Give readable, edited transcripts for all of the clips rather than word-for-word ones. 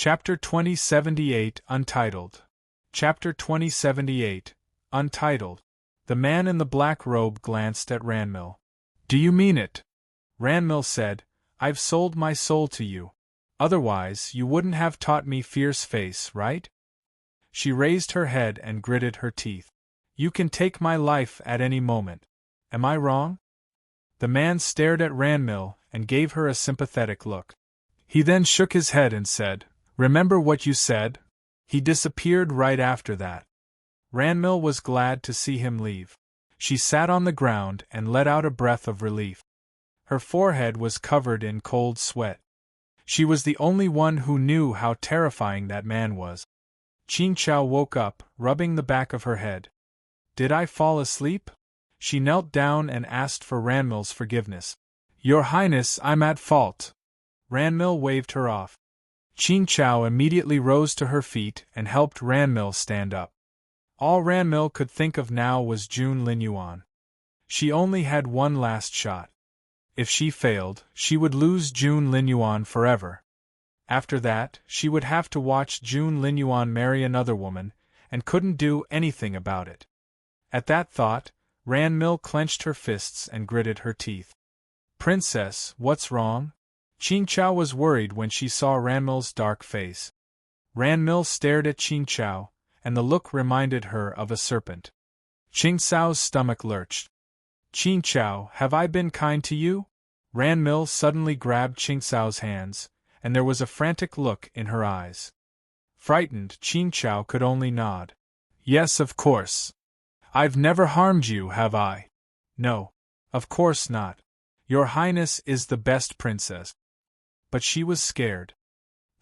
Chapter 2078 Untitled. Chapter 2078 Untitled. The man in the black robe glanced at Ranmil. "Do you mean it?" Ranmil said, "I've sold my soul to you. Otherwise, you wouldn't have taught me fierce face, right?" She raised her head and gritted her teeth. "You can take my life at any moment. Am I wrong?" The man stared at Ranmil and gave her a sympathetic look. He then shook his head and said, "Remember what you said?" He disappeared right after that. Ranmil was glad to see him leave. She sat on the ground and let out a breath of relief. Her forehead was covered in cold sweat. She was the only one who knew how terrifying that man was. Qingqiao woke up, rubbing the back of her head. "Did I fall asleep?" She knelt down and asked for Ranmil's forgiveness. "Your Highness, I'm at fault." Ranmil waved her off. Qingqiao immediately rose to her feet and helped Ranmil stand up. All Ranmil could think of now was Jun Linyuan. She only had one last shot. If she failed, she would lose Jun Linyuan forever. After that, she would have to watch Jun Linyuan marry another woman, and couldn't do anything about it. At that thought, Ranmil clenched her fists and gritted her teeth. "Princess, what's wrong?" Qingqiao was worried when she saw Ranmil's dark face. Ranmil stared at Qingqiao, and the look reminded her of a serpent. Qingqiao's stomach lurched. "Qingqiao, have I been kind to you?" Ranmil suddenly grabbed Qingqiao's hands, and there was a frantic look in her eyes. Frightened, Qingqiao could only nod. "Yes, of course. I've never harmed you, have I?" "No. Of course not. Your Highness is the best princess." But she was scared.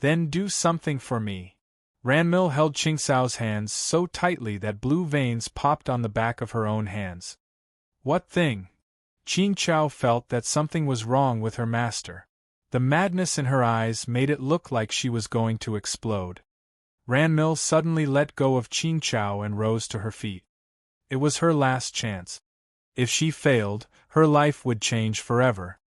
"Then do something for me." Ranmil held Qingqiao's hands so tightly that blue veins popped on the back of her own hands. "What thing?" Qingqiao felt that something was wrong with her master. The madness in her eyes made it look like she was going to explode. Ranmil suddenly let go of Qingqiao and rose to her feet. It was her last chance. If she failed, her life would change forever.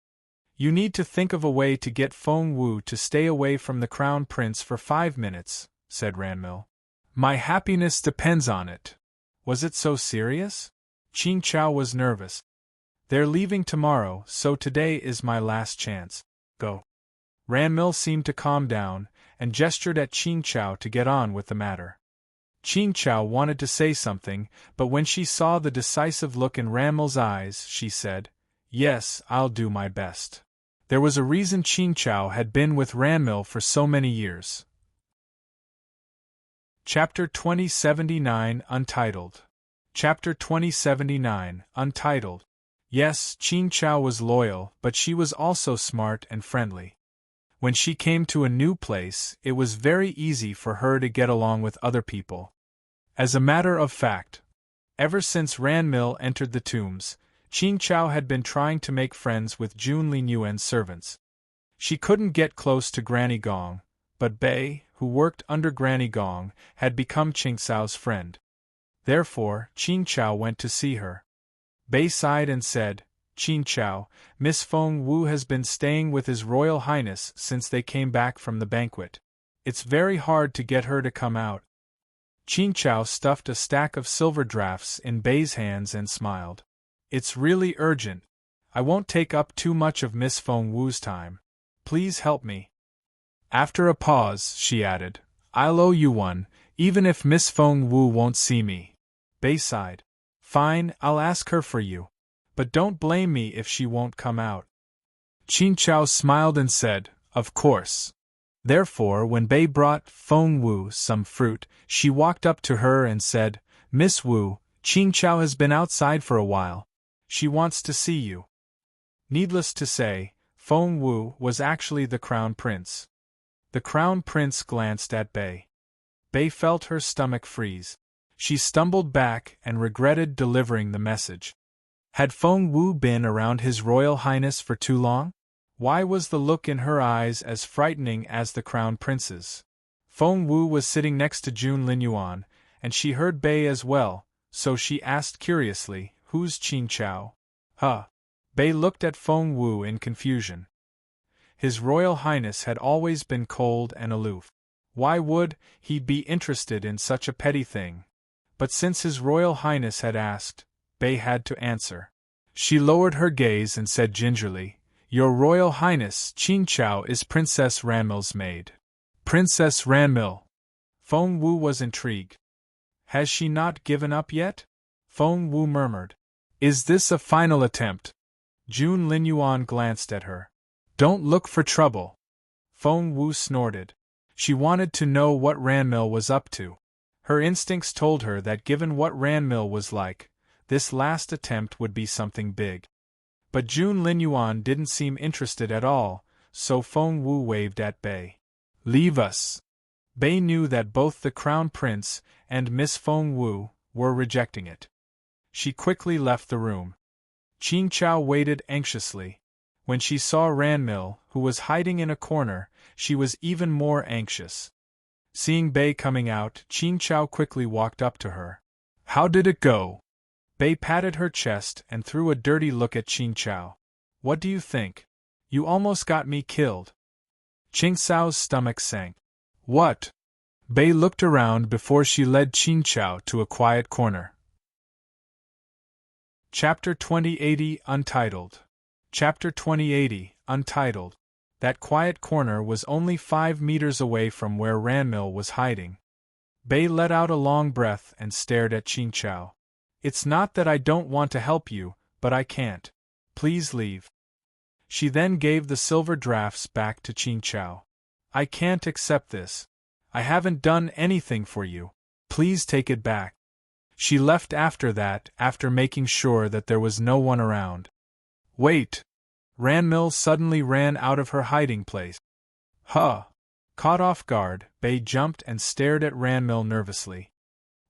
"You need to think of a way to get Feng Wu to stay away from the Crown Prince for 5 minutes, said Ranmil. "My happiness depends on it." Was it so serious? Qingqiao was nervous. "They're leaving tomorrow, so today is my last chance. Go." Ranmil seemed to calm down, and gestured at Qingqiao to get on with the matter. Qingqiao wanted to say something, but when she saw the decisive look in Ranmil's eyes, she said, "Yes, I'll do my best." There was a reason Qingqiao had been with Ranmil for so many years. Chapter 2079 Untitled. Chapter 2079 Untitled. Yes, Qingqiao was loyal, but she was also smart and friendly. When she came to a new place, it was very easy for her to get along with other people. As a matter of fact, ever since Ranmil entered the tombs, Qingqiao had been trying to make friends with Jun Linyuan's servants. She couldn't get close to Granny Gong, but Bei, who worked under Granny Gong, had become Qingqiao's friend. Therefore, Qingqiao went to see her. Bei sighed and said, "Qingqiao, Miss Feng Wu has been staying with His Royal Highness since they came back from the banquet. It's very hard to get her to come out." Qingqiao stuffed a stack of silver drafts in Bei's hands and smiled. "It's really urgent. I won't take up too much of Miss Feng Wu's time. Please help me." After a pause, she added, "I'll owe you one, even if Miss Feng Wu won't see me." Bei sighed. "Fine, I'll ask her for you. But don't blame me if she won't come out." Qingqiao smiled and said, "Of course." Therefore, when Bei brought Feng Wu some fruit, she walked up to her and said, "Miss Wu, Qingqiao has been outside for a while. She wants to see you." Needless to say, Feng Wu was actually the Crown Prince. The Crown Prince glanced at Bei. Bei felt her stomach freeze. She stumbled back and regretted delivering the message. Had Feng Wu been around His Royal Highness for too long? Why was the look in her eyes as frightening as the Crown Prince's? Feng Wu was sitting next to Jun Linyuan, and she heard Bei as well, so she asked curiously, "Who's Qingqiao?" "Huh." Bei looked at Feng Wu in confusion. His Royal Highness had always been cold and aloof. Why would he be interested in such a petty thing? But since His Royal Highness had asked, Bei had to answer. She lowered her gaze and said gingerly, Your Royal Highness, Qin Chao is Princess Ranmil's maid. Princess Ranmil. Feng Wu was intrigued. Has she not given up yet? Feng Wu murmured. Is this a final attempt? Jun Linyuan glanced at her. Don't look for trouble. Feng Wu snorted. She wanted to know what Ranmil was up to. Her instincts told her that given what Ranmil was like, this last attempt would be something big. But Jun Linyuan didn't seem interested at all, so Feng Wu waved at Bei. Leave us. Bei knew that both the Crown Prince and Miss Feng Wu were rejecting it. She quickly left the room. Qin Chao waited anxiously. When she saw Ranmil, who was hiding in a corner, she was even more anxious. Seeing Bei coming out, Qin Chao quickly walked up to her. How did it go? Bei patted her chest and threw a dirty look at Qin Chao. What do you think? You almost got me killed. Qin Cao's stomach sank. What? Bei looked around before she led Qin Chao to a quiet corner. Chapter 2080 Untitled. Chapter 2080 Untitled. That quiet corner was only 5 meters away from where Ranmil was hiding. Bei let out a long breath and stared at Qin Chao. It's not that I don't want to help you, but I can't. Please leave. She then gave the silver drafts back to Qin Chao. I can't accept this. I haven't done anything for you. Please take it back. She left after that, after making sure that there was no one around. Wait! Ranmil suddenly ran out of her hiding place. Huh! Caught off guard, Bei jumped and stared at Ranmil nervously.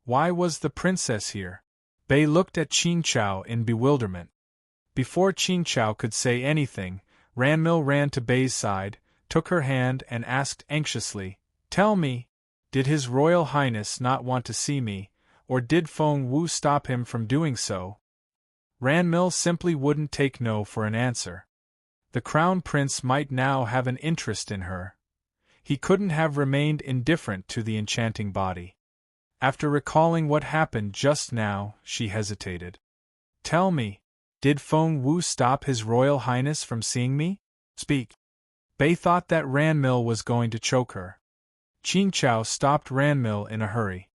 Why was the princess here? Bei looked at Qin Chao in bewilderment. Before Qin Chao could say anything, Ranmil ran to Bei's side, took her hand and asked anxiously, Tell me, did His Royal Highness not want to see me, or did Feng Wu stop him from doing so? Ranmil simply wouldn't take no for an answer. The Crown Prince might now have an interest in her. He couldn't have remained indifferent to the enchanting body. After recalling what happened just now, she hesitated. Tell me, did Feng Wu stop His Royal Highness from seeing me? Speak. Bei thought that Ranmil was going to choke her. Qin Chao stopped Ranmil in a hurry.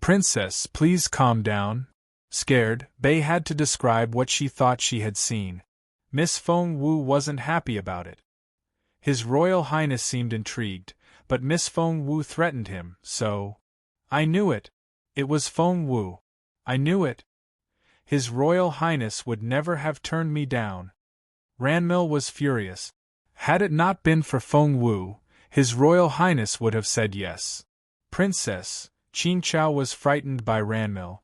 Princess, please calm down. Scared, Bei had to describe what she thought she had seen. Miss Feng Wu wasn't happy about it. His Royal Highness seemed intrigued, but Miss Feng Wu threatened him, so… I knew it. It was Feng Wu. I knew it. His Royal Highness would never have turned me down. Ranmil was furious. Had it not been for Feng Wu, His Royal Highness would have said yes. Princess, Qin Chao was frightened by Ranmil.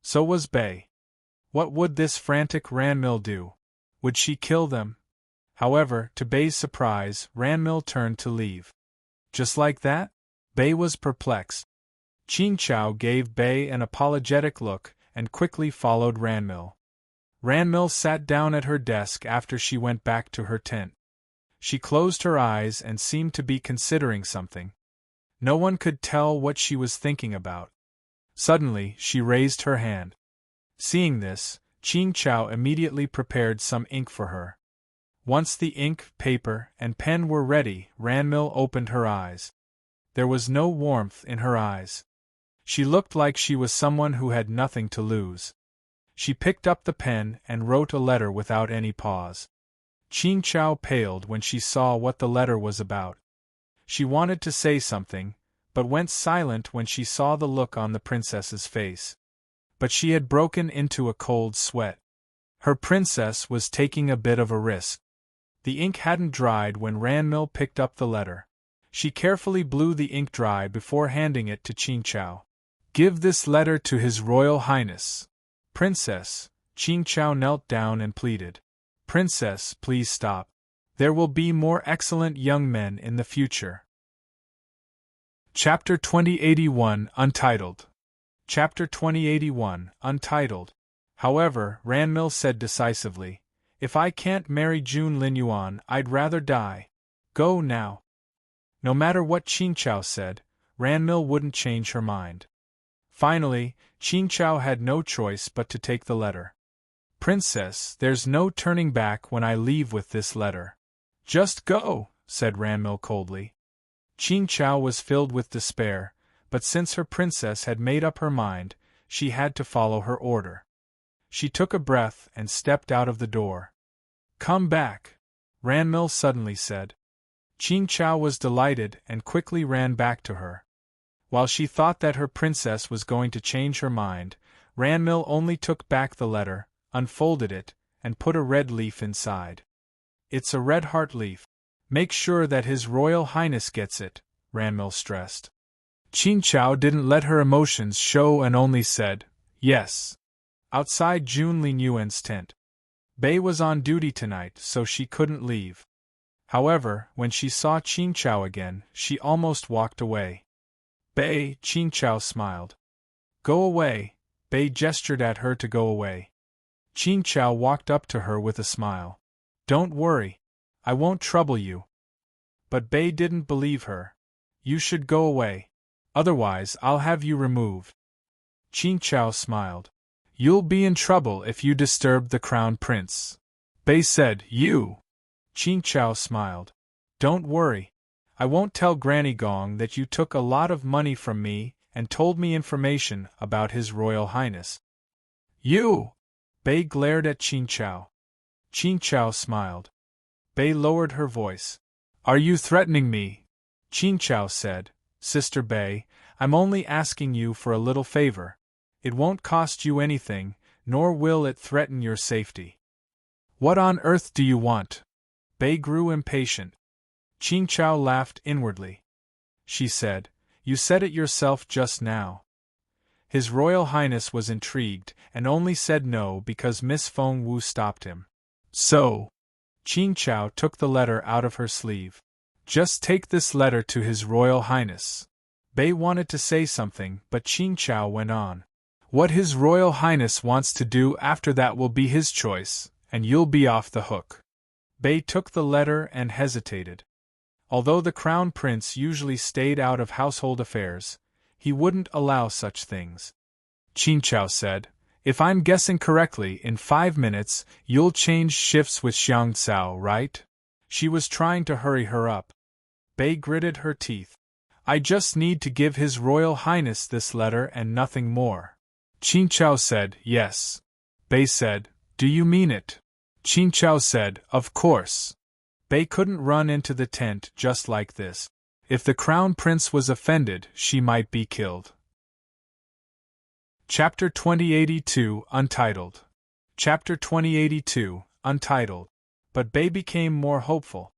So was Bei. What would this frantic Ranmil do? Would she kill them? However, to Bei's surprise, Ranmil turned to leave. Just like that? Bei was perplexed. Qin Chao gave Bei an apologetic look and quickly followed Ranmil. Ranmil sat down at her desk after she went back to her tent. She closed her eyes and seemed to be considering something. No one could tell what she was thinking about. Suddenly, she raised her hand. Seeing this, Qin Chao immediately prepared some ink for her. Once the ink, paper, and pen were ready, Ranmil opened her eyes. There was no warmth in her eyes. She looked like she was someone who had nothing to lose. She picked up the pen and wrote a letter without any pause. Qin Chao paled when she saw what the letter was about. She wanted to say something, but went silent when she saw the look on the princess's face. But she had broken into a cold sweat. Her princess was taking a bit of a risk. The ink hadn't dried when Ranmil picked up the letter. She carefully blew the ink dry before handing it to Qin Chao. Give this letter to His Royal Highness. Princess, Qin Chao knelt down and pleaded. Princess, please stop. There will be more excellent young men in the future. Chapter 2081 Untitled. Chapter 2081 Untitled. However, Ranmil said decisively, If I can't marry Jun Linyuan, I'd rather die. Go now. No matter what Qin Chao said, Ranmil wouldn't change her mind. Finally, Qingqiao had no choice but to take the letter. Princess, there's no turning back when I leave with this letter. Just go, said Ranmil coldly. Qingqiao was filled with despair, but since her princess had made up her mind, she had to follow her order. She took a breath and stepped out of the door. Come back, Ranmil suddenly said. Qingqiao was delighted and quickly ran back to her. While she thought that her princess was going to change her mind, Ranmil only took back the letter, unfolded it, and put a red leaf inside. It's a red heart leaf. Make sure that His Royal Highness gets it, Ranmil stressed. Qingqiao didn't let her emotions show and only said, yes. Outside Jun Linyuan's tent. Bei was on duty tonight, so she couldn't leave. However, when she saw Qingqiao again, she almost walked away. Bei, Qingqiao smiled. Go away, Bei gestured at her to go away. Qingqiao walked up to her with a smile. Don't worry. I won't trouble you. But Bei didn't believe her. You should go away. Otherwise I'll have you removed. Qingqiao smiled. You'll be in trouble if you disturb the crown prince. Bei said, you. Qingqiao smiled. Don't worry. I won't tell Granny Gong that you took a lot of money from me and told me information about His Royal Highness. You! Bei glared at Qingqiao. Qingqiao smiled. Bei lowered her voice. Are you threatening me? Qingqiao said, Sister Bei, I'm only asking you for a little favor. It won't cost you anything, nor will it threaten your safety. What on earth do you want? Bei grew impatient. Qingqiao laughed inwardly. She said, You said it yourself just now. His Royal Highness was intrigued and only said no because Miss Feng Wu stopped him. So, Qingqiao took the letter out of her sleeve. Just take this letter to His Royal Highness. Bei wanted to say something, but Qingqiao went on. What His Royal Highness wants to do after that will be his choice, and you'll be off the hook. Bei took the letter and hesitated. Although the Crown Prince usually stayed out of household affairs, he wouldn't allow such things. Qingqiao said, If I'm guessing correctly, in 5 minutes, you'll change shifts with Xiang Cao, right? She was trying to hurry her up. Bei gritted her teeth. I just need to give His Royal Highness this letter and nothing more. Qingqiao said, Yes. Bei said, Do you mean it? Qingqiao said, Of course. Bei couldn't run into the tent just like this. If the Crown Prince was offended, she might be killed. Chapter 2082, Untitled. Chapter 2082, Untitled. But Bei became more hopeful.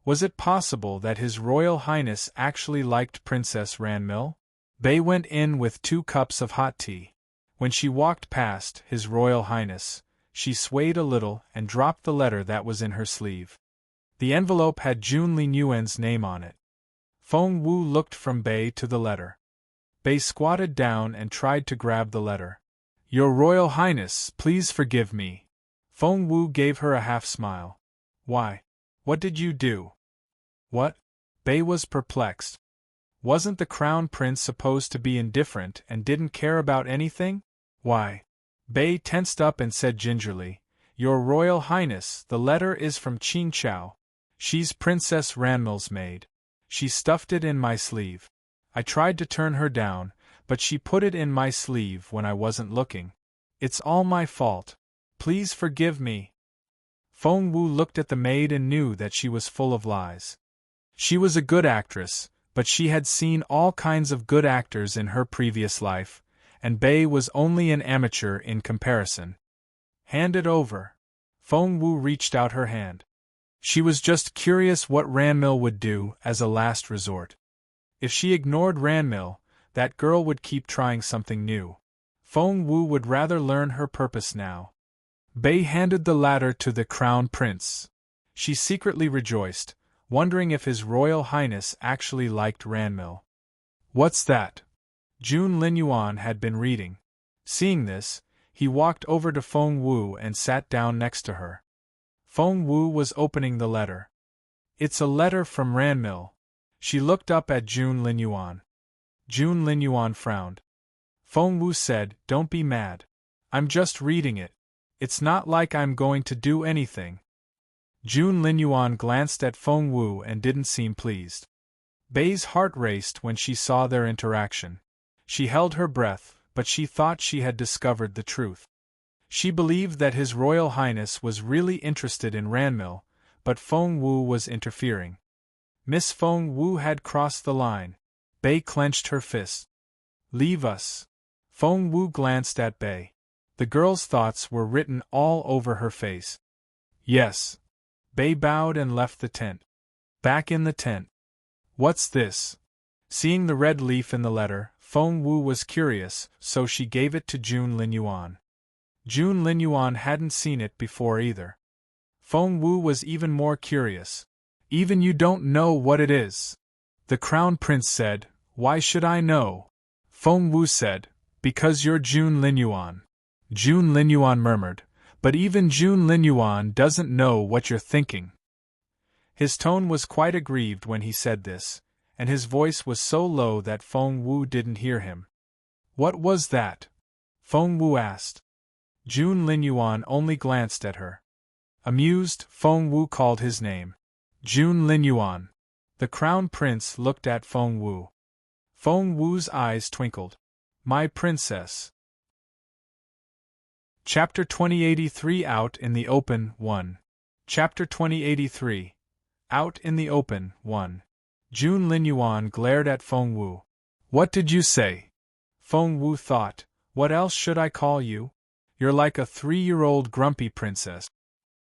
Was it possible that His Royal Highness actually liked Princess Ranmil? Bei went in with 2 cups of hot tea. When she walked past His Royal Highness, she swayed a little and dropped the letter that was in her sleeve. The envelope had Jun Linyuan's name on it. Feng Wu looked from Bei to the letter. Bei squatted down and tried to grab the letter. Your Royal Highness, please forgive me. Feng Wu gave her a half-smile. Why? What did you do? What? Bei was perplexed. Wasn't the Crown Prince supposed to be indifferent and didn't care about anything? Why? Bei tensed up and said gingerly, Your Royal Highness, the letter is from Qingqiao. She's Princess Ranmil's maid. She stuffed it in my sleeve. I tried to turn her down, but she put it in my sleeve when I wasn't looking. It's all my fault. Please forgive me. Feng Wu looked at the maid and knew that she was full of lies. She was a good actress, but she had seen all kinds of good actors in her previous life, and Bei was only an amateur in comparison. Hand it over. Feng Wu reached out her hand. She was just curious what Ranmil would do as a last resort. If she ignored Ranmil, that girl would keep trying something new. Feng Wu would rather learn her purpose now. Bei handed the latter to the Crown Prince. She secretly rejoiced, wondering if His Royal Highness actually liked Ranmil. What's that? Jun Linyuan had been reading. Seeing this, he walked over to Feng Wu and sat down next to her. Feng Wu was opening the letter. It's a letter from Ranmil. She looked up at Jun Linyuan. June Linyuan frowned. Feng Wu said, "Don't be mad. I'm just reading it. It's not like I'm going to do anything." June Linyuan glanced at Feng Wu and didn't seem pleased. Bei's heart raced when she saw their interaction. She held her breath, but she thought she had discovered the truth. She believed that His Royal Highness was really interested in Ranmil, but Feng Wu was interfering. Miss Feng Wu had crossed the line. Bei clenched her fist. "Leave us." Feng Wu glanced at Bei. The girl's thoughts were written all over her face. "Yes." Bei bowed and left the tent. Back in the tent. "What's this?" Seeing the red leaf in the letter, Feng Wu was curious, so she gave it to June Linyuan. June Linyuan hadn't seen it before either. Feng Wu was even more curious. "Even you don't know what it is?" The Crown Prince said. "Why should I know?" Feng Wu said, "Because you're June Linyuan." June Linyuan murmured, "But even June Linyuan doesn't know what you're thinking." His tone was quite aggrieved when he said this, and his voice was so low that Feng Wu didn't hear him. "What was that?" Feng Wu asked. June Linyuan only glanced at her. Amused, Feng Wu called his name. "June Linyuan." The Crown Prince looked at Feng Wu. Feng Wu's eyes twinkled. "My princess." Chapter 2083 Out in the Open 1. Chapter 2083 Out in the Open 1. June Linyuan glared at Feng Wu. "What did you say?" Feng Wu thought, "What else should I call you? You're like a 3-year-old grumpy princess."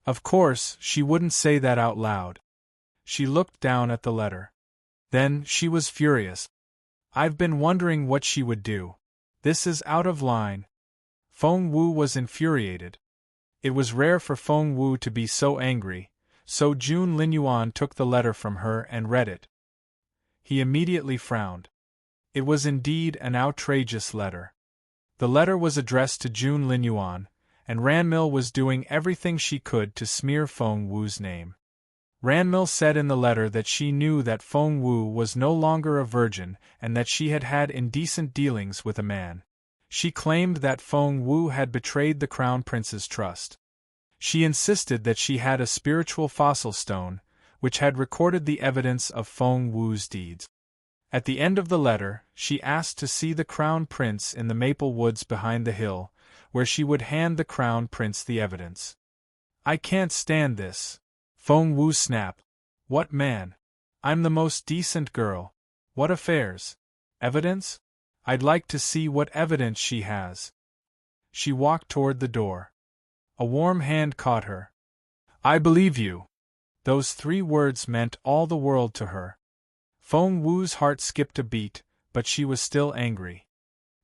Of course, she wouldn't say that out loud. She looked down at the letter. Then, she was furious. "I've been wondering what she would do. This is out of line." Feng Wu was infuriated. It was rare for Feng Wu to be so angry, so June Linyuan took the letter from her and read it. He immediately frowned. It was indeed an outrageous letter. The letter was addressed to June Linyuan, and Ranmil was doing everything she could to smear Feng Wu's name. Ranmil said in the letter that she knew that Feng Wu was no longer a virgin and that she had had indecent dealings with a man. She claimed that Feng Wu had betrayed the Crown Prince's trust. She insisted that she had a spiritual fossil stone, which had recorded the evidence of Feng Wu's deeds. At the end of the letter, she asked to see the Crown Prince in the maple woods behind the hill, where she would hand the Crown Prince the evidence. "I can't stand this," Feng Wu snapped. "What man? I'm the most decent girl. What affairs? Evidence? I'd like to see what evidence she has." She walked toward the door. A warm hand caught her. "I believe you." Those 3 words meant all the world to her. Feng Wu's heart skipped a beat, but she was still angry.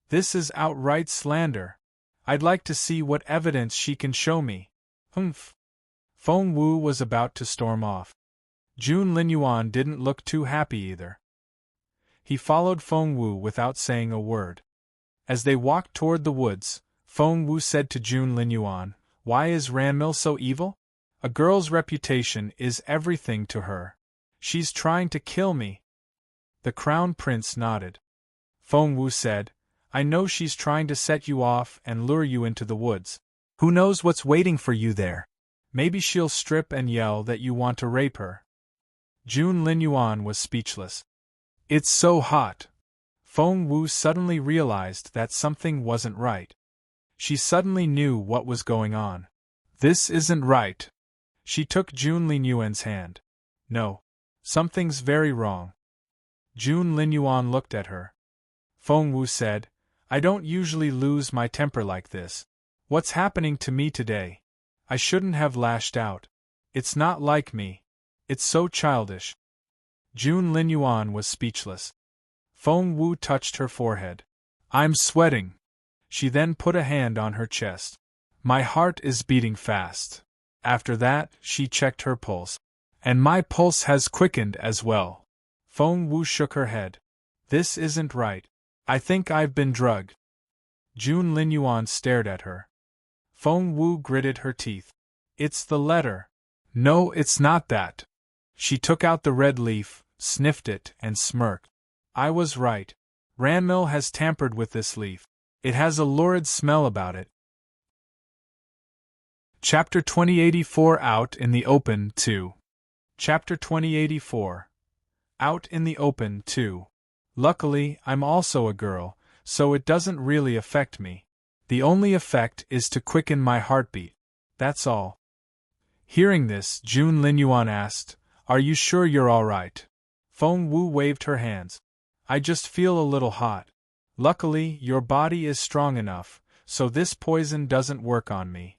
"This is outright slander. I'd like to see what evidence she can show me." "Humph." Feng Wu was about to storm off. June Linyuan didn't look too happy either. He followed Feng Wu without saying a word. As they walked toward the woods, Feng Wu said to June Linyuan, "Why is Ranmil so evil? A girl's reputation is everything to her. She's trying to kill me." The Crown Prince nodded. Feng Wu said, "I know she's trying to set you off and lure you into the woods. Who knows what's waiting for you there? Maybe she'll strip and yell that you want to rape her." June Linyuan was speechless. "It's so hot." Feng Wu suddenly realized that something wasn't right. She suddenly knew what was going on. "This isn't right." She took June Linyuan's hand. "No. Something's very wrong." June Linyuan looked at her. Feng Wu said, "I don't usually lose my temper like this. What's happening to me today? I shouldn't have lashed out. It's not like me. It's so childish." June Linyuan was speechless. Feng Wu touched her forehead. "I'm sweating." She then put a hand on her chest. "My heart is beating fast." After that, she checked her pulse. "And my pulse has quickened as well." Feng Wu shook her head. "This isn't right. I think I've been drugged." June Linyuan stared at her. Feng Wu gritted her teeth. "It's the letter." "No, it's not that." She took out the red leaf, sniffed it, and smirked. "I was right. Ranmil has tampered with this leaf. It has a lurid smell about it. Chapter 2084 Out in the Open 2. Chapter 2084. Out in the Open 2. Luckily, I'm also a girl, so it doesn't really affect me. The only effect is to quicken my heartbeat. That's all. Hearing this, Jun Linyuan asked, "Are you sure you're alright?" Feng Wu waved her hands. "I just feel a little hot. Luckily, your body is strong enough, so this poison doesn't work on me."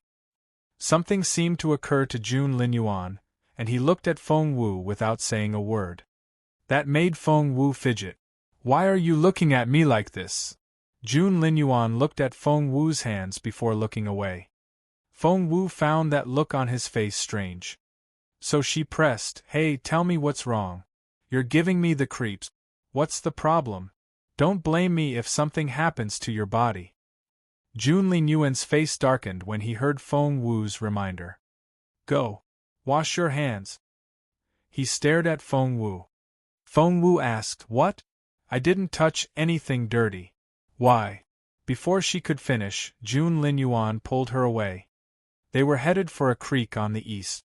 Something seemed to occur to Jun Linyuan, and he looked at Feng Wu without saying a word. That made Feng Wu fidget. "Why are you looking at me like this?" Jun Linyuan looked at Feng Wu's hands before looking away. Feng Wu found that look on his face strange. So she pressed, "Hey, tell me what's wrong. You're giving me the creeps. What's the problem? Don't blame me if something happens to your body." Jun Linyuan's face darkened when he heard Feng Wu's reminder. "Go. Wash your hands." He stared at Feng Wu. Feng Wu asked, "What? I didn't touch anything dirty." "Why?" Before she could finish, Jun Linyuan pulled her away. They were headed for a creek on the east.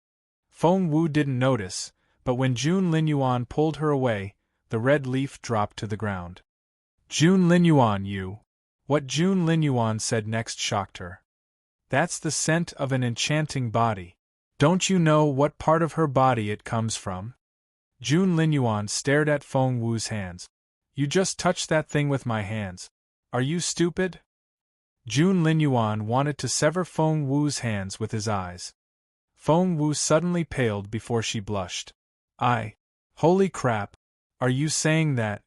Feng Wu didn't notice, but when Jun Linyuan pulled her away, the red leaf dropped to the ground. "Jun Linyuan, you!" What Jun Linyuan said next shocked her. "That's the scent of an enchanting body. Don't you know what part of her body it comes from?" Jun Linyuan stared at Feng Wu's hands. "You just touched that thing with my hands. Are you stupid?" Jun Linyuan wanted to sever Feng Wu's hands with his eyes. Feng Wu suddenly paled before she blushed. Holy crap! Are you saying that?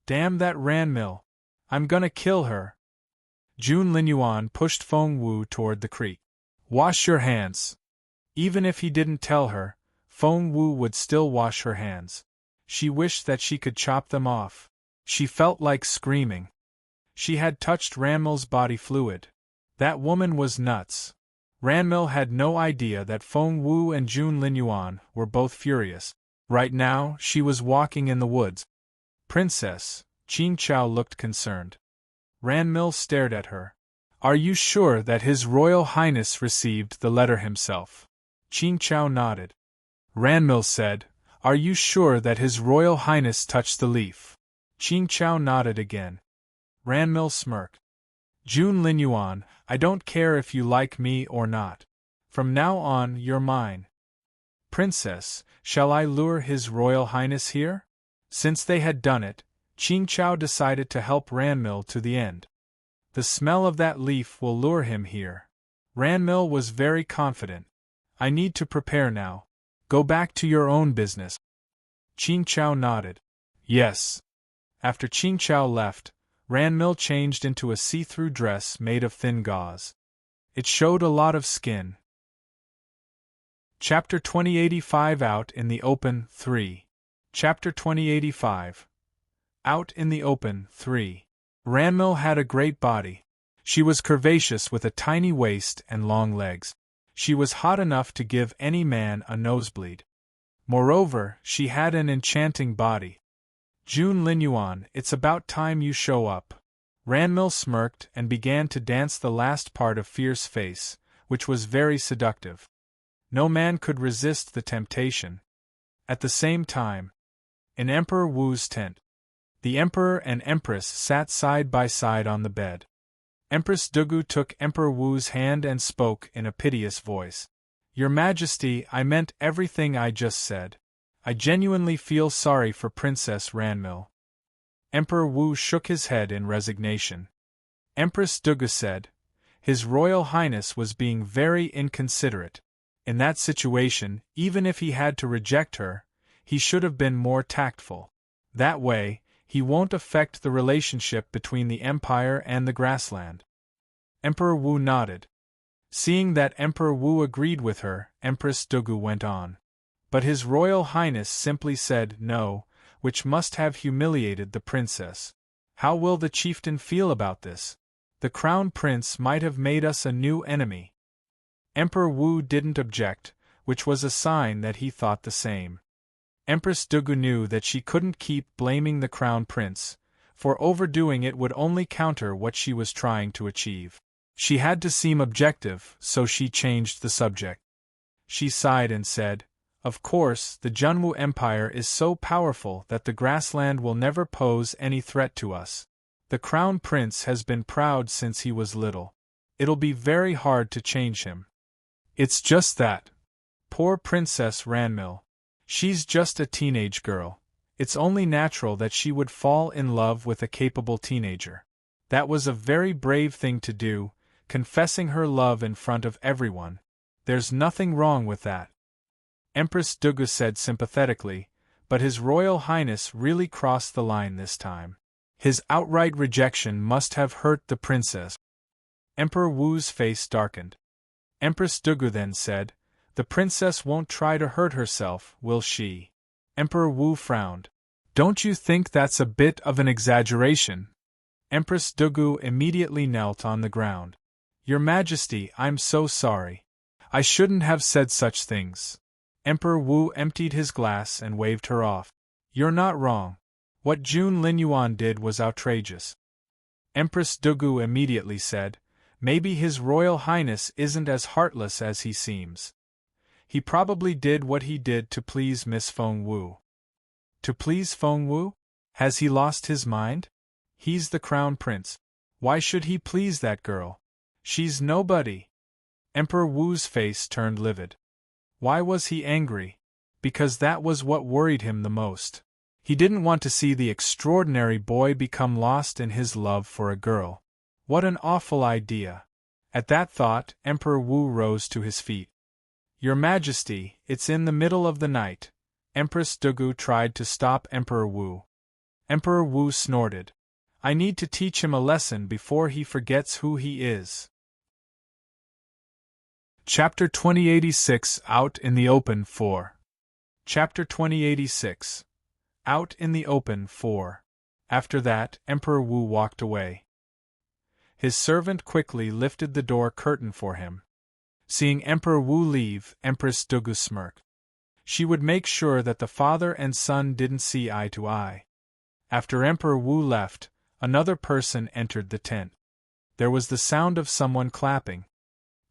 Damn that Ranmil! I'm gonna kill her!" Jun Linyuan pushed Feng Wu toward the creek. "Wash your hands!" Even if he didn't tell her, Feng Wu would still wash her hands. She wished that she could chop them off. She felt like screaming. She had touched Ranmil's body fluid. That woman was nuts. Ranmil had no idea that Feng Wu and Jun Linyuan were both furious. Right now, she was walking in the woods. "Princess," Qing Chao looked concerned. Ranmil stared at her. "Are you sure that His Royal Highness received the letter himself?" Qing Chao nodded. Ranmil said, "Are you sure that His Royal Highness touched the leaf?" Qing Chao nodded again. Ranmil smirked. "Jun Linyuan, I don't care if you like me or not. From now on, you're mine." "Princess, shall I lure His Royal Highness here?" Since they had done it, Qing Chao decided to help Ranmil to the end. "The smell of that leaf will lure him here." Ranmil was very confident. "I need to prepare now. Go back to your own business." Qing Chao nodded. "Yes." After Qing Chao left, Ranmil changed into a see-through dress made of thin gauze. It showed a lot of skin. Chapter 2085 Out in the Open 3. Chapter 2085. Out in the Open 3. Ranmil had a great body. She was curvaceous with a tiny waist and long legs. She was hot enough to give any man a nosebleed. Moreover, she had an enchanting body. "Jun Linyuan, it's about time you show up." Ranmil smirked and began to dance the last part of Fierce Face, which was very seductive. No man could resist the temptation. At the same time, in Emperor Wu's tent, the Emperor and Empress sat side by side on the bed. Empress Dugu took Emperor Wu's hand and spoke in a piteous voice. "Your Majesty, I meant everything I just said. I genuinely feel sorry for Princess Ranmil." Emperor Wu shook his head in resignation. Empress Dugu said, "His Royal Highness was being very inconsiderate. In that situation, even if he had to reject her, he should have been more tactful. That way, he won't affect the relationship between the Empire and the grassland." Emperor Wu nodded. Seeing that Emperor Wu agreed with her, Empress Dugu went on. But His Royal Highness simply said no, which must have humiliated the princess. How will the chieftain feel about this? The crown prince might have made us a new enemy. Emperor Wu didn't object, which was a sign that he thought the same. Empress Dugu knew that she couldn't keep blaming the crown prince, for overdoing it would only counter what she was trying to achieve. She had to seem objective, so she changed the subject. She sighed and said, "Of course, the Junwu Empire is so powerful that the grassland will never pose any threat to us. The Crown Prince has been proud since he was little. It'll be very hard to change him. It's just that. Poor Princess Ranmil. She's just a teenage girl. It's only natural that she would fall in love with a capable teenager. That was a very brave thing to do, confessing her love in front of everyone. There's nothing wrong with that." Empress Dugu said sympathetically, but His Royal Highness really crossed the line this time. His outright rejection must have hurt the princess. Emperor Wu's face darkened. Empress Dugu then said, "The princess won't try to hurt herself, will she?" Emperor Wu frowned. "Don't you think that's a bit of an exaggeration?" Empress Dugu immediately knelt on the ground. "Your Majesty, I'm so sorry. I shouldn't have said such things." Emperor Wu emptied his glass and waved her off. "You're not wrong. What Jun Linyuan did was outrageous." Empress Dugu immediately said, "Maybe His Royal Highness isn't as heartless as he seems. He probably did what he did to please Miss Feng Wu." "To please Feng Wu? Has he lost his mind? He's the Crown Prince. Why should he please that girl? She's nobody." Emperor Wu's face turned livid. Why was he angry? Because that was what worried him the most. He didn't want to see the extraordinary boy become lost in his love for a girl. What an awful idea. At that thought, Emperor Wu rose to his feet. "Your Majesty, it's in the middle of the night." Empress Dugu tried to stop Emperor Wu. Emperor Wu snorted. "I need to teach him a lesson before he forgets who he is." Chapter 2086 Out in the Open 4. Chapter 2086 Out in the Open 4. After that, Emperor Wu walked away. His servant quickly lifted the door curtain for him. Seeing Emperor Wu leave, Empress Dugu smirked. She would make sure that the father and son didn't see eye to eye. After Emperor Wu left, another person entered the tent. There was the sound of someone clapping.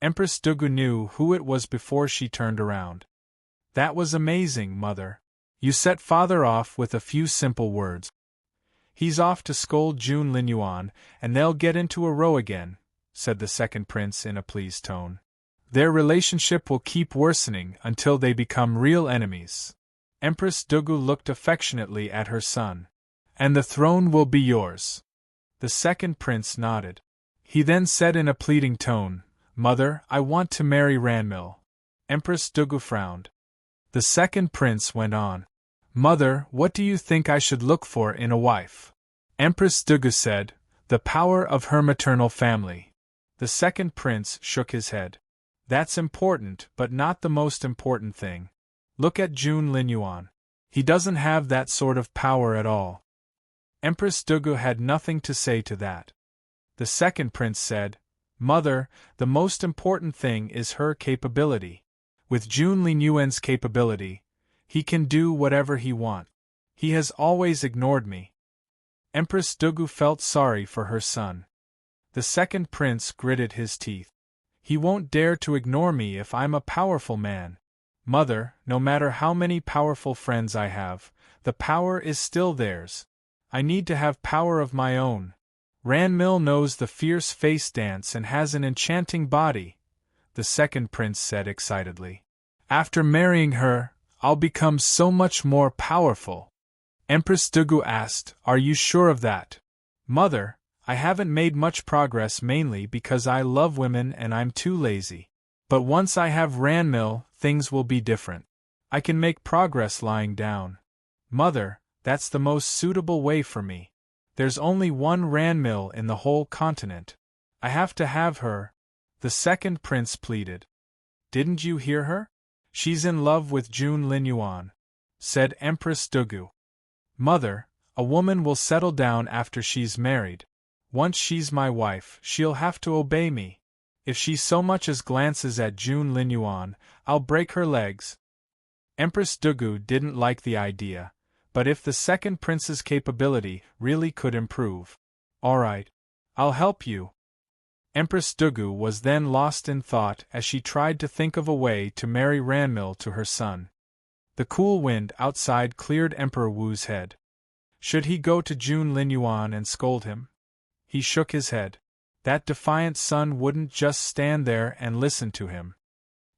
Empress Dugu knew who it was before she turned around. "That was amazing, Mother. You set father off with a few simple words. He's off to scold Jun Linyuan, and they'll get into a row again," said the second prince in a pleased tone. "Their relationship will keep worsening until they become real enemies." Empress Dugu looked affectionately at her son. "And the throne will be yours." The second prince nodded. He then said in a pleading tone, "Mother, I want to marry Ranmil." Empress Dugu frowned. The second prince went on. "Mother, what do you think I should look for in a wife?" Empress Dugu said, "The power of her maternal family." The second prince shook his head. "That's important, but not the most important thing. Look at Jun Linyuan. He doesn't have that sort of power at all." Empress Dugu had nothing to say to that. The second prince said, "Mother, the most important thing is her capability. With Jun Linyuan's capability, he can do whatever he wants. He has always ignored me." Empress Dugu felt sorry for her son. The second prince gritted his teeth. "He won't dare to ignore me if I'm a powerful man. Mother, no matter how many powerful friends I have, the power is still theirs. I need to have power of my own. Ranmil knows the fierce face dance and has an enchanting body," the second prince said excitedly. "After marrying her, I'll become so much more powerful." Empress Dugu asked, "Are you sure of that?" "Mother, I haven't made much progress mainly because I love women and I'm too lazy. But once I have Ranmil, things will be different. I can make progress lying down. Mother, that's the most suitable way for me. There's only one Ranmil in the whole continent. I have to have her," the second prince pleaded. "Didn't you hear her? She's in love with Jun Linyuan," said Empress Dugu. "Mother, a woman will settle down after she's married. Once she's my wife, she'll have to obey me. If she so much as glances at Jun Linyuan, I'll break her legs." Empress Dugu didn't like the idea, But if the second prince's capability really could improve. Alright. I'll help you. Empress Dugu was then lost in thought as she tried to think of a way to marry Ranmil to her son. The cool wind outside cleared Emperor Wu's head. Should he go to Jun Linyuan and scold him? He shook his head. That defiant son wouldn't just stand there and listen to him.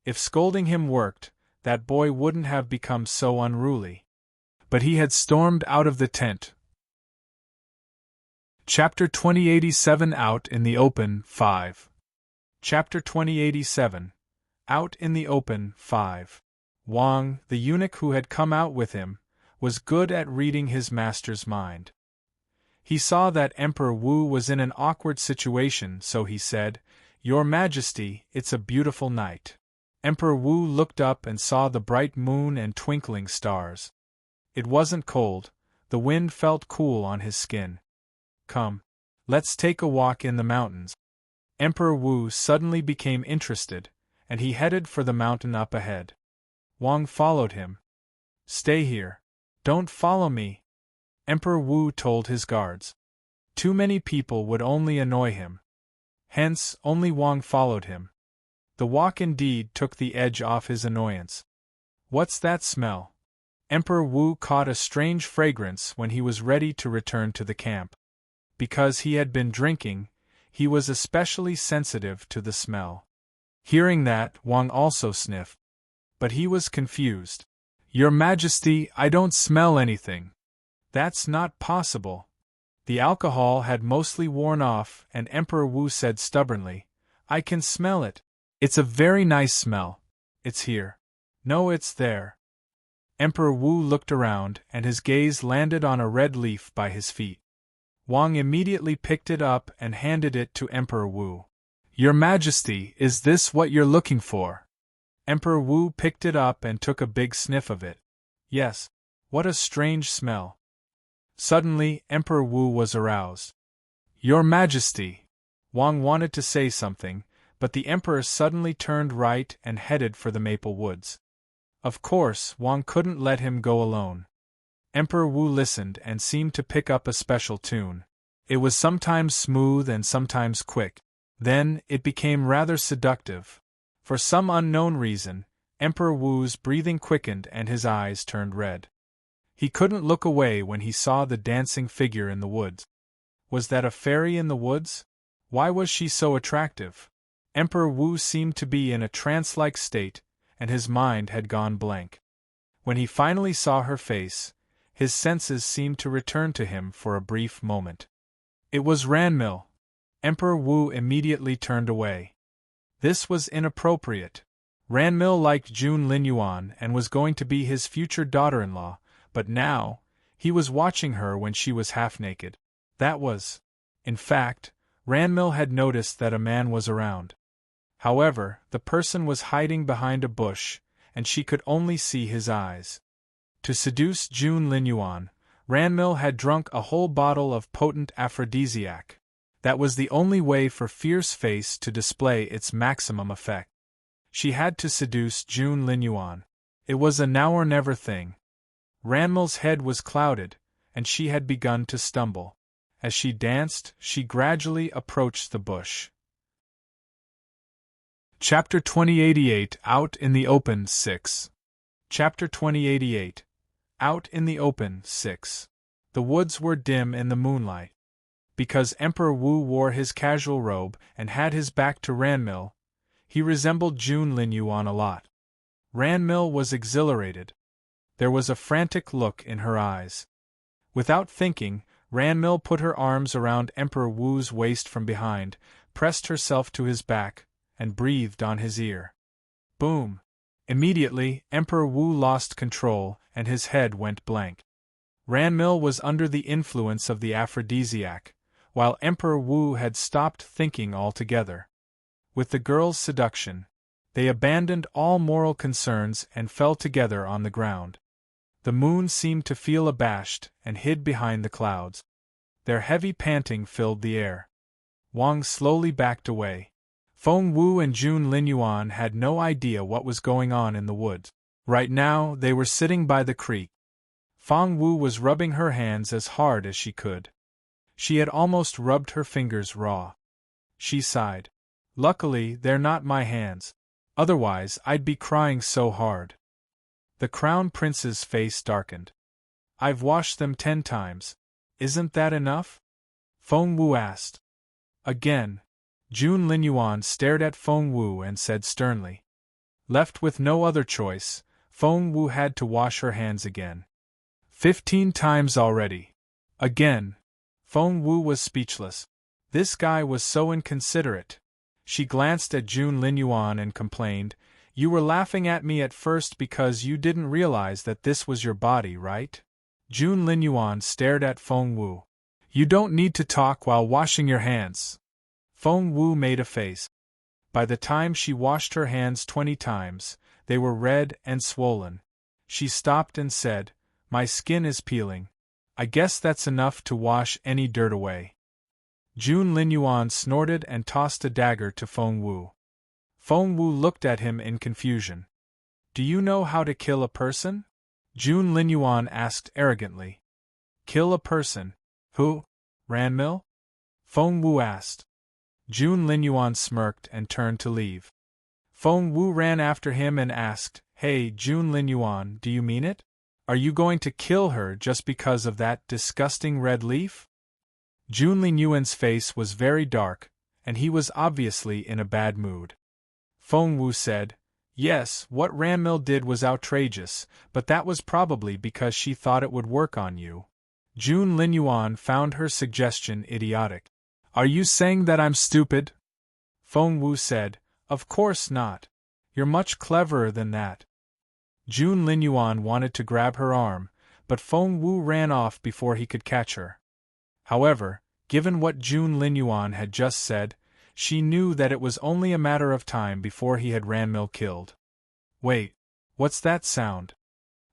If scolding him worked, that boy wouldn't have become so unruly. But he had stormed out of the tent. Chapter 2087 Out in the Open 5. Chapter 2087 Out in the Open 5. Wang, the eunuch who had come out with him, was good at reading his master's mind. He saw that Emperor Wu was in an awkward situation, so he said, "Your Majesty, it's a beautiful night." Emperor Wu looked up and saw the bright moon and twinkling stars. It wasn't cold, the wind felt cool on his skin. "Come. Let's take a walk in the mountains." Emperor Wu suddenly became interested, and he headed for the mountain up ahead. Wang followed him. "Stay here. Don't follow me," Emperor Wu told his guards. Too many people would only annoy him. Hence, only Wang followed him. The walk indeed took the edge off his annoyance. "What's that smell?" Emperor Wu caught a strange fragrance when he was ready to return to the camp. Because he had been drinking, he was especially sensitive to the smell. Hearing that, Wang also sniffed. But he was confused. "Your Majesty, I don't smell anything." "That's not possible." The alcohol had mostly worn off, and Emperor Wu said stubbornly, "I can smell it. It's a very nice smell. It's here." "No, it's there." Emperor Wu looked around, and his gaze landed on a red leaf by his feet. Wang immediately picked it up and handed it to Emperor Wu. "Your Majesty, is this what you're looking for?" Emperor Wu picked it up and took a big sniff of it. "Yes. What a strange smell." Suddenly, Emperor Wu was aroused. "Your Majesty!" Wang wanted to say something, but the Emperor suddenly turned right and headed for the maple woods. Of course, Wang couldn't let him go alone. Emperor Wu listened and seemed to pick up a special tune. It was sometimes smooth and sometimes quick. Then, it became rather seductive. For some unknown reason, Emperor Wu's breathing quickened and his eyes turned red. He couldn't look away when he saw the dancing figure in the woods. Was that a fairy in the woods? Why was she so attractive? Emperor Wu seemed to be in a trance-like state, and his mind had gone blank. When he finally saw her face, his senses seemed to return to him for a brief moment. It was Ranmil. Emperor Wu immediately turned away. This was inappropriate. Ranmil liked Jun Linyuan and was going to be his future daughter-in-law, but now, he was watching her when she was half-naked. That was... In fact, Ranmil had noticed that a man was around. However, the person was hiding behind a bush, and she could only see his eyes. To seduce Jun Linyuan, Ranmil had drunk a whole bottle of potent aphrodisiac. That was the only way for Fierce Face to display its maximum effect. She had to seduce Jun Linyuan. It was a now-or-never thing. Ranmil's head was clouded, and she had begun to stumble. As she danced, she gradually approached the bush. Chapter 2088 Out in the Open 6. Chapter 2088 Out in the Open 6. The woods were dim in the moonlight. Because Emperor Wu wore his casual robe and had his back to Ranmil, he resembled Jun Linyuan a lot. Ranmil was exhilarated. There was a frantic look in her eyes. Without thinking, Ranmil put her arms around Emperor Wu's waist from behind, pressed herself to his back, and breathed on his ear. Boom! Immediately, Emperor Wu lost control, and his head went blank. Ranmil was under the influence of the aphrodisiac, while Emperor Wu had stopped thinking altogether. With the girl's seduction, they abandoned all moral concerns and fell together on the ground. The moon seemed to feel abashed and hid behind the clouds. Their heavy panting filled the air. Wang slowly backed away. Feng Wu and Jun Linyuan had no idea what was going on in the woods. Right now, they were sitting by the creek. Feng Wu was rubbing her hands as hard as she could. She had almost rubbed her fingers raw. She sighed. Luckily, they're not my hands. Otherwise, I'd be crying so hard. The Crown Prince's face darkened. I've washed them 10 times. Isn't that enough? Feng Wu asked. Again. Jun Linyuan stared at Feng Wu and said sternly. Left with no other choice, Feng Wu had to wash her hands again. 15 times already. Again. Feng Wu was speechless. This guy was so inconsiderate. She glanced at Jun Linyuan and complained, You were laughing at me at first because you didn't realize that this was your body, right? Jun Linyuan stared at Feng Wu. You don't need to talk while washing your hands. Feng Wu made a face. By the time she washed her hands 20 times, they were red and swollen. She stopped and said, My skin is peeling. I guess that's enough to wash any dirt away. Jun Linyuan snorted and tossed a dagger to Feng Wu. Feng Wu looked at him in confusion. Do you know how to kill a person? Jun Linyuan asked arrogantly. Kill a person? Who? Ranmil? Feng Wu asked. Jun Linyuan smirked and turned to leave. Feng Wu ran after him and asked, Hey Jun Linyuan, do you mean it? Are you going to kill her just because of that disgusting red leaf? Jun Linyuan's face was very dark, and he was obviously in a bad mood. Feng Wu said, Yes, what Ranmil did was outrageous, but that was probably because she thought it would work on you. Jun Linyuan found her suggestion idiotic. Are you saying that I'm stupid? Feng Wu said, Of course not. You're much cleverer than that. Jun Linyuan wanted to grab her arm, but Feng Wu ran off before he could catch her. However, given what Jun Linyuan had just said, she knew that it was only a matter of time before he had Ranmil killed. Wait, what's that sound?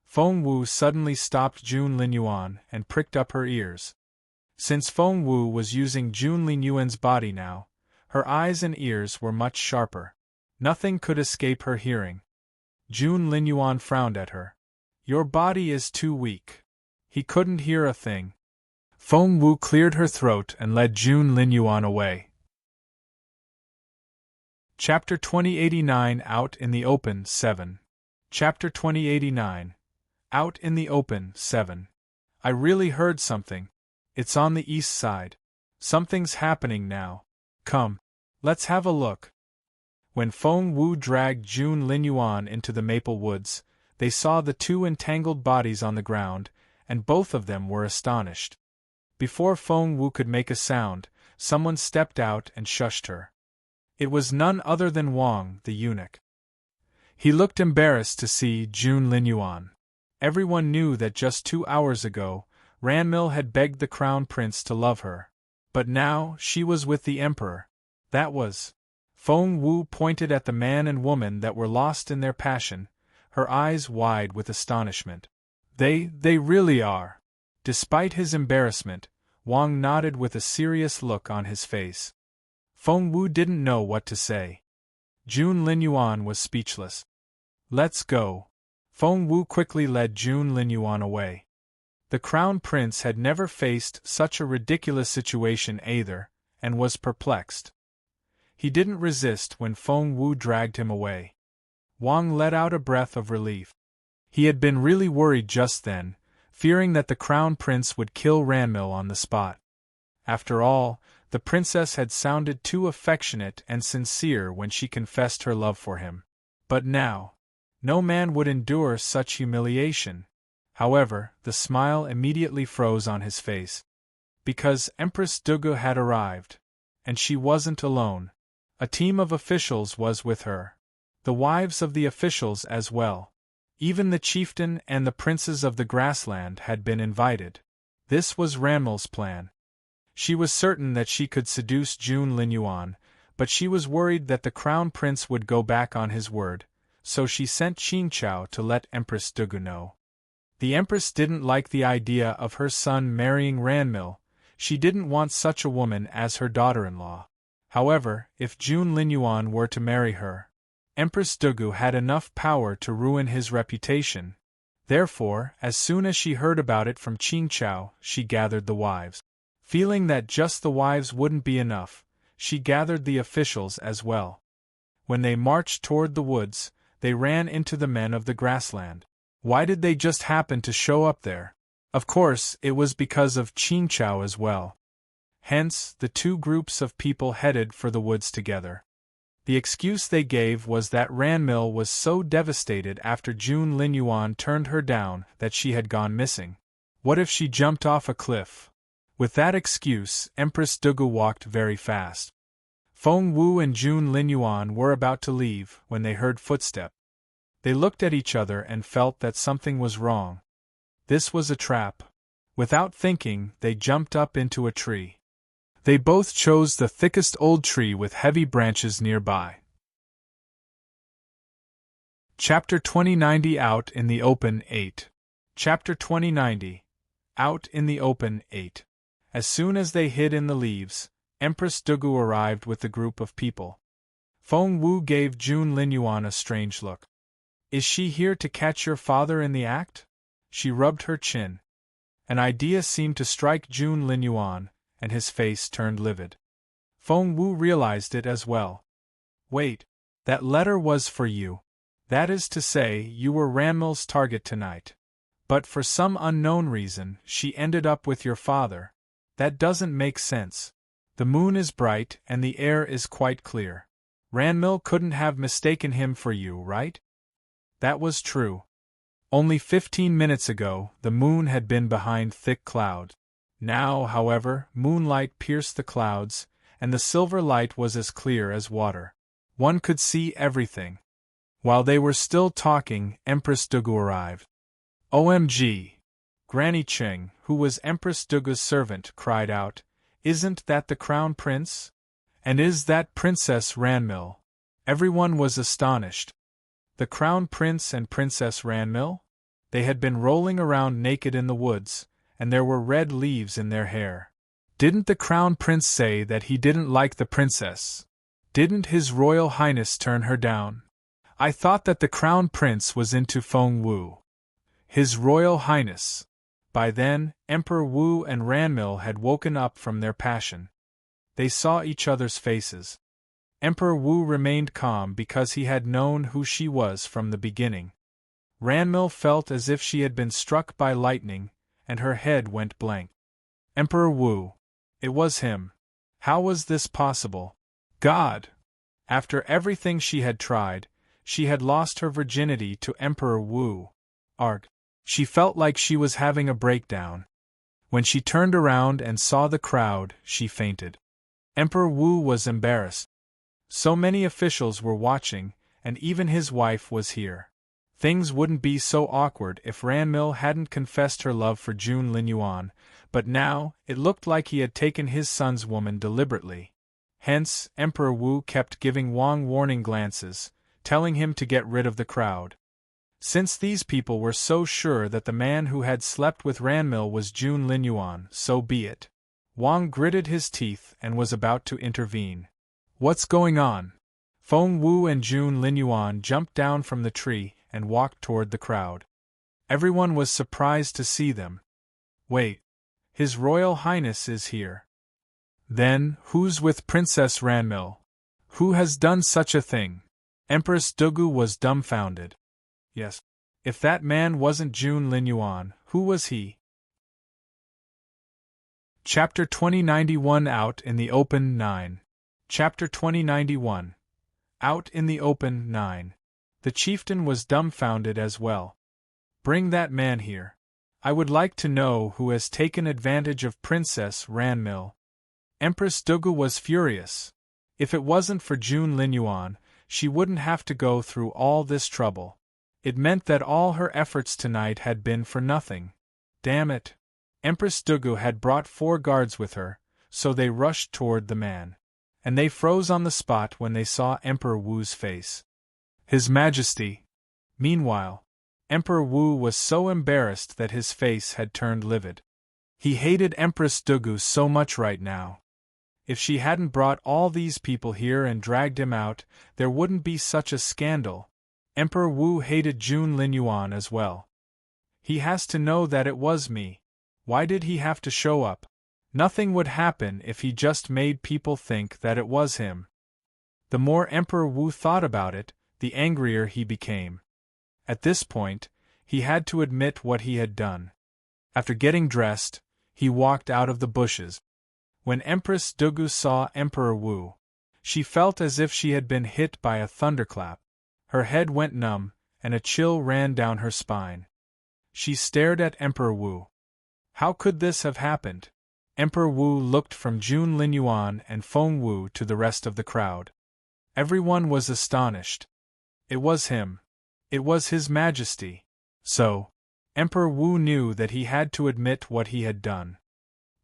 Feng Wu suddenly stopped Jun Linyuan and pricked up her ears. Since Feng Wu was using Jun Linyuan's body now, her eyes and ears were much sharper. Nothing could escape her hearing. Jun Linyuan frowned at her. Your body is too weak. He couldn't hear a thing. Feng Wu cleared her throat and led Jun Linyuan away. Chapter 2089 Out in the Open 7. Chapter 2089 Out in the Open 7. I really heard something. It's on the east side. Something's happening now. Come, let's have a look. When Feng Wu dragged Jun Linyuan into the maple woods, they saw the 2 entangled bodies on the ground, and both of them were astonished. Before Feng Wu could make a sound, someone stepped out and shushed her. It was none other than Wang, the eunuch. He looked embarrassed to see Jun Linyuan. Everyone knew that just 2 hours ago, Ranmil had begged the Crown Prince to love her. But now, she was with the Emperor. That was. Feng Wu pointed at the man and woman that were lost in their passion, her eyes wide with astonishment. They really are. Despite his embarrassment, Wang nodded with a serious look on his face. Feng Wu didn't know what to say. Jun Linyuan was speechless. Let's go. Feng Wu quickly led Jun Linyuan away. The Crown Prince had never faced such a ridiculous situation either, and was perplexed. He didn't resist when Feng Wu dragged him away. Wang let out a breath of relief. He had been really worried just then, fearing that the Crown Prince would kill Ranmil on the spot. After all, the princess had sounded too affectionate and sincere when she confessed her love for him. But now, no man would endure such humiliation. However, the smile immediately froze on his face. Because Empress Dugu had arrived. And she wasn't alone. A team of officials was with her. The wives of the officials as well. Even the chieftain and the princes of the grassland had been invited. This was Ranmil's plan. She was certain that she could seduce Jun Linyuan, but she was worried that the Crown Prince would go back on his word, so she sent Qingqiao to let Empress Dugu know. The Empress didn't like the idea of her son marrying Ranmil. She didn't want such a woman as her daughter-in-law. However, if Jun Linyuan were to marry her, Empress Dugu had enough power to ruin his reputation. Therefore, as soon as she heard about it from Qing Chao, she gathered the wives. Feeling that just the wives wouldn't be enough, she gathered the officials as well. When they marched toward the woods, they ran into the men of the grassland. Why did they just happen to show up there? Of course, it was because of Qing Chao as well. Hence, the two groups of people headed for the woods together. The excuse they gave was that Ranmil was so devastated after Jun Linyuan turned her down that she had gone missing. What if she jumped off a cliff? With that excuse, Empress Dugu walked very fast. Feng Wu and Jun Linyuan were about to leave when they heard footsteps. They looked at each other and felt that something was wrong. This was a trap. Without thinking, they jumped up into a tree. They both chose the thickest old tree with heavy branches nearby. Chapter 2090 Out in the Open 8. Chapter 2090 Out in the Open 8. As soon as they hid in the leaves, Empress Dugu arrived with the group of people. Feng Wu gave Jun Linyuan a strange look. Is she here to catch your father in the act? She rubbed her chin. An idea seemed to strike Jun Linyuan, and his face turned livid. Feng Wu realized it as well. Wait, that letter was for you. That is to say, you were Ranmil's target tonight. But for some unknown reason, she ended up with your father. That doesn't make sense. The moon is bright and the air is quite clear. Ranmil couldn't have mistaken him for you, right? That was true. Only 15 minutes ago, the moon had been behind thick clouds. Now, however, moonlight pierced the clouds, and the silver light was as clear as water. One could see everything. While they were still talking, Empress Dugu arrived. OMG! Granny Cheng, who was Empress Dugu's servant, cried out, "Isn't that the Crown Prince? And is that Princess Ranmil?" Everyone was astonished. The Crown Prince and Princess Ranmil? They had been rolling around naked in the woods, and there were red leaves in their hair. Didn't the Crown Prince say that he didn't like the princess? Didn't His Royal Highness turn her down? I thought that the Crown Prince was into Feng Wu. His Royal Highness. By then, Emperor Wu and Ranmil had woken up from their passion. They saw each other's faces. Emperor Wu remained calm because he had known who she was from the beginning. Ranmil felt as if she had been struck by lightning, and her head went blank. Emperor Wu. It was him. How was this possible? God! After everything she had tried, she had lost her virginity to Emperor Wu. Arg. She felt like she was having a breakdown. When she turned around and saw the crowd, she fainted. Emperor Wu was embarrassed. So many officials were watching, and even his wife was here. Things wouldn't be so awkward if Ranmil hadn't confessed her love for Jun Linyuan, but now, it looked like he had taken his son's woman deliberately. Hence, Emperor Wu kept giving Wang warning glances, telling him to get rid of the crowd. Since these people were so sure that the man who had slept with Ranmil was Jun Linyuan, so be it. Wang gritted his teeth and was about to intervene. What's going on? Feng Wu and Jun Linyuan jumped down from the tree and walked toward the crowd. Everyone was surprised to see them. Wait. His Royal Highness is here. Then, who's with Princess Ranmil? Who has done such a thing? Empress Dugu was dumbfounded. Yes. If that man wasn't Jun Linyuan, who was he? Chapter 2091 Out in the Open 9. Chapter 2091 Out in the Open 9. The chieftain was dumbfounded as well. Bring that man here. I would like to know who has taken advantage of Princess Ranmil. Empress Dugu was furious. If it wasn't for Jun Linyuan, she wouldn't have to go through all this trouble. It meant that all her efforts tonight had been for nothing. Damn it! Empress Dugu had brought 4 guards with her, so they rushed toward the man. And they froze on the spot when they saw Emperor Wu's face. His Majesty. Meanwhile, Emperor Wu was so embarrassed that his face had turned livid. He hated Empress Dugu so much right now. If she hadn't brought all these people here and dragged him out, there wouldn't be such a scandal. Emperor Wu hated Jun Linyuan as well. He has to know that it was me. Why did he have to show up? Nothing would happen if he just made people think that it was him. The more Emperor Wu thought about it, the angrier he became. At this point, he had to admit what he had done. After getting dressed, he walked out of the bushes. When Empress Dugu saw Emperor Wu, she felt as if she had been hit by a thunderclap. Her head went numb, and a chill ran down her spine. She stared at Emperor Wu. How could this have happened? Emperor Wu looked from Jun Linyuan and Feng Wu to the rest of the crowd. Everyone was astonished. It was him. It was His Majesty. So, Emperor Wu knew that he had to admit what he had done.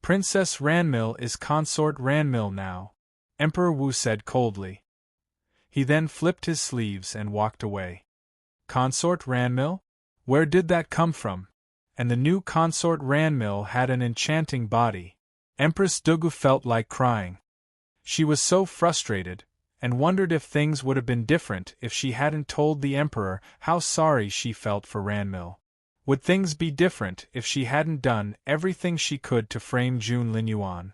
Princess Ranmil is Consort Ranmil now, Emperor Wu said coldly. He then flipped his sleeves and walked away. Consort Ranmil? Where did that come from? And the new Consort Ranmil had an enchanting body. Empress Dugu felt like crying. She was so frustrated, and wondered if things would have been different if she hadn't told the Emperor how sorry she felt for Ranmil. Would things be different if she hadn't done everything she could to frame Jun Linyuan?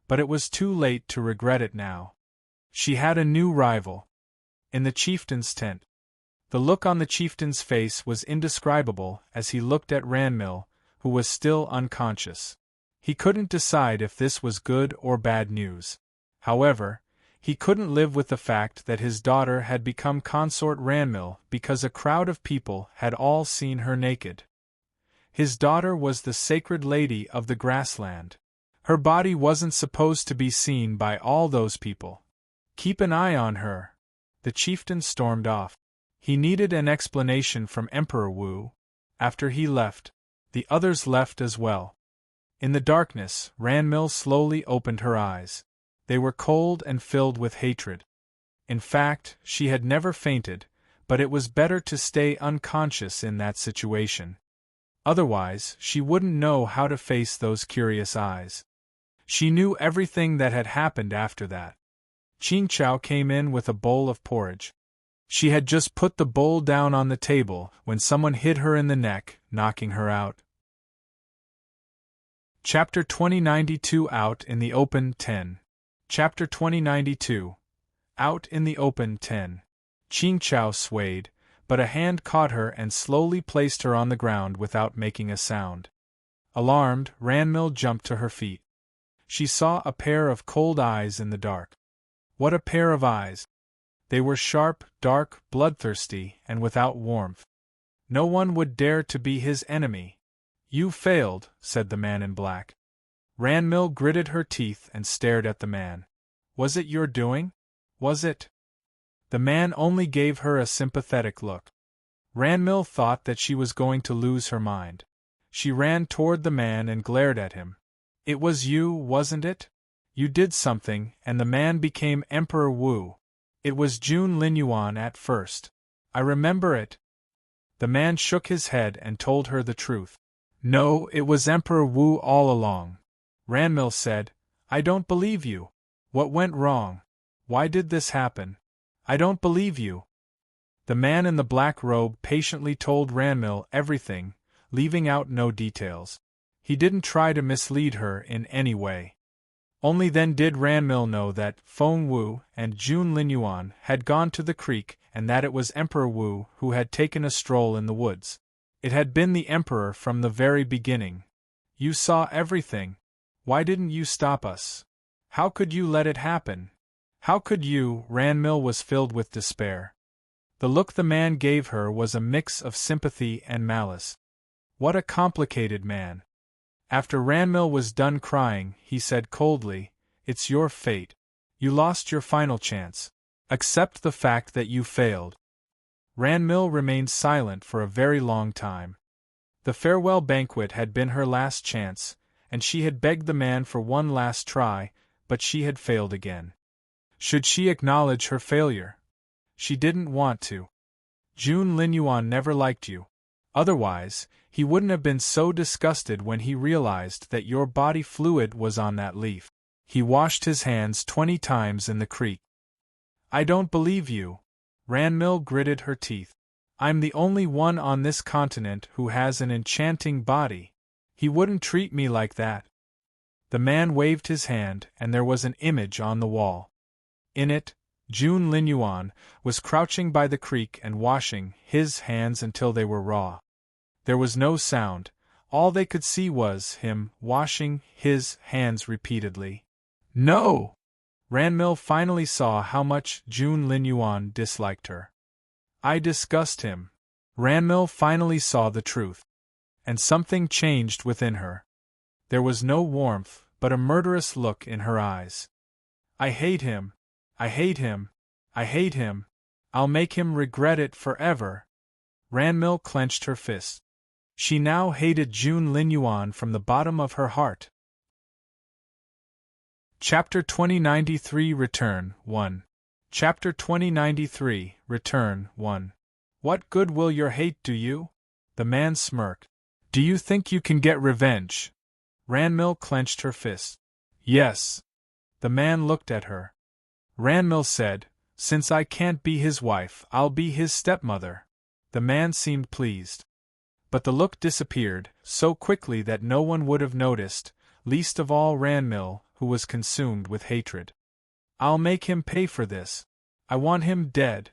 But it was too late to regret it now. She had a new rival. In the chieftain's tent. The look on the chieftain's face was indescribable as he looked at Ranmil, who was still unconscious. He couldn't decide if this was good or bad news. However, he couldn't live with the fact that his daughter had become Consort Ranmil because a crowd of people had all seen her naked. His daughter was the sacred lady of the grassland. Her body wasn't supposed to be seen by all those people. Keep an eye on her. The chieftain stormed off. He needed an explanation from Emperor Wu. After he left, the others left as well. In the darkness, Ranmil slowly opened her eyes. They were cold and filled with hatred. In fact, she had never fainted, but it was better to stay unconscious in that situation. Otherwise, she wouldn't know how to face those curious eyes. She knew everything that had happened after that. Qing Chao came in with a bowl of porridge. She had just put the bowl down on the table when someone hit her in the neck, knocking her out. Chapter 2092 Out in the Open 10. Chapter 2092. Out in the Open 10. Qing Chao swayed, but a hand caught her and slowly placed her on the ground without making a sound. Alarmed, Ranmil jumped to her feet. She saw a pair of cold eyes in the dark. What a pair of eyes! They were sharp, dark, bloodthirsty, and without warmth. No one would dare to be his enemy. You failed, said the man in black. Ranmil gritted her teeth and stared at the man. Was it your doing? Was it? The man only gave her a sympathetic look. Ranmil thought that she was going to lose her mind. She ran toward the man and glared at him. It was you, wasn't it? You did something, and the man became Emperor Wu. It was Jun Linyuan at first. I remember it. The man shook his head and told her the truth. No, it was Emperor Wu all along. Ranmil said, I don't believe you. What went wrong? Why did this happen? I don't believe you. The man in the black robe patiently told Ranmil everything, leaving out no details. He didn't try to mislead her in any way. Only then did Ranmil know that Feng Wu and Jun Linyuan had gone to the creek and that it was Emperor Wu who had taken a stroll in the woods. It had been the Emperor from the very beginning. You saw everything. Why didn't you stop us? How could you let it happen? How could you? Ranmil was filled with despair. The look the man gave her was a mix of sympathy and malice. What a complicated man. After Ranmil was done crying, he said coldly, It's your fate. You lost your final chance. Accept the fact that you failed. Ranmil remained silent for a very long time. The farewell banquet had been her last chance, and she had begged the man for one last try, but she had failed again. Should she acknowledge her failure? She didn't want to. Jun Linyuan never liked you. Otherwise, he wouldn't have been so disgusted when he realized that your body fluid was on that leaf. He washed his hands 20 times in the creek. I don't believe you. Ranmil gritted her teeth. I'm the only one on this continent who has an enchanting body. He wouldn't treat me like that." The man waved his hand, and there was an image on the wall. In it, Jun Linyuan was crouching by the creek and washing his hands until they were raw. There was no sound. All they could see was him washing his hands repeatedly. No! Ranmil finally saw how much Jun Linyuan disliked her. "I disgust him." Ranmil finally saw the truth. And something changed within her. There was no warmth, but a murderous look in her eyes. "I hate him. I hate him. I hate him. I'll make him regret it forever." Ranmil clenched her fist. She now hated Jun Linyuan from the bottom of her heart. Chapter 2093 Return 1. Chapter 2093 Return 1. "What good will your hate do you?" The man smirked. "Do you think you can get revenge?" Ranmil clenched her fist. "Yes." The man looked at her. Ranmil said, "Since I can't be his wife, I'll be his stepmother." The man seemed pleased. But the look disappeared, so quickly that no one would have noticed, least of all Ranmil, who was consumed with hatred. "I'll make him pay for this. I want him dead."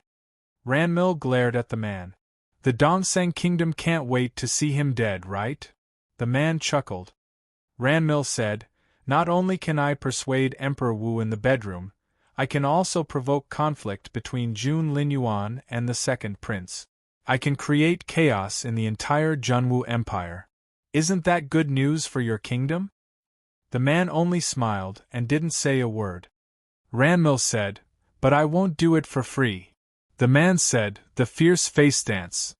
Ranmil glared at the man. "The Dongsang Kingdom can't wait to see him dead, right?" The man chuckled. Ranmil said, "Not only can I persuade Emperor Wu in the bedroom, I can also provoke conflict between Jun Linyuan and the second prince. I can create chaos in the entire Junwu Empire. Isn't that good news for your kingdom?" The man only smiled and didn't say a word. Ranmil said, "But I won't do it for free." The man said, "The fierce face dance."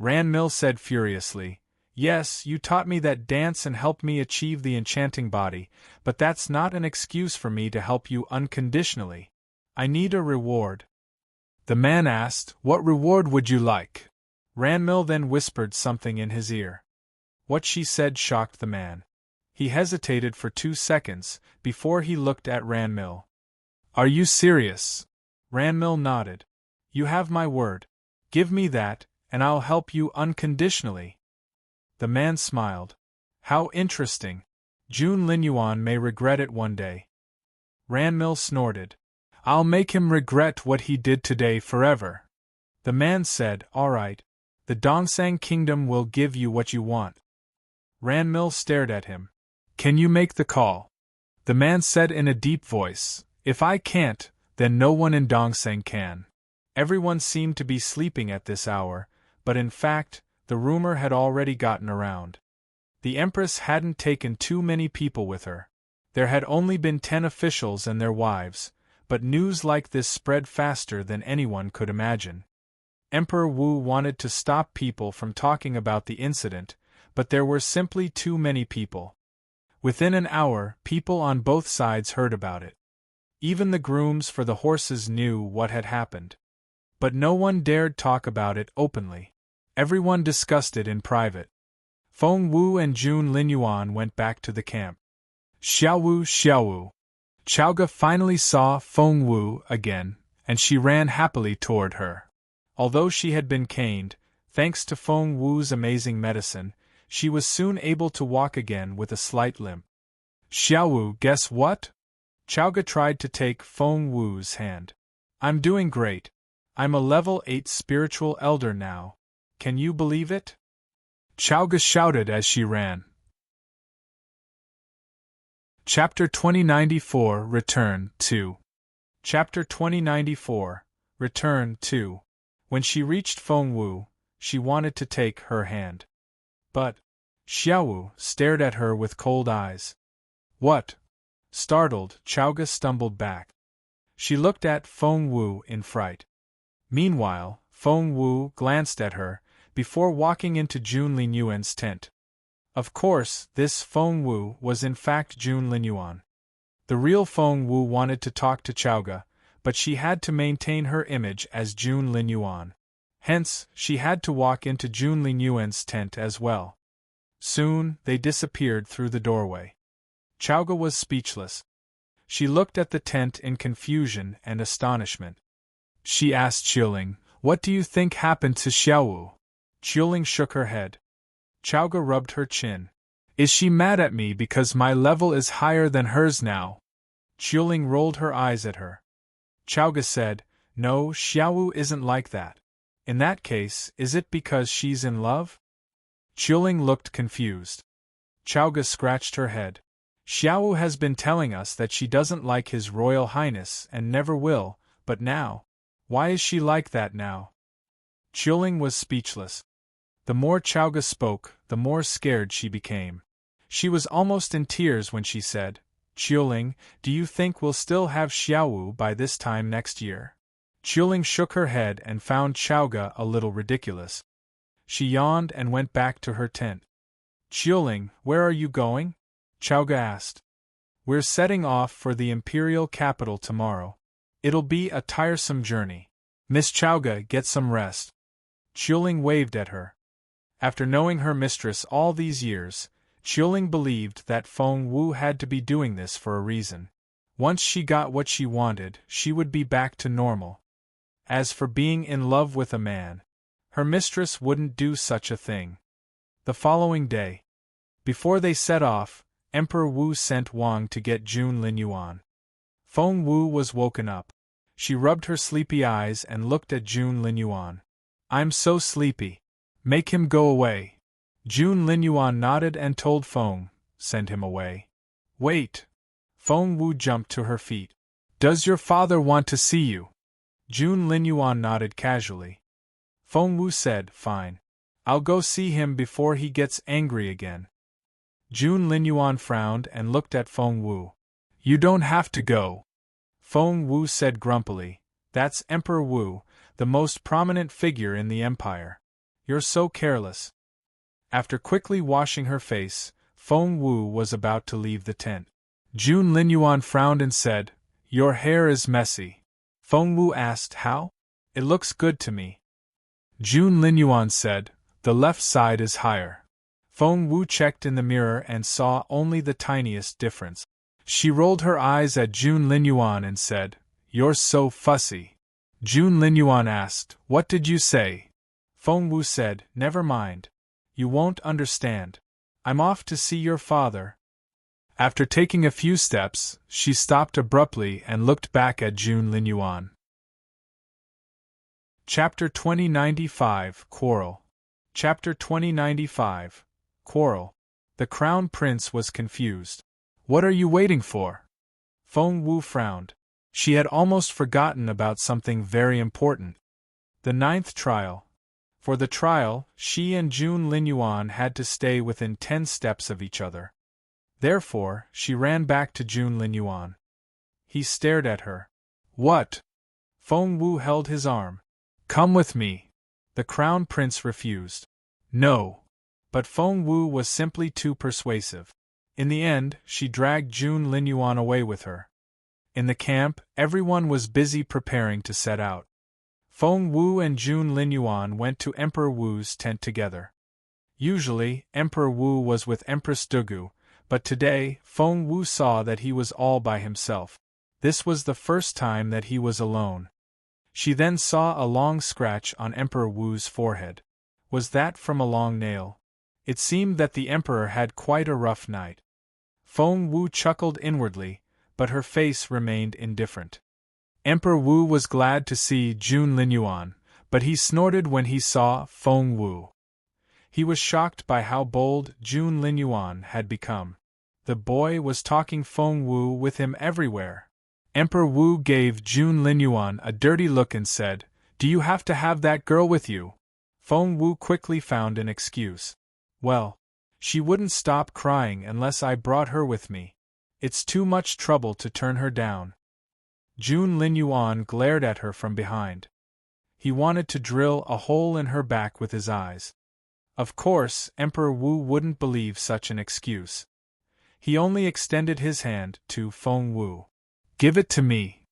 Ranmil said furiously, "Yes, you taught me that dance and helped me achieve the enchanting body, but that's not an excuse for me to help you unconditionally. I need a reward." The man asked, "What reward would you like?" Ranmil then whispered something in his ear. What she said shocked the man. He hesitated for 2 seconds, before he looked at Ranmil. "Are you serious?" Ranmil nodded. "You have my word. Give me that, and I'll help you unconditionally." The man smiled. "How interesting. Jun Linyuan may regret it one day." Ranmil snorted. "I'll make him regret what he did today forever." The man said, "All right. The Dongsang Kingdom will give you what you want." Ranmil stared at him. "Can you make the call?" The man said in a deep voice, "If I can't, then no one in Dongsang can." Everyone seemed to be sleeping at this hour, but in fact, the rumor had already gotten around. The Empress hadn't taken too many people with her. There had only been 10 officials and their wives, but news like this spread faster than anyone could imagine. Emperor Wu wanted to stop people from talking about the incident, but there were simply too many people. Within an hour, people on both sides heard about it. Even the grooms for the horses knew what had happened. But no one dared talk about it openly. Everyone discussed it in private. Feng Wu and Jun Linyuan went back to the camp. Xiaowu, Xiaowu. Chaoga finally saw Feng Wu again, and she ran happily toward her. Although she had been caned, thanks to Feng Wu's amazing medicine, she was soon able to walk again with a slight limp. "Xiaowu, guess what?" Chaoga tried to take Feng Wu's hand. "I'm doing great. I'm a level 8 spiritual elder now. Can you believe it?" Chaoga shouted as she ran. Chapter 2094 Return 2. Chapter 2094 Return 2. When she reached Feng Wu, she wanted to take her hand. But Xiaowu stared at her with cold eyes. "What?" Startled, Chaoga stumbled back. She looked at Feng Wu in fright. Meanwhile, Feng Wu glanced at her, before walking into Jun Linyuan's tent. Of course, this Feng Wu was in fact Jun Linyuan. The real Feng Wu wanted to talk to Chaoga, but she had to maintain her image as Jun Linyuan. Hence, she had to walk into Jun Linyuan's tent as well. Soon, they disappeared through the doorway. Chaoga was speechless. She looked at the tent in confusion and astonishment. She asked chilling, What do you think happened to Xiaowu? Qiuling shook her head. Chowga rubbed her chin. Is she mad at me because my level is higher than hers now? Qiuling rolled her eyes at her. Chowga said, No, Xiaowu isn't like that. In that case, is it because she's in love? Qiuling looked confused. Chowga scratched her head. Xiaowu has been telling us that she doesn't like His Royal Highness and never will, but now? Why is she like that now? Qiuling was speechless. The more Chowga spoke, the more scared she became. She was almost in tears when she said, Qiuling, do you think we'll still have Xiaowu by this time next year? Qiuling shook her head and found Chowga a little ridiculous. She yawned and went back to her tent. Qiuling, where are you going? Chowga asked. We're setting off for the imperial capital tomorrow. It'll be a tiresome journey. Miss Chowga, get some rest. Qiuling waved at her. After knowing her mistress all these years, Qiuling believed that Feng Wu had to be doing this for a reason. Once she got what she wanted, she would be back to normal. As for being in love with a man, her mistress wouldn't do such a thing. The following day, before they set off, Emperor Wu sent Wang to get Jun Linyuan. Feng Wu was woken up. She rubbed her sleepy eyes and looked at Jun Linyuan. I'm so sleepy. Make him go away. Jun Linyuan nodded and told Feng, send him away. Wait. Feng Wu jumped to her feet. Does your father want to see you? Jun Linyuan nodded casually. Feng Wu said, fine. I'll go see him before he gets angry again. Jun Linyuan frowned and looked at Feng Wu. You don't have to go. Feng Wu said grumpily, that's Emperor Wu, the most prominent figure in the empire. You're so careless. After quickly washing her face, Feng Wu was about to leave the tent. Jun Linyuan frowned and said, your hair is messy. Feng Wu asked how? It looks good to me. Jun Linyuan said, the left side is higher. Feng Wu checked in the mirror and saw only the tiniest difference. She rolled her eyes at Jun Linyuan and said, you're so fussy. Jun Linyuan asked, what did you say? Feng Wu said, never mind. You won't understand. I'm off to see your father. After taking a few steps, she stopped abruptly and looked back at Jun Linyuan. Chapter 2095 Quarrel. Chapter 2095 Quarrel. The Crown Prince was confused. What are you waiting for? Feng Wu frowned. She had almost forgotten about something very important. The 9th trial. For the trial, she and Jun Linyuan had to stay within 10 steps of each other. Therefore, she ran back to Jun Linyuan. He stared at her. What? Feng Wu held his arm. Come with me. The Crown Prince refused. No. But Feng Wu was simply too persuasive. In the end, she dragged Jun Linyuan away with her. In the camp, everyone was busy preparing to set out. Feng Wu and Jun Linyuan went to Emperor Wu's tent together. Usually, Emperor Wu was with Empress Dugu, but today, Feng Wu saw that he was all by himself. This was the first time that he was alone. She then saw a long scratch on Emperor Wu's forehead. Was that from a long nail? It seemed that the emperor had quite a rough night. Feng Wu chuckled inwardly, but her face remained indifferent. Emperor Wu was glad to see Jun Linyuan, but he snorted when he saw Feng Wu. He was shocked by how bold Jun Linyuan had become. The boy was talking Feng Wu with him everywhere. Emperor Wu gave Jun Linyuan a dirty look and said, do you have to have that girl with you? Feng Wu quickly found an excuse. Well, she wouldn't stop crying unless I brought her with me. It's too much trouble to turn her down. Jun Linyuan glared at her from behind. He wanted to drill a hole in her back with his eyes. Of course, Emperor Wu wouldn't believe such an excuse. He only extended his hand to Feng Wu. Give it to me.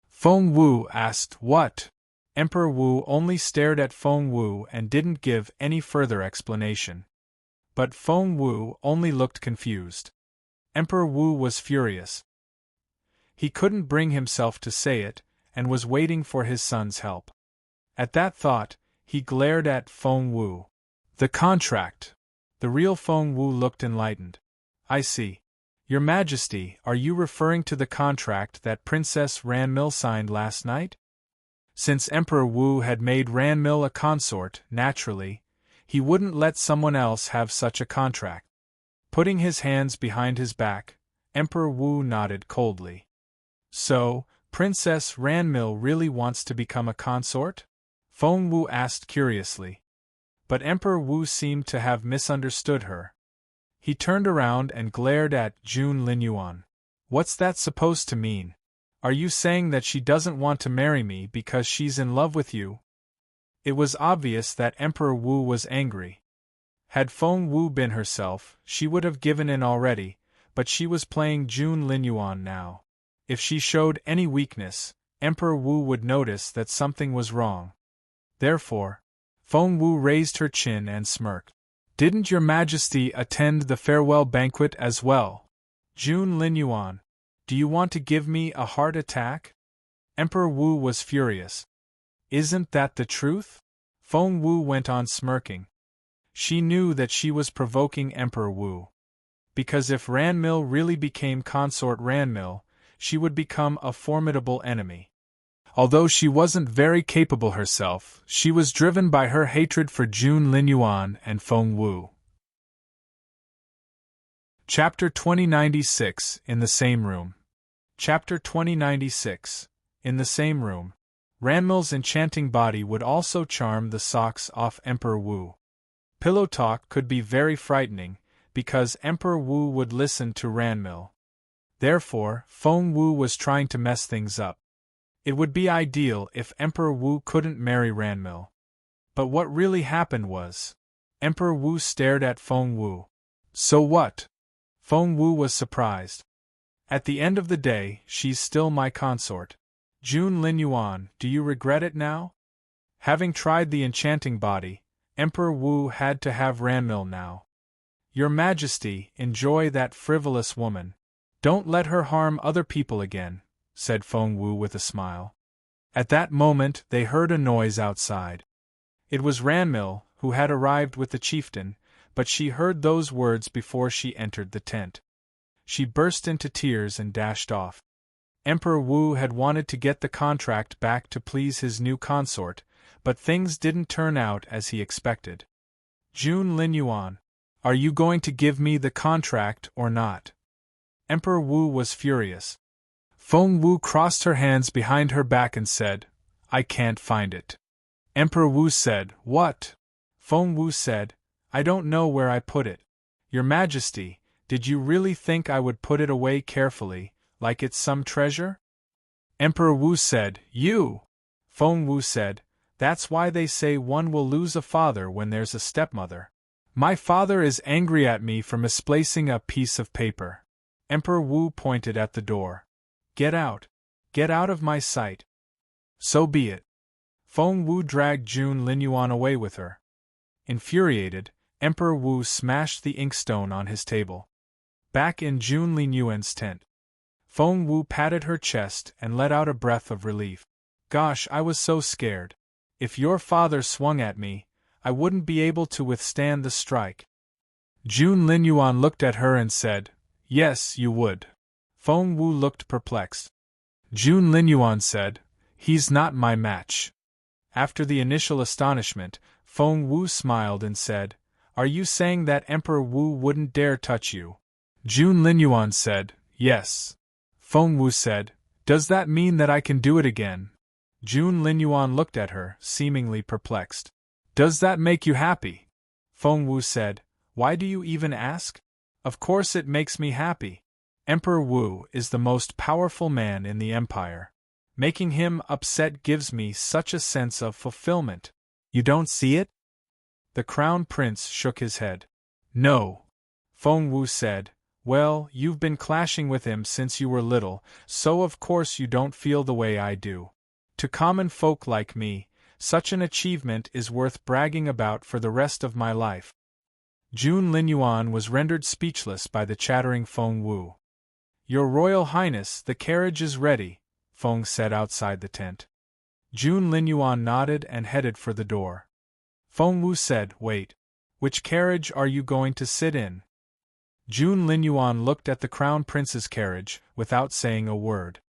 Feng Wu asked what? Emperor Wu only stared at Feng Wu and didn't give any further explanation. But Feng Wu only looked confused. Emperor Wu was furious. He couldn't bring himself to say it, and was waiting for his son's help. At that thought, he glared at Feng Wu. The contract. The real Feng Wu looked enlightened. I see. Your Majesty, are you referring to the contract that Princess Ranmil signed last night? Since Emperor Wu had made Ranmil a consort, naturally, he wouldn't let someone else have such a contract. Putting his hands behind his back, Emperor Wu nodded coldly. So, Princess Ranmil really wants to become a consort? Feng Wu asked curiously. But Emperor Wu seemed to have misunderstood her. He turned around and glared at Jun Linyuan. What's that supposed to mean? Are you saying that she doesn't want to marry me because she's in love with you? It was obvious that Emperor Wu was angry. Had Feng Wu been herself, she would have given in already, but she was playing Jun Linyuan now. If she showed any weakness, Emperor Wu would notice that something was wrong. Therefore, Feng Wu raised her chin and smirked. Didn't your Majesty attend the farewell banquet as well? Jun Linyuan, do you want to give me a heart attack? Emperor Wu was furious. Isn't that the truth? Feng Wu went on smirking. She knew that she was provoking Emperor Wu. Because if Ranmil really became consort Ranmil, she would become a formidable enemy. Although she wasn't very capable herself, she was driven by her hatred for Jun Linyuan and Feng Wu. Chapter 2096 In the Same Room. Chapter 2096 In the Same Room. Ranmil's enchanting body would also charm the socks off Emperor Wu. Pillow talk could be very frightening, because Emperor Wu would listen to Ranmil. Therefore, Feng Wu was trying to mess things up. It would be ideal if Emperor Wu couldn't marry Ranmil. But what really happened was, Emperor Wu stared at Feng Wu. So what? Feng Wu was surprised. At the end of the day, she's still my consort. Jun Linyuan, do you regret it now? Having tried the enchanting body, Emperor Wu had to have Ranmil now. Your Majesty, enjoy that frivolous woman. Don't let her harm other people again, said Feng Wu with a smile. At that moment they heard a noise outside. It was Ranmil, who had arrived with the chieftain, but she heard those words before she entered the tent. She burst into tears and dashed off. Emperor Wu had wanted to get the contract back to please his new consort, but things didn't turn out as he expected. Jun Linyuan, are you going to give me the contract or not? Emperor Wu was furious. Feng Wu crossed her hands behind her back and said, I can't find it. Emperor Wu said, What? Feng Wu said, I don't know where I put it. Your Majesty, did you really think I would put it away carefully, like it's some treasure? Emperor Wu said, You! Feng Wu said, That's why they say one will lose a father when there's a stepmother. My father is angry at me for misplacing a piece of paper. Emperor Wu pointed at the door. Get out. Get out of my sight. So be it. Feng Wu dragged Jun Linyuan away with her. Infuriated, Emperor Wu smashed the inkstone on his table. Back in Jun Linyuan's tent, Feng Wu patted her chest and let out a breath of relief. Gosh, I was so scared. If your father swung at me, I wouldn't be able to withstand the strike. Jun Linyuan looked at her and said, Yes, you would. Feng Wu looked perplexed. Jun Linyuan said, He's not my match. After the initial astonishment, Feng Wu smiled and said, Are you saying that Emperor Wu wouldn't dare touch you? Jun Linyuan said, Yes. Feng Wu said, Does that mean that I can do it again? Jun Linyuan looked at her, seemingly perplexed. Does that make you happy? Feng Wu said, Why do you even ask? Of course it makes me happy. Emperor Wu is the most powerful man in the empire. Making him upset gives me such a sense of fulfillment. You don't see it? The crown prince shook his head. No. Feng Wu said, Well, you've been clashing with him since you were little, so of course you don't feel the way I do. To common folk like me, such an achievement is worth bragging about for the rest of my life. Jun Linyuan was rendered speechless by the chattering Feng Wu. Your Royal Highness, the carriage is ready, Feng said outside the tent. Jun Linyuan nodded and headed for the door. Feng Wu said, "Wait. Which carriage are you going to sit in?" Jun Linyuan looked at the Crown Prince's carriage, without saying a word.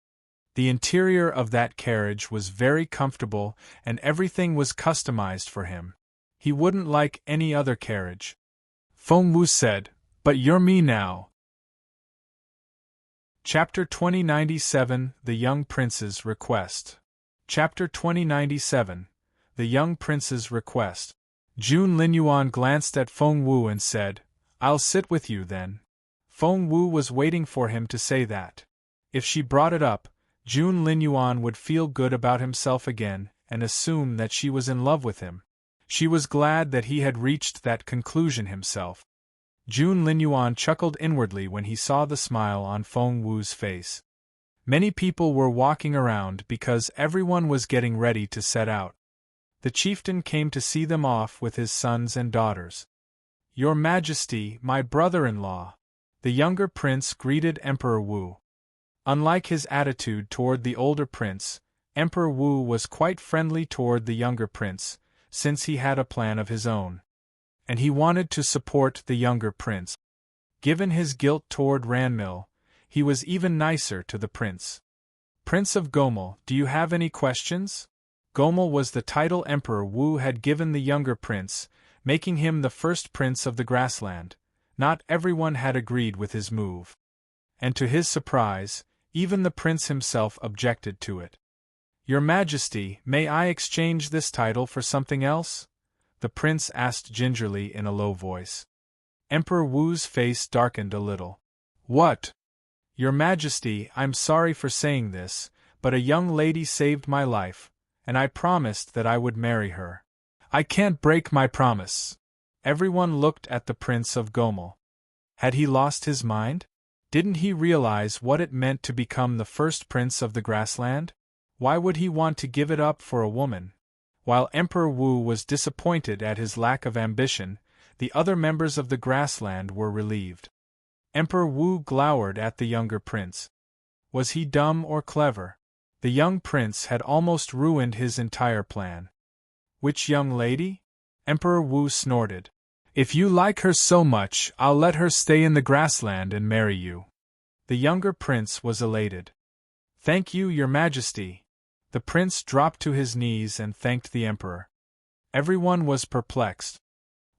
The interior of that carriage was very comfortable and everything was customized for him. He wouldn't like any other carriage. Feng Wu said, "But you're me now." Chapter 2097 The Young Prince's Request. Chapter 2097 The Young Prince's Request. Jun Linyuan glanced at Feng Wu and said, "I'll sit with you then." Feng Wu was waiting for him to say that. If she brought it up, Jun Linyuan would feel good about himself again and assume that she was in love with him. She was glad that he had reached that conclusion himself. Jun Linyuan chuckled inwardly when he saw the smile on Feng Wu's face. Many people were walking around because everyone was getting ready to set out. The chieftain came to see them off with his sons and daughters. "Your Majesty, my brother-in-law," the younger prince greeted Emperor Wu. Unlike his attitude toward the older prince, Emperor Wu was quite friendly toward the younger prince, since he had a plan of his own. And he wanted to support the younger prince. Given his guilt toward Ranmil, he was even nicer to the prince. "Prince of Gomel, do you have any questions?" Gomel was the title Emperor Wu had given the younger prince, making him the first prince of the grassland. Not everyone had agreed with his move. And to his surprise, even the prince himself objected to it. "Your Majesty, may I exchange this title for something else?" the prince asked gingerly in a low voice. Emperor Wu's face darkened a little. "What?" "Your Majesty, I'm sorry for saying this, but a young lady saved my life, and I promised that I would marry her. I can't break my promise." Everyone looked at the Prince of Gomel. Had he lost his mind? Didn't he realize what it meant to become the first prince of the grassland? Why would he want to give it up for a woman? While Emperor Wu was disappointed at his lack of ambition, the other members of the grassland were relieved. Emperor Wu glowered at the younger prince. Was he dumb or clever? The young prince had almost ruined his entire plan. "Which young lady?" Emperor Wu snorted. "If you like her so much, I'll let her stay in the grassland and marry you." The younger prince was elated. "Thank you, Your Majesty." The prince dropped to his knees and thanked the emperor. Everyone was perplexed.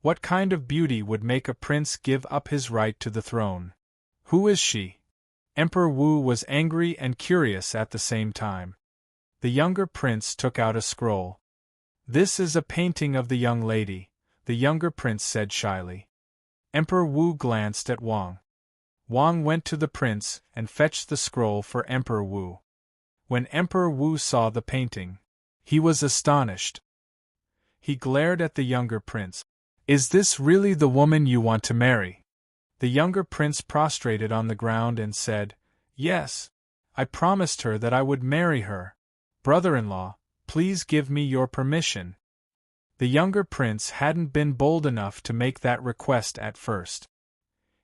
What kind of beauty would make a prince give up his right to the throne? "Who is she?" Emperor Wu was angry and curious at the same time. The younger prince took out a scroll. "This is a painting of the young lady," the younger prince said shyly. Emperor Wu glanced at Wang. Wang went to the prince and fetched the scroll for Emperor Wu. When Emperor Wu saw the painting, he was astonished. He glared at the younger prince. "Is this really the woman you want to marry?" The younger prince prostrated on the ground and said, "Yes. I promised her that I would marry her. Brother-in-law, please give me your permission." The younger prince hadn't been bold enough to make that request at first.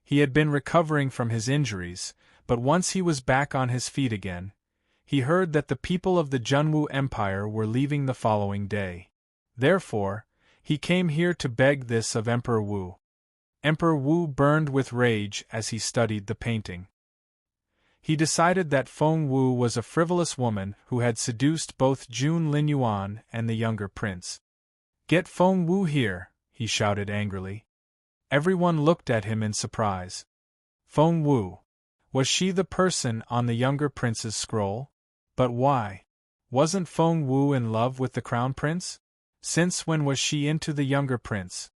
He had been recovering from his injuries, but once he was back on his feet again, he heard that the people of the Junwu Empire were leaving the following day. Therefore, he came here to beg this of Emperor Wu. Emperor Wu burned with rage as he studied the painting. He decided that Feng Wu was a frivolous woman who had seduced both Jun Linyuan and the younger prince. "Get Feng Wu here," he shouted angrily. Everyone looked at him in surprise. Feng Wu. Was she the person on the younger prince's scroll? But why? Wasn't Feng Wu in love with the crown prince? Since when was she into the younger prince?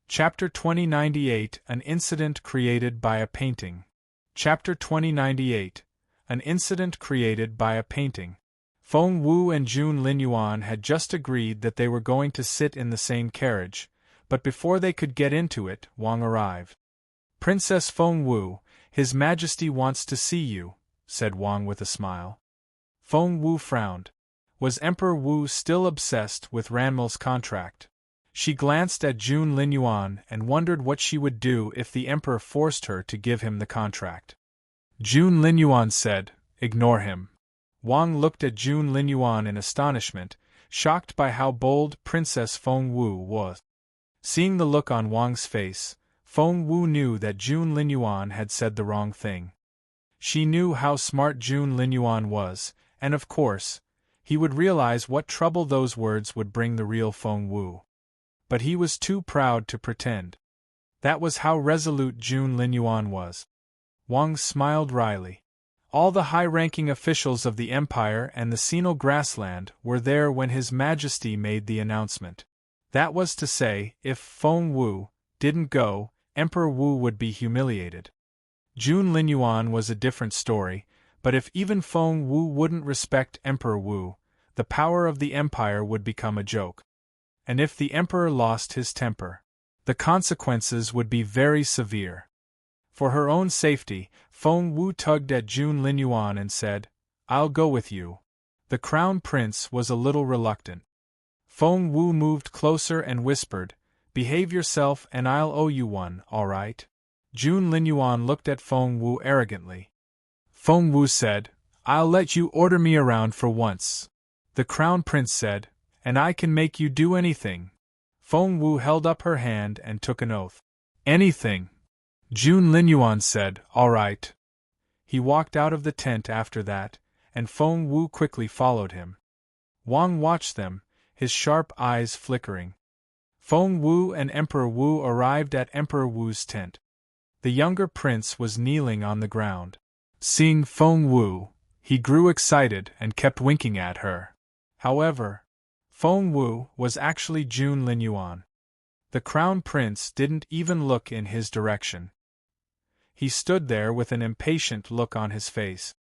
Chapter 2098 An Incident Created by a Painting. Chapter 2098 An Incident Created by a Painting. Feng Wu and Jun Linyuan had just agreed that they were going to sit in the same carriage, but before they could get into it, Wang arrived. "Princess Feng Wu, His Majesty wants to see you," said Wang with a smile. Feng Wu frowned. Was Emperor Wu still obsessed with Ranmil's contract? She glanced at Jun Linyuan and wondered what she would do if the emperor forced her to give him the contract. Jun Linyuan said, "Ignore him. Wang looked at Jun Linyuan in astonishment, shocked by how bold Princess Feng Wu was. Seeing the look on Wang's face, Feng Wu knew that Jun Linyuan had said the wrong thing. She knew how smart Jun Linyuan was, and of course, he would realize what trouble those words would bring the real Feng Wu. But he was too proud to pretend. That was how resolute Jun Linyuan was. Wang smiled wryly. All the high-ranking officials of the Empire and the Sinal grassland were there when His Majesty made the announcement. That was to say, if Feng Wu didn't go, Emperor Wu would be humiliated. Jun Linyuan was a different story, but if even Feng Wu wouldn't respect Emperor Wu, the power of the Empire would become a joke. And if the Emperor lost his temper, the consequences would be very severe. For her own safety, Feng Wu tugged at Jun Linyuan and said, "I'll go with you." The Crown Prince was a little reluctant. Feng Wu moved closer and whispered, "Behave yourself and I'll owe you one, all right?" Jun Linyuan looked at Feng Wu arrogantly. Feng Wu said, "I'll let you order me around for once." The Crown Prince said, "And I can make you do anything." Feng Wu held up her hand and took an oath. "Anything." Jun Linyuan said, "All right." He walked out of the tent after that, and Feng Wu quickly followed him. Wang watched them, his sharp eyes flickering. Feng Wu and Emperor Wu arrived at Emperor Wu's tent. The younger prince was kneeling on the ground. Seeing Feng Wu, he grew excited and kept winking at her. However, Feng Wu was actually Jun Linyuan. The Crown Prince didn't even look in his direction. He stood there with an impatient look on his face.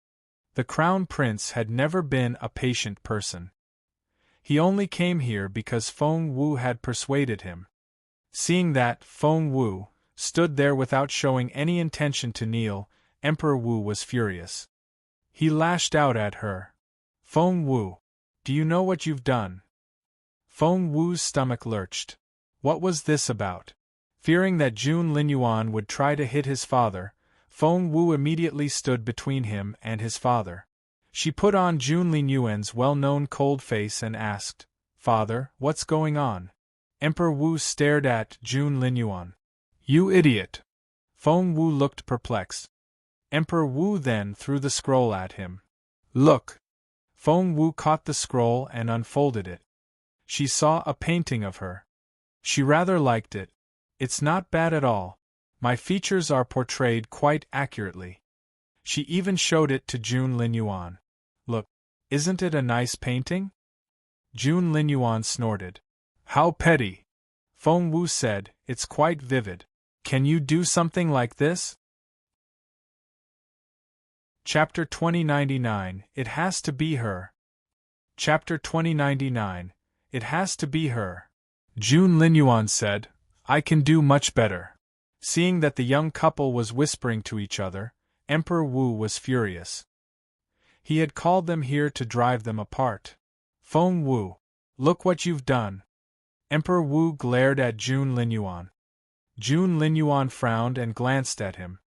The Crown Prince had never been a patient person. He only came here because Feng Wu had persuaded him. Seeing that Feng Wu stood there without showing any intention to kneel, Emperor Wu was furious. He lashed out at her. "Feng Wu, do you know what you've done?" Feng Wu's stomach lurched. What was this about? Fearing that Jun Linyuan would try to hit his father, Feng Wu immediately stood between him and his father. She put on Jun Linyuan's well-known cold face and asked, "Father, what's going on?" Emperor Wu stared at Jun Linyuan. "You idiot!" Feng Wu looked perplexed. Emperor Wu then threw the scroll at him. "Look!" Feng Wu caught the scroll and unfolded it. She saw a painting of her. She rather liked it. "It's not bad at all. My features are portrayed quite accurately." She even showed it to Jun Linyuan. "Look, isn't it a nice painting?" Jun Linyuan snorted. "How petty!" Feng Wu said, "It's quite vivid. Can you do something like this?" Chapter 2099, It Has to Be Her. Chapter 2099, It Has to Be Her. Jun Linyuan said, "I can do much better." Seeing that the young couple was whispering to each other, Emperor Wu was furious. He had called them here to drive them apart. "Feng Wu, look what you've done." Emperor Wu glared at Jun Linyuan. Jun Linyuan frowned and glanced at him.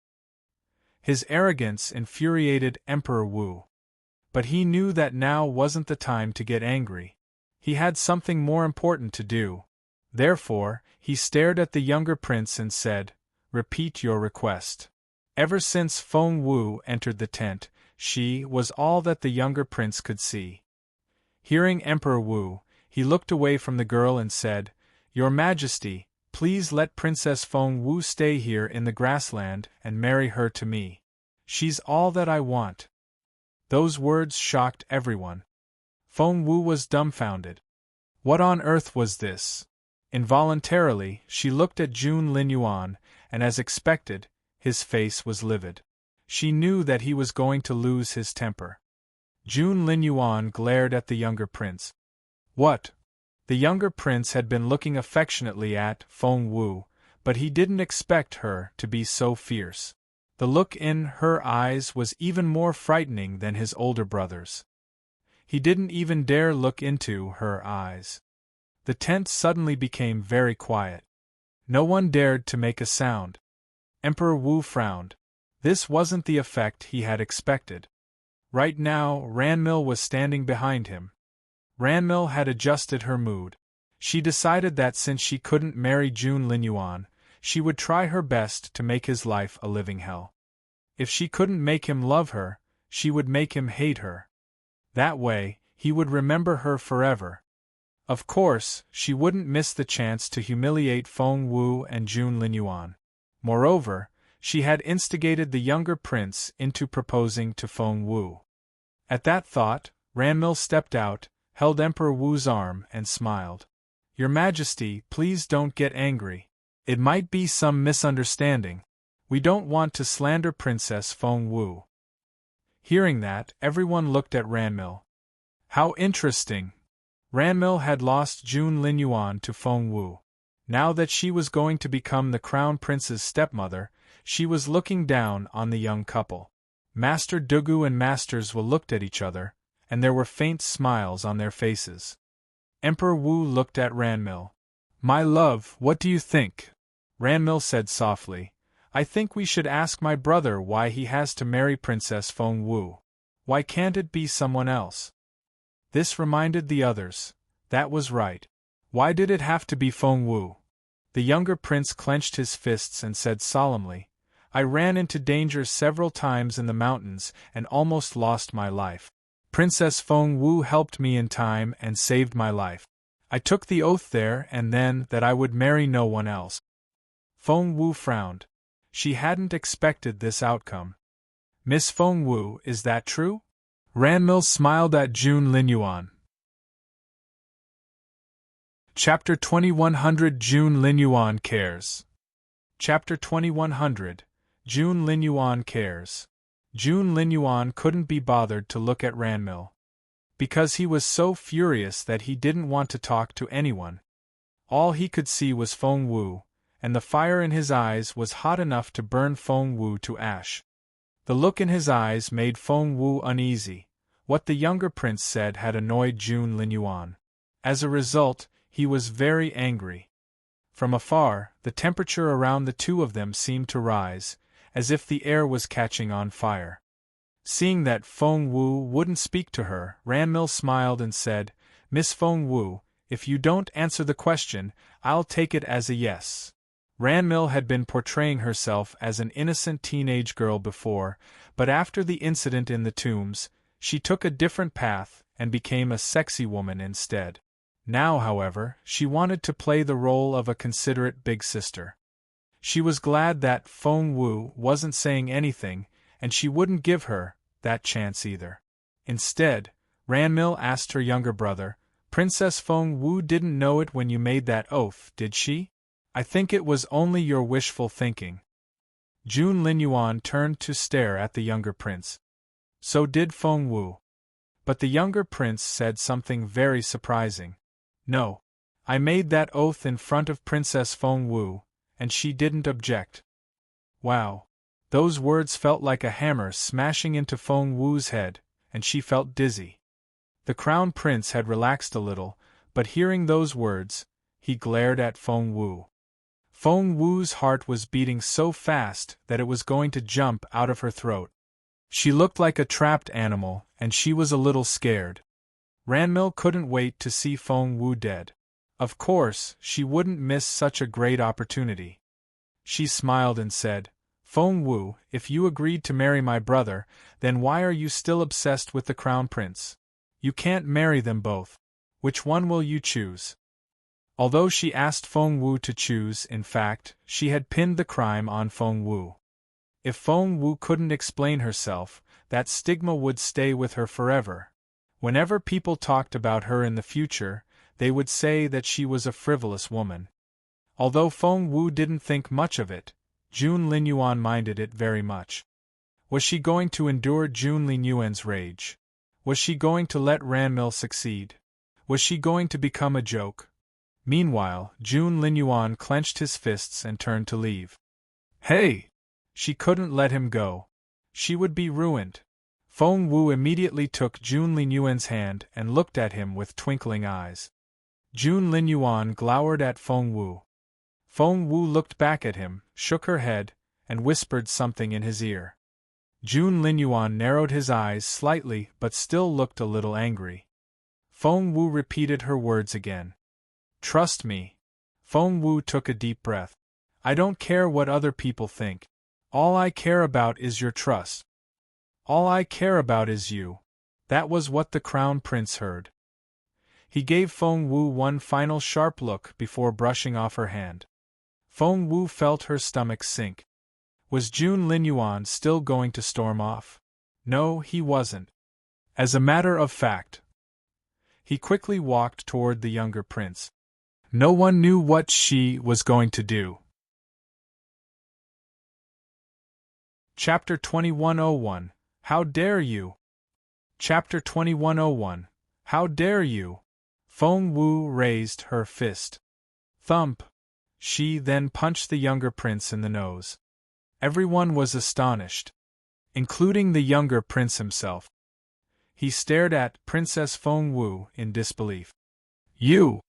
His arrogance infuriated Emperor Wu. But he knew that now wasn't the time to get angry. He had something more important to do. Therefore, he stared at the younger prince and said, "Repeat your request." Ever since Feng Wu entered the tent, she was all that the younger prince could see. Hearing Emperor Wu, he looked away from the girl and said, "Your Majesty, please let Princess Feng Wu stay here in the grassland and marry her to me. She's all that I want." Those words shocked everyone. Feng Wu was dumbfounded. What on earth was this? Involuntarily, she looked at Jun Linyuan, and as expected, his face was livid. She knew that he was going to lose his temper. Jun Linyuan glared at the younger prince. "What?" The younger prince had been looking affectionately at Feng Wu, but he didn't expect her to be so fierce. The look in her eyes was even more frightening than his older brother's. He didn't even dare look into her eyes. The tent suddenly became very quiet. No one dared to make a sound. Emperor Wu frowned. This wasn't the effect he had expected. Right now, Ranmil was standing behind him. Ranmil had adjusted her mood. She decided that since she couldn't marry Jun Linyuan, she would try her best to make his life a living hell. If she couldn't make him love her, she would make him hate her. That way, he would remember her forever. Of course, she wouldn't miss the chance to humiliate Feng Wu and Jun Linyuan. Moreover, she had instigated the younger prince into proposing to Feng Wu. At that thought, Ranmil stepped out, held Emperor Wu's arm, and smiled. "Your Majesty, please don't get angry. It might be some misunderstanding. We don't want to slander Princess Feng Wu." Hearing that, everyone looked at Ranmil. How interesting! Ranmil had lost Jun Linyuan to Feng Wu. Now that she was going to become the crown prince's stepmother, she was looking down on the young couple. Master Dugu and Master Zhou looked at each other, and there were faint smiles on their faces. Emperor Wu looked at Ranmil. "My love, what do you think?" Ranmil said softly, "I think we should ask my brother why he has to marry Princess Feng Wu. Why can't it be someone else?" This reminded the others. That was right. Why did it have to be Feng Wu? The younger prince clenched his fists and said solemnly, "I ran into danger several times in the mountains and almost lost my life. Princess Feng Wu helped me in time and saved my life. I took the oath there and then that I would marry no one else." Feng Wu frowned. She hadn't expected this outcome. "Miss Feng Wu, is that true?" Ranmil smiled at Jun Linyuan. Chapter 2100 Jun Linyuan Cares. Chapter 2100 Jun Linyuan Cares. Jun Linyuan couldn't be bothered to look at Ranmil. Because he was so furious that he didn't want to talk to anyone. All he could see was Feng Wu, and the fire in his eyes was hot enough to burn Feng Wu to ash. The look in his eyes made Feng Wu uneasy. What the younger prince said had annoyed Jun Linyuan. As a result, he was very angry. From afar, the temperature around the two of them seemed to rise, as if the air was catching on fire. Seeing that Feng Wu wouldn't speak to her, Ranmil smiled and said, "Miss Feng Wu, if you don't answer the question, I'll take it as a yes." Ranmil had been portraying herself as an innocent teenage girl before, but after the incident in the tombs, she took a different path and became a sexy woman instead. Now, however, she wanted to play the role of a considerate big sister. She was glad that Feng Wu wasn't saying anything, and she wouldn't give her that chance either. Instead, Ranmil asked her younger brother, "Princess Feng Wu didn't know it when you made that oath, did she? I think it was only your wishful thinking." Jun Linyuan turned to stare at the younger prince. So did Feng Wu. But the younger prince said something very surprising. "No. I made that oath in front of Princess Feng Wu, and she didn't object." Wow. Those words felt like a hammer smashing into Feng Wu's head, and she felt dizzy. The crown prince had relaxed a little, but hearing those words, he glared at Feng Wu. Feng Wu's heart was beating so fast that it was going to jump out of her throat. She looked like a trapped animal, and she was a little scared. Ranmil couldn't wait to see Feng Wu dead. Of course, she wouldn't miss such a great opportunity. She smiled and said, "Feng Wu, if you agreed to marry my brother, then why are you still obsessed with the crown prince? You can't marry them both. Which one will you choose?" Although she asked Feng Wu to choose, in fact, she had pinned the crime on Feng Wu. If Feng Wu couldn't explain herself, that stigma would stay with her forever. Whenever people talked about her in the future, they would say that she was a frivolous woman. Although Feng Wu didn't think much of it, Jun Linyuan minded it very much. Was she going to endure Jun Linyuan's rage? Was she going to let Ranmil succeed? Was she going to become a joke? Meanwhile, Jun Linyuan clenched his fists and turned to leave. "Hey!" She couldn't let him go. She would be ruined. Feng Wu immediately took Jun Linyuan's hand and looked at him with twinkling eyes. Jun Linyuan glowered at Feng Wu. Feng Wu looked back at him, shook her head, and whispered something in his ear. Jun Linyuan narrowed his eyes slightly but still looked a little angry. Feng Wu repeated her words again. Trust me. Feng Wu took a deep breath. I don't care what other people think. All I care about is your trust. All I care about is you. That was what the Crown Prince heard. He gave Feng Wu one final sharp look before brushing off her hand. Feng Wu felt her stomach sink. Was Jun Linyuan still going to storm off? No, he wasn't. As a matter of fact, he quickly walked toward the younger prince. No one knew what she was going to do. Chapter 2101. How dare you? Chapter 2101. How dare you? Feng Wu raised her fist. Thump! She then punched the younger prince in the nose. Everyone was astonished, including the younger prince himself. He stared at Princess Feng Wu in disbelief. You!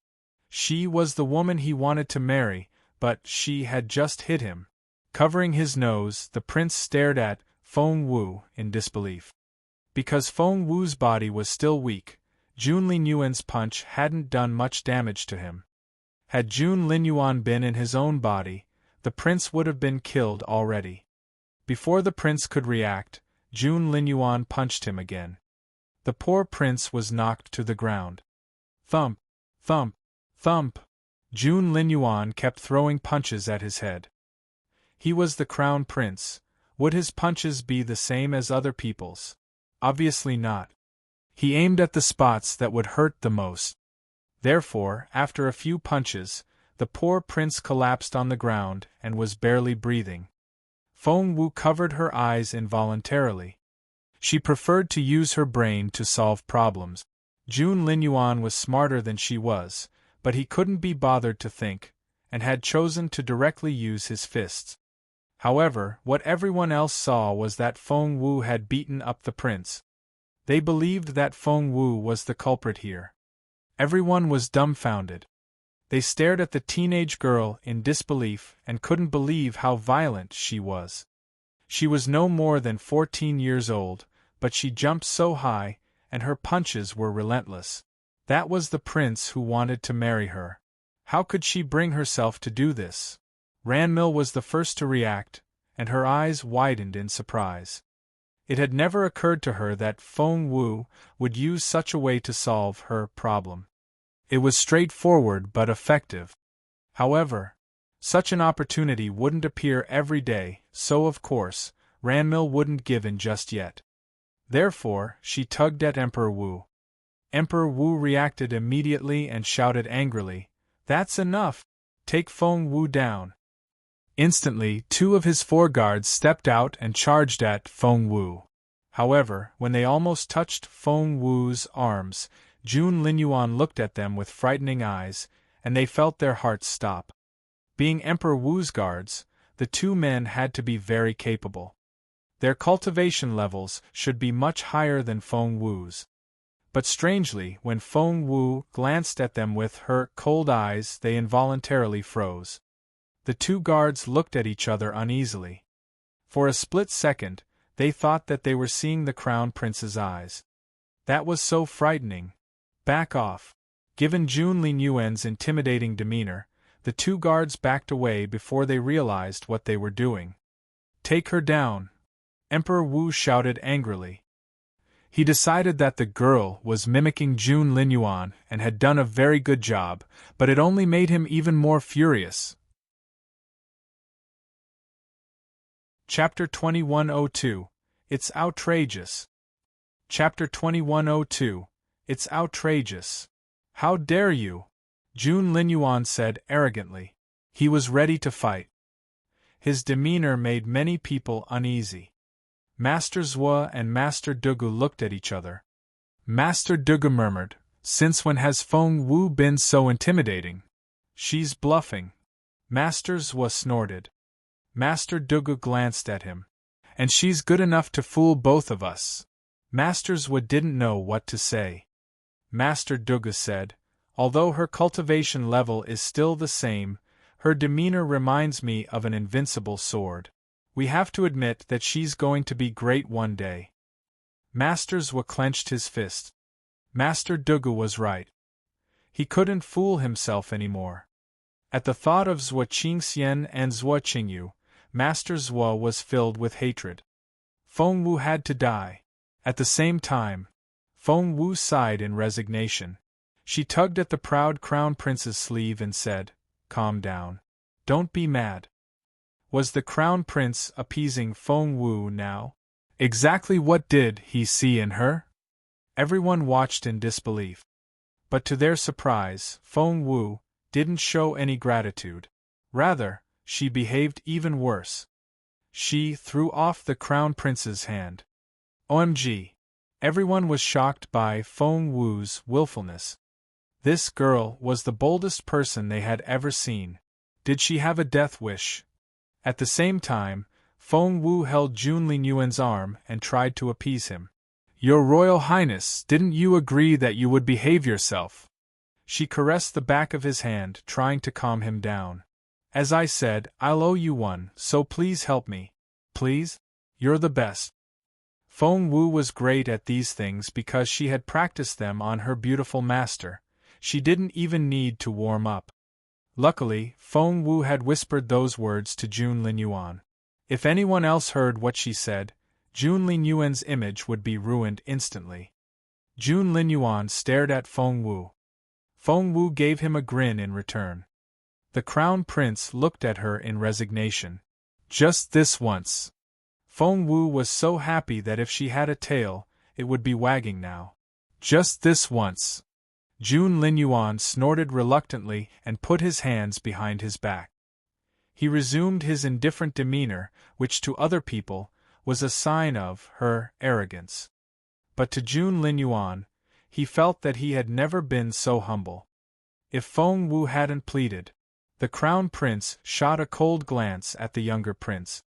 She was the woman he wanted to marry, but she had just hit him. Covering his nose, the prince stared at Feng Wu in disbelief. Because Feng Wu's body was still weak, Jun Linyuan's punch hadn't done much damage to him. Had Jun Linyuan been in his own body, the prince would have been killed already. Before the prince could react, Jun Linyuan punched him again. The poor prince was knocked to the ground. Thump! Thump! Thump! Jun Linyuan kept throwing punches at his head. He was the crown prince. Would his punches be the same as other people's? Obviously not. He aimed at the spots that would hurt the most. Therefore, after a few punches, the poor prince collapsed on the ground and was barely breathing. Feng Wu covered her eyes involuntarily. She preferred to use her brain to solve problems. Jun Linyuan was smarter than she was, but he couldn't be bothered to think, and had chosen to directly use his fists. However, what everyone else saw was that Feng Wu had beaten up the prince. They believed that Feng Wu was the culprit here. Everyone was dumbfounded. They stared at the teenage girl in disbelief and couldn't believe how violent she was. She was no more than 14 years old, but she jumped so high, and her punches were relentless. That was the prince who wanted to marry her. How could she bring herself to do this? Ranmil was the first to react, and her eyes widened in surprise. It had never occurred to her that Feng Wu would use such a way to solve her problem. It was straightforward but effective. However, such an opportunity wouldn't appear every day, so of course, Ranmil wouldn't give in just yet. Therefore, she tugged at Emperor Wu. Emperor Wu reacted immediately and shouted angrily, "That's enough! Take Feng Wu down!" Instantly, 2 of his 4 guards stepped out and charged at Feng Wu. However, when they almost touched Feng Wu's arms, Jun Linyuan looked at them with frightening eyes, and they felt their hearts stop. Being Emperor Wu's guards, the 2 men had to be very capable. Their cultivation levels should be much higher than Feng Wu's. But strangely, when Feng Wu glanced at them with her cold eyes, they involuntarily froze. The 2 guards looked at each other uneasily. For a split second, they thought that they were seeing the Crown Prince's eyes. That was so frightening. Back off. Given Jun Linyuan's intimidating demeanor, the 2 guards backed away before they realized what they were doing. Take her down! Emperor Wu shouted angrily. He decided that the girl was mimicking Jun Linyuan and had done a very good job, but it only made him even more furious. Chapter 2102. It's outrageous. Chapter 2102. It's outrageous. How dare you? Jun Linyuan said arrogantly. He was ready to fight. His demeanor made many people uneasy. Master Zhua and Master Dugu looked at each other. Master Dugu murmured, "Since when has Feng Wu been so intimidating? She's bluffing." Master Zhua snorted. Master Dugu glanced at him. "And she's good enough to fool both of us." Master Zhua didn't know what to say. Master Dugu said, "Although her cultivation level is still the same, her demeanor reminds me of an invincible sword. We have to admit that she's going to be great one day. Master Zhou clenched his fist. Master Dugu was right. He couldn't fool himself anymore. At the thought of Zhou Qingxian and Zhou Qingyu, Master Zhou was filled with hatred. Feng Wu had to die. At the same time, Feng Wu sighed in resignation. She tugged at the proud crown prince's sleeve and said, "Calm down. Don't be mad." Was the crown prince appeasing Feng Wu now? Exactly what did he see in her? Everyone watched in disbelief. But to their surprise, Feng Wu didn't show any gratitude. Rather, she behaved even worse. She threw off the crown prince's hand. OMG! Everyone was shocked by Feng Wu's willfulness. This girl was the boldest person they had ever seen. Did she have a death wish? At the same time, Feng Wu held Jun Linyuan's arm and tried to appease him. "Your Royal Highness, didn't you agree that you would behave yourself?" She caressed the back of his hand, trying to calm him down. "As I said, I'll owe you one, so please help me. Please? You're the best." Feng Wu was great at these things because she had practiced them on her beautiful master. She didn't even need to warm up. Luckily, Feng Wu had whispered those words to Jun Linyuan. If anyone else heard what she said, Jun Linyuan's image would be ruined instantly. Jun Linyuan stared at Feng Wu. Feng Wu gave him a grin in return. The crown prince looked at her in resignation. Just this once. Feng Wu was so happy that if she had a tail, it would be wagging now. Just this once. Jun Linyuan snorted reluctantly and put his hands behind his back. He resumed his indifferent demeanor, which to other people was a sign of her arrogance. But to Jun Linyuan, he felt that he had never been so humble. If Feng Wu hadn't pleaded, the crown prince shot a cold glance at the younger prince.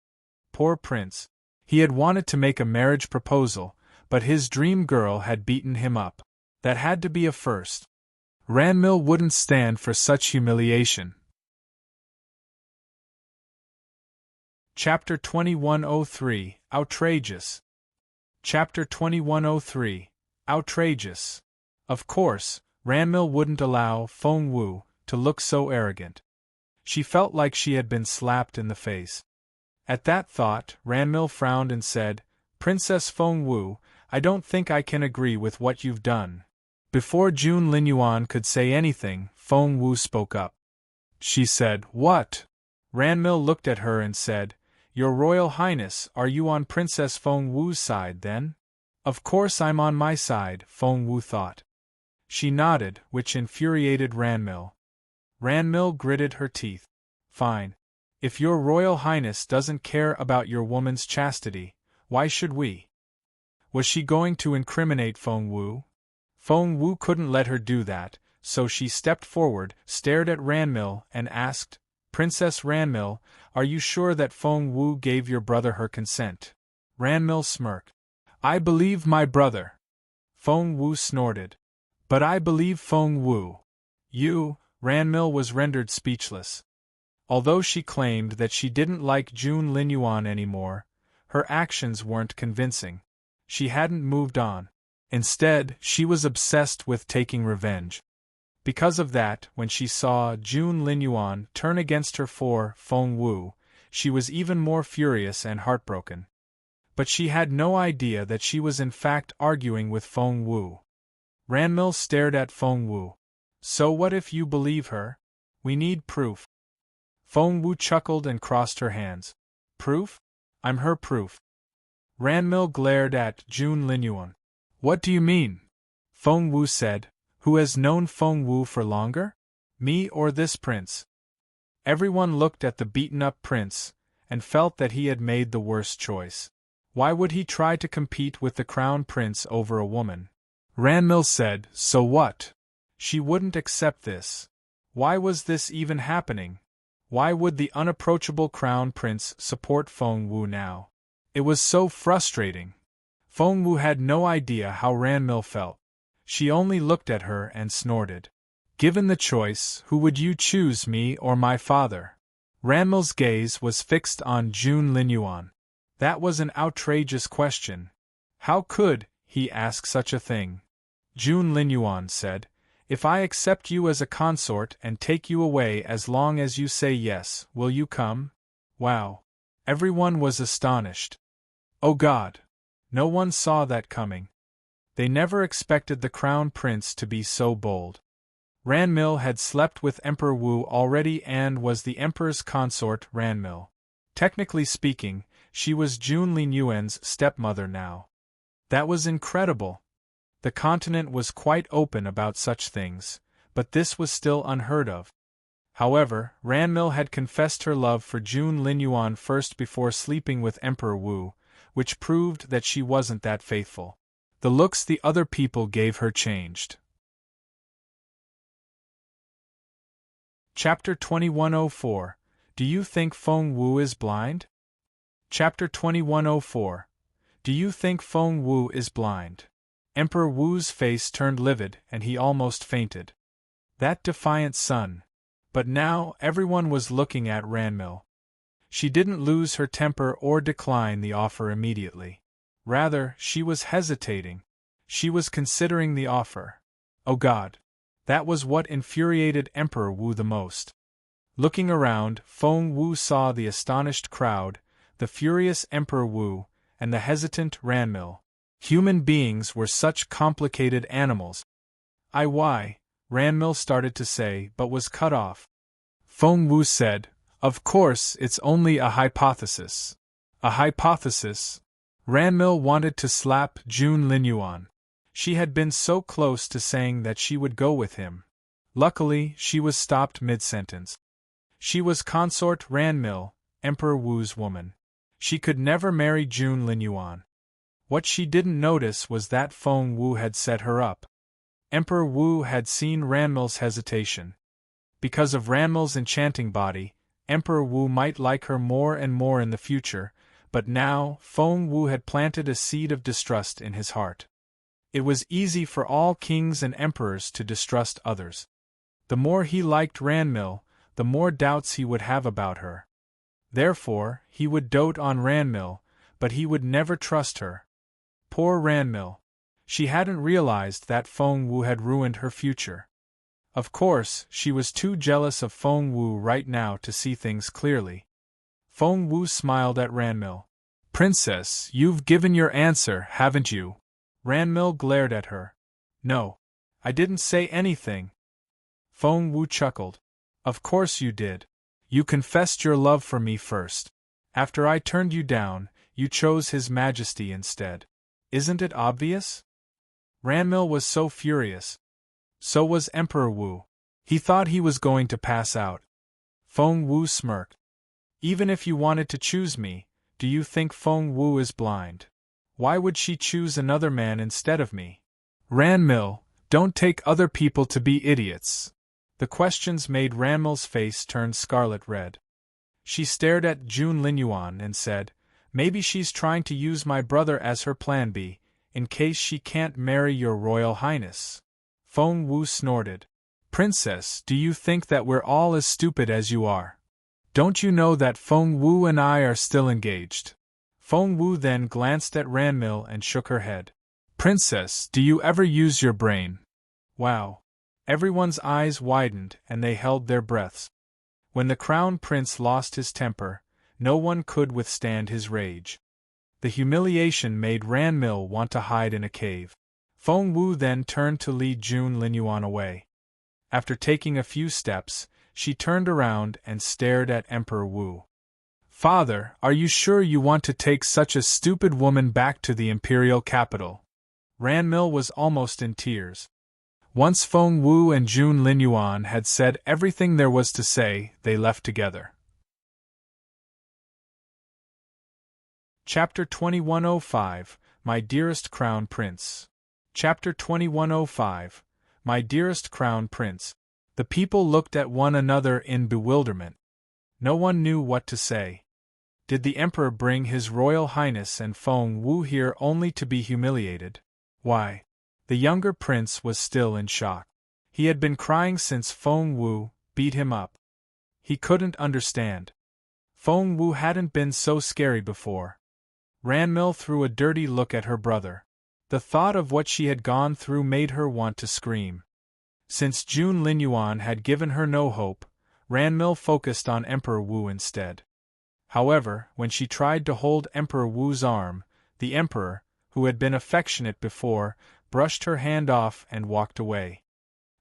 Poor prince. He had wanted to make a marriage proposal, but his dream girl had beaten him up. That had to be a first. Ranmil wouldn't stand for such humiliation. Chapter 2103, Outrageous. Chapter 2103, Outrageous. Of course, Ranmil wouldn't allow Feng Wu to look so arrogant. She felt like she had been slapped in the face. At that thought, Ranmil frowned and said, "Princess Feng Wu, I don't think I can agree with what you've done." Before Jun Linyuan could say anything, Feng Wu spoke up. She said, "What?" Ranmil looked at her and said, "Your Royal Highness, are you on Princess Feng Wu's side then?" "Of course I'm on my side," Feng Wu thought. She nodded, which infuriated Ranmil. Ranmil gritted her teeth. "Fine. If your Royal Highness doesn't care about your woman's chastity, why should we?" Was she going to incriminate Feng Wu? Feng Wu couldn't let her do that, so she stepped forward, stared at Ranmil, and asked, "Princess Ranmil, are you sure that Feng Wu gave your brother her consent?" Ranmil smirked. "I believe my brother." Feng Wu snorted. "But I believe Feng Wu." "You?" Ranmil was rendered speechless. Although she claimed that she didn't like Jun Linyuan anymore, her actions weren't convincing. She hadn't moved on. Instead, she was obsessed with taking revenge. Because of that, when she saw Jun Linyuan turn against her for Feng Wu, she was even more furious and heartbroken. But she had no idea that she was in fact arguing with Feng Wu. Ranmil stared at Feng Wu. "So what if you believe her? We need proof." Feng Wu chuckled and crossed her hands. "Proof? I'm her proof." Ranmil glared at Jun Linyuan. "What do you mean?" Feng Wu said. "Who has known Feng Wu for longer? Me or this prince?" Everyone looked at the beaten-up prince, and felt that he had made the worst choice. Why would he try to compete with the crown prince over a woman? Ranmil said, "So what?" She wouldn't accept this. Why was this even happening? Why would the unapproachable crown prince support Feng Wu now? It was so frustrating. Feng Wu had no idea how Ranmil felt. She only looked at her and snorted. "Given the choice, who would you choose, me or my father?" Ranmil's gaze was fixed on Jun Linyuan. That was an outrageous question. How could he ask such a thing? Jun Linyuan said, "If I accept you as a consort and take you away as long as you say yes, will you come?" Wow! Everyone was astonished. Oh God! No one saw that coming. They never expected the Crown Prince to be so bold. Ranmil had slept with Emperor Wu already and was the Emperor's consort. Ranmil. Technically speaking, she was Jun Linyuan's stepmother now. That was incredible. The continent was quite open about such things, but this was still unheard of. However, Ranmil had confessed her love for Jun Linyuan first before sleeping with Emperor Wu, which proved that she wasn't that faithful. The looks the other people gave her changed. Chapter 2104. Do you think Feng Wu is blind? Chapter 2104. Do you think Feng Wu is blind? Emperor Wu's face turned livid and he almost fainted. That defiant son. But now everyone was looking at Ranmil. She didn't lose her temper or decline the offer immediately. Rather, she was hesitating. She was considering the offer. Oh God! That was what infuriated Emperor Wu the most. Looking around, Feng Wu saw the astonished crowd, the furious Emperor Wu, and the hesitant Ranmil. Human beings were such complicated animals. Why? Ranmil started to say but was cut off. Feng Wu said, "Of course, it's only a hypothesis." A hypothesis? Ranmil wanted to slap Jun Linyuan. She had been so close to saying that she would go with him. Luckily, she was stopped mid-sentence. She was consort Ranmil, Emperor Wu's woman. She could never marry Jun Linyuan. What she didn't notice was that Feng Wu had set her up. Emperor Wu had seen Ranmil's hesitation. Because of Ranmil's enchanting body, Emperor Wu might like her more and more in the future, but now Feng Wu had planted a seed of distrust in his heart. It was easy for all kings and emperors to distrust others. The more he liked Ranmil, the more doubts he would have about her. Therefore, he would dote on Ranmil, but he would never trust her. Poor Ranmil. She hadn't realized that Feng Wu had ruined her future. Of course, she was too jealous of Feng Wu right now to see things clearly. Feng Wu smiled at Ranmil. "Princess, you've given your answer, haven't you?" Ranmil glared at her. "No. I didn't say anything." Feng Wu chuckled. "Of course you did. You confessed your love for me first. After I turned you down, you chose His Majesty instead. Isn't it obvious?" Ranmil was so furious. So was Emperor Wu. He thought he was going to pass out. Feng Wu smirked. "Even if you wanted to choose me, do you think Feng Wu is blind? Why would she choose another man instead of me?" "Ranmil, don't take other people to be idiots." The questions made Ranmil's face turn scarlet red. She stared at Jun Linyuan and said, "Maybe she's trying to use my brother as her plan B, in case she can't marry your Royal Highness." Feng Wu snorted. "Princess, do you think that we're all as stupid as you are? Don't you know that Feng Wu and I are still engaged?" Feng Wu then glanced at Ranmil and shook her head. "Princess, do you ever use your brain?" Wow! Everyone's eyes widened and they held their breaths. When the Crown Prince lost his temper, no one could withstand his rage. The humiliation made Ranmil want to hide in a cave. Feng Wu then turned to lead Jun Linyuan away. After taking a few steps, she turned around and stared at Emperor Wu. "Father, are you sure you want to take such a stupid woman back to the imperial capital?" Ranmil was almost in tears. Once Feng Wu and Jun Linyuan had said everything there was to say, they left together. Chapter 2105, My Dearest Crown Prince. Chapter 2105, My Dearest Crown Prince. The people looked at one another in bewilderment. No one knew what to say. Did the Emperor bring His Royal Highness and Feng Wu here only to be humiliated? Why? The younger prince was still in shock. He had been crying since Feng Wu beat him up. He couldn't understand. Feng Wu hadn't been so scary before. Ranmil threw a dirty look at her brother. The thought of what she had gone through made her want to scream. Since Jun Linyuan had given her no hope, Ranmil focused on Emperor Wu instead. However, when she tried to hold Emperor Wu's arm, the emperor, who had been affectionate before, brushed her hand off and walked away.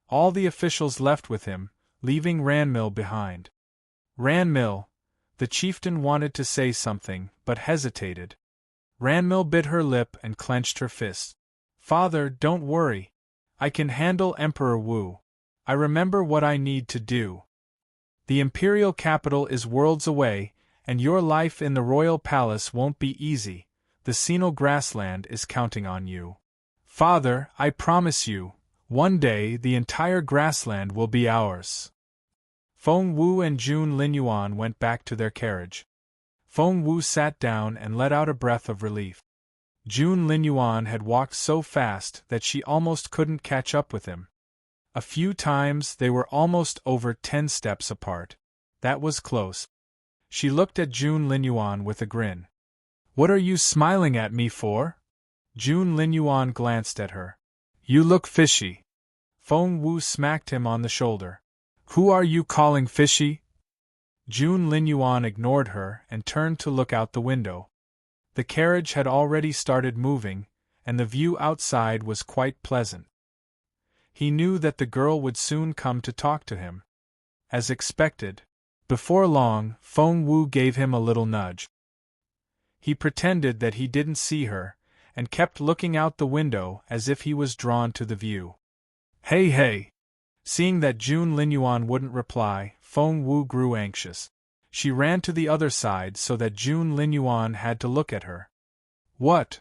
All the officials left with him, leaving Ranmil behind. Ranmil, the chieftain wanted to say something, but hesitated. Ranmil bit her lip and clenched her fist. Father, don't worry. I can handle Emperor Wu. I remember what I need to do. The imperial capital is worlds away, and your life in the royal palace won't be easy. The Sinal grassland is counting on you. Father, I promise you, one day the entire grassland will be ours. Feng Wu and Jun Linyuan went back to their carriage. Feng Wu sat down and let out a breath of relief. Jun Linyuan had walked so fast that she almost couldn't catch up with him. A few times they were almost over 10 steps apart. That was close. She looked at Jun Linyuan with a grin. What are you smiling at me for? Jun Linyuan glanced at her. You look fishy. Feng Wu smacked him on the shoulder. Who are you calling fishy? Jun Linyuan ignored her and turned to look out the window. The carriage had already started moving, and the view outside was quite pleasant. He knew that the girl would soon come to talk to him. As expected, before long, Feng Wu gave him a little nudge. He pretended that he didn't see her, and kept looking out the window as if he was drawn to the view. Hey hey! Seeing that Jun Linyuan wouldn't reply, Feng Wu grew anxious. She ran to the other side so that Jun Linyuan had to look at her. What?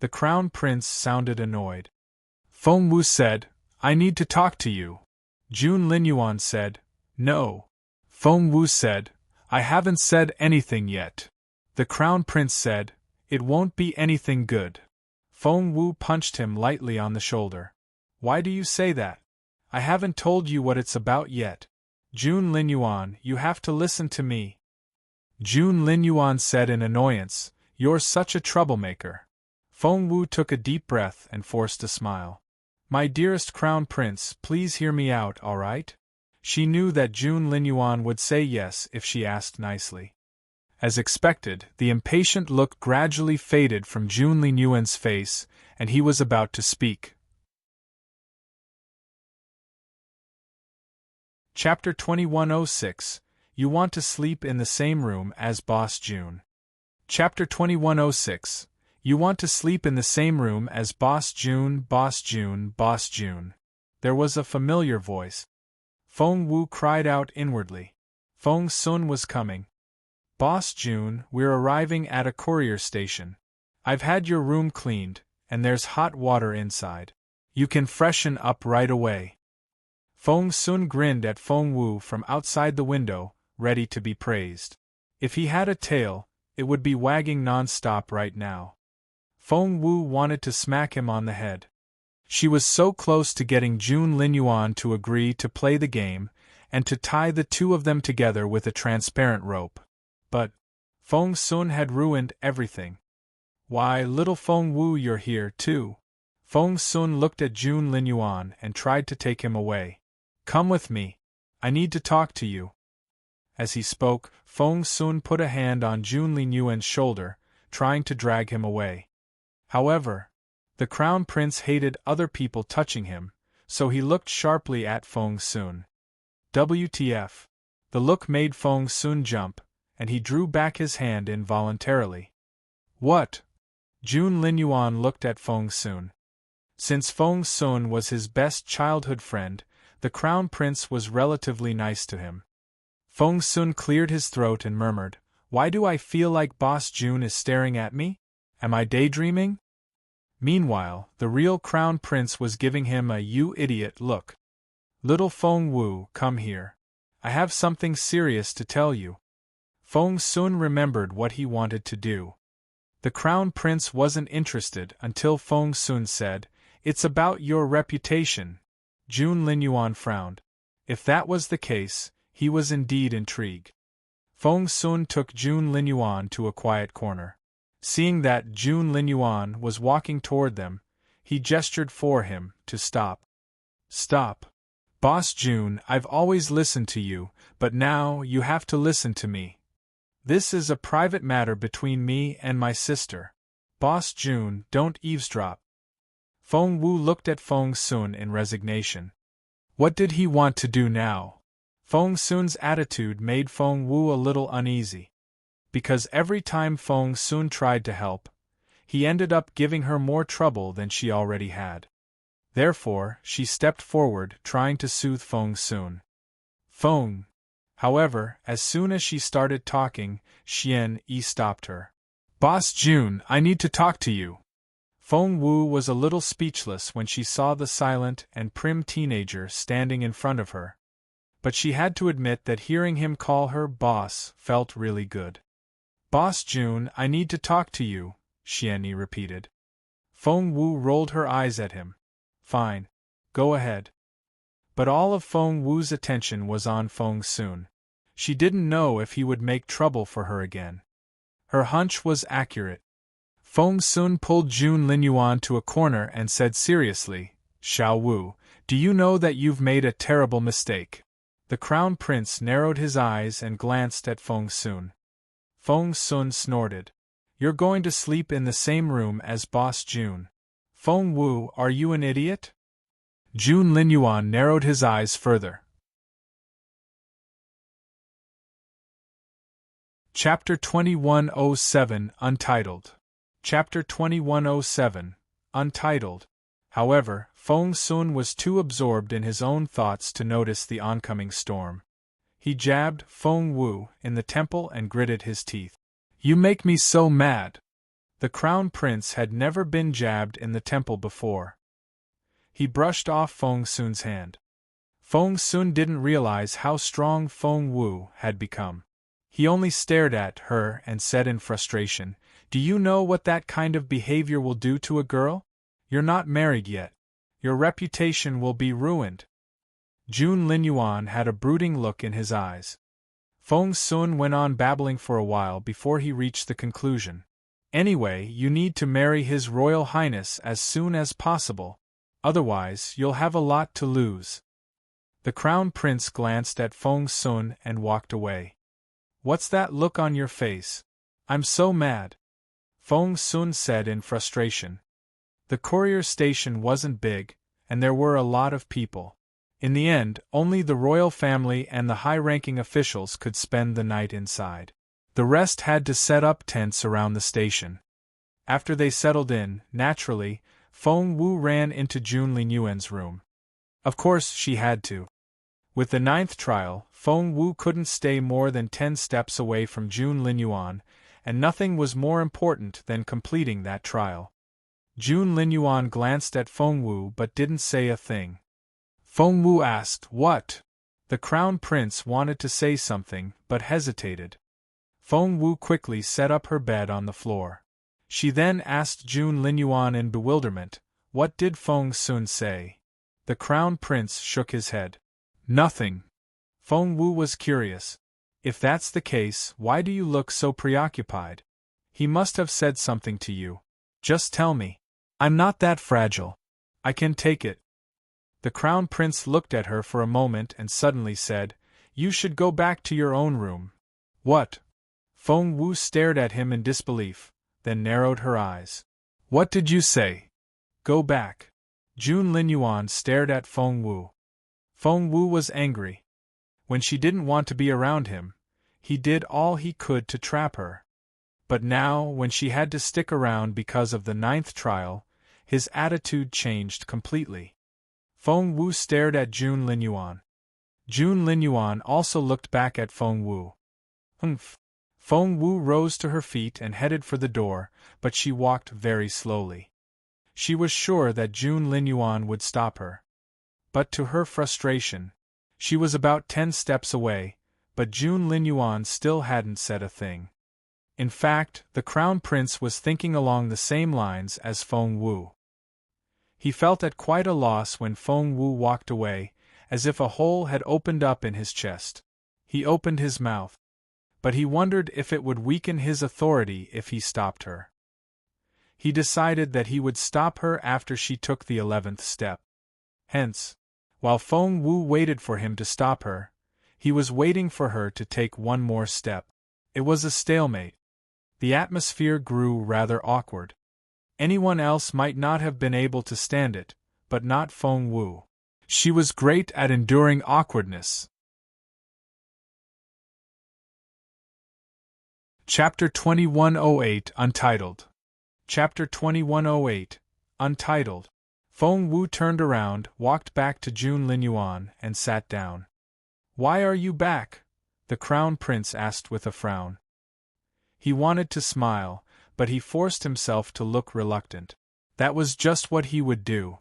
The crown prince sounded annoyed. Feng Wu said, I need to talk to you. Jun Linyuan said, No. Feng Wu said, I haven't said anything yet. The crown prince said, It won't be anything good. Feng Wu punched him lightly on the shoulder. Why do you say that? I haven't told you what it's about yet. Jun Linyuan, you have to listen to me. Jun Linyuan said in annoyance, You're such a troublemaker. Feng Wu took a deep breath and forced a smile. My dearest crown prince, please hear me out, all right? She knew that Jun Linyuan would say yes if she asked nicely. As expected, the impatient look gradually faded from Jun Linyuan's face, and he was about to speak. Chapter 2106, You Want to Sleep in the Same Room as Boss Jun. Chapter 2106, You Want to Sleep in the Same Room as Boss Jun, Boss Jun, Boss Jun. There was a familiar voice. Feng Wu cried out inwardly. Feng Sun was coming. Boss Jun, we're arriving at a courier station. I've had your room cleaned, and there's hot water inside. You can freshen up right away. Feng Sun grinned at Feng Wu from outside the window, ready to be praised. If he had a tail, it would be wagging non-stop right now. Feng Wu wanted to smack him on the head. She was so close to getting Jun Linyuan to agree to play the game, and to tie the two of them together with a transparent rope. But Feng Sun had ruined everything. Why, little Feng Wu, you're here too. Feng Sun looked at Jun Linyuan and tried to take him away. Come with me. I need to talk to you. As he spoke, Feng Sun put a hand on Jun Linyuan's shoulder, trying to drag him away. However, the crown prince hated other people touching him, so he looked sharply at Feng Sun. WTF. The look made Feng Sun jump, and he drew back his hand involuntarily. What? Jun Linyuan looked at Feng Sun. Since Feng Sun was his best childhood friend, the crown prince was relatively nice to him. Feng Sun cleared his throat and murmured, Why do I feel like Boss Jun is staring at me? Am I daydreaming? Meanwhile, the real crown prince was giving him a "you idiot" look. Little Feng Wu, come here. I have something serious to tell you. Feng Sun remembered what he wanted to do. The crown prince wasn't interested until Feng Sun said, It's about your reputation. Jun Linyuan frowned. If that was the case, He was indeed intrigued. Feng Sun took Jun Linyuan to a quiet corner. Seeing that Jun Linyuan was walking toward them, he gestured for him to stop. Stop. Boss Jun, I've always listened to you, but now you have to listen to me. This is a private matter between me and my sister. Boss Jun, don't eavesdrop. Feng Wu looked at Feng Sun in resignation. What did he want to do now? Feng Sun's attitude made Feng Wu a little uneasy. Because every time Feng Sun tried to help, he ended up giving her more trouble than she already had. Therefore, she stepped forward, trying to soothe Feng Sun. Feng. However, as soon as she started talking, Xian Yi stopped her. Boss Jun, I need to talk to you. Feng Wu was a little speechless when she saw the silent and prim teenager standing in front of her. But she had to admit that hearing him call her boss felt really good. Boss Jun, I need to talk to you, Xian Yi repeated. Feng Wu rolled her eyes at him. Fine. Go ahead. But all of Feng Wu's attention was on Feng Sun. She didn't know if he would make trouble for her again. Her hunch was accurate. Feng Sun pulled Jun Linyuan to a corner and said seriously, Xiao Wu, do you know that you've made a terrible mistake? The Crown Prince narrowed his eyes and glanced at Feng Sun. Feng Sun snorted. You're going to sleep in the same room as Boss Jun. Feng Wu, are you an idiot? Jun Linyuan narrowed his eyes further. Chapter 2107, Untitled. Chapter 2107, Untitled. However, Feng Sun was too absorbed in his own thoughts to notice the oncoming storm. He jabbed Feng Wu in the temple and gritted his teeth. You make me so mad. The Crown Prince had never been jabbed in the temple before. He brushed off Feng Sun's hand. Feng Sun didn't realize how strong Feng Wu had become. He only stared at her and said in frustration, Do you know what that kind of behavior will do to a girl? You're not married yet. Your reputation will be ruined. Jun Linyuan had a brooding look in his eyes. Feng Sun went on babbling for a while before he reached the conclusion. Anyway, you need to marry His Royal Highness as soon as possible. Otherwise, you'll have a lot to lose. The Crown Prince glanced at Feng Sun and walked away. What's that look on your face? I'm so mad. Feng Sun said in frustration. The courier station wasn't big, and there were a lot of people. In the end, only the royal family and the high-ranking officials could spend the night inside. The rest had to set up tents around the station. After they settled in, naturally, Feng Wu ran into Jun Linyuan's room. Of course she had to. With the 9th trial, Feng Wu couldn't stay more than 10 steps away from Jun Linyuan, and nothing was more important than completing that trial. Jun Linyuan glanced at Feng Wu but didn't say a thing. Feng Wu asked, What? The Crown Prince wanted to say something, but hesitated. Feng Wu quickly set up her bed on the floor. She then asked Jun Linyuan in bewilderment, What did Feng Sun say? The Crown Prince shook his head. Nothing. Feng Wu was curious. If that's the case, why do you look so preoccupied? He must have said something to you. Just tell me. I'm not that fragile. I can take it. The Crown Prince looked at her for a moment and suddenly said, You should go back to your own room. What? Feng Wu stared at him in disbelief, then narrowed her eyes. What did you say? Go back. Jun Linyuan stared at Feng Wu. Feng Wu was angry. When she didn't want to be around him, he did all he could to trap her. But now, when she had to stick around because of the 9th trial, his attitude changed completely. Feng Wu stared at Jun Linyuan. Jun Linyuan also looked back at Feng Wu. Humph. Feng Wu rose to her feet and headed for the door, but she walked very slowly. She was sure that Jun Linyuan would stop her. But to her frustration, she was about 10 steps away, but Jun Linyuan still hadn't said a thing. In fact, the Crown Prince was thinking along the same lines as Feng Wu. He felt at quite a loss when Feng Wu walked away, as if a hole had opened up in his chest. He opened his mouth, but he wondered if it would weaken his authority if he stopped her. He decided that he would stop her after she took the 11th step. Hence, while Feng Wu waited for him to stop her, he was waiting for her to take one more step. It was a stalemate. The atmosphere grew rather awkward. Anyone else might not have been able to stand it, but not Feng Wu. She was great at enduring awkwardness. Chapter 2108 Untitled. Chapter 2108 Untitled. Feng Wu turned around, walked back to Jun Linyuan, and sat down. "Why are you back?" the Crown Prince asked with a frown. He wanted to smile, but he forced himself to look reluctant. That was just what he would do.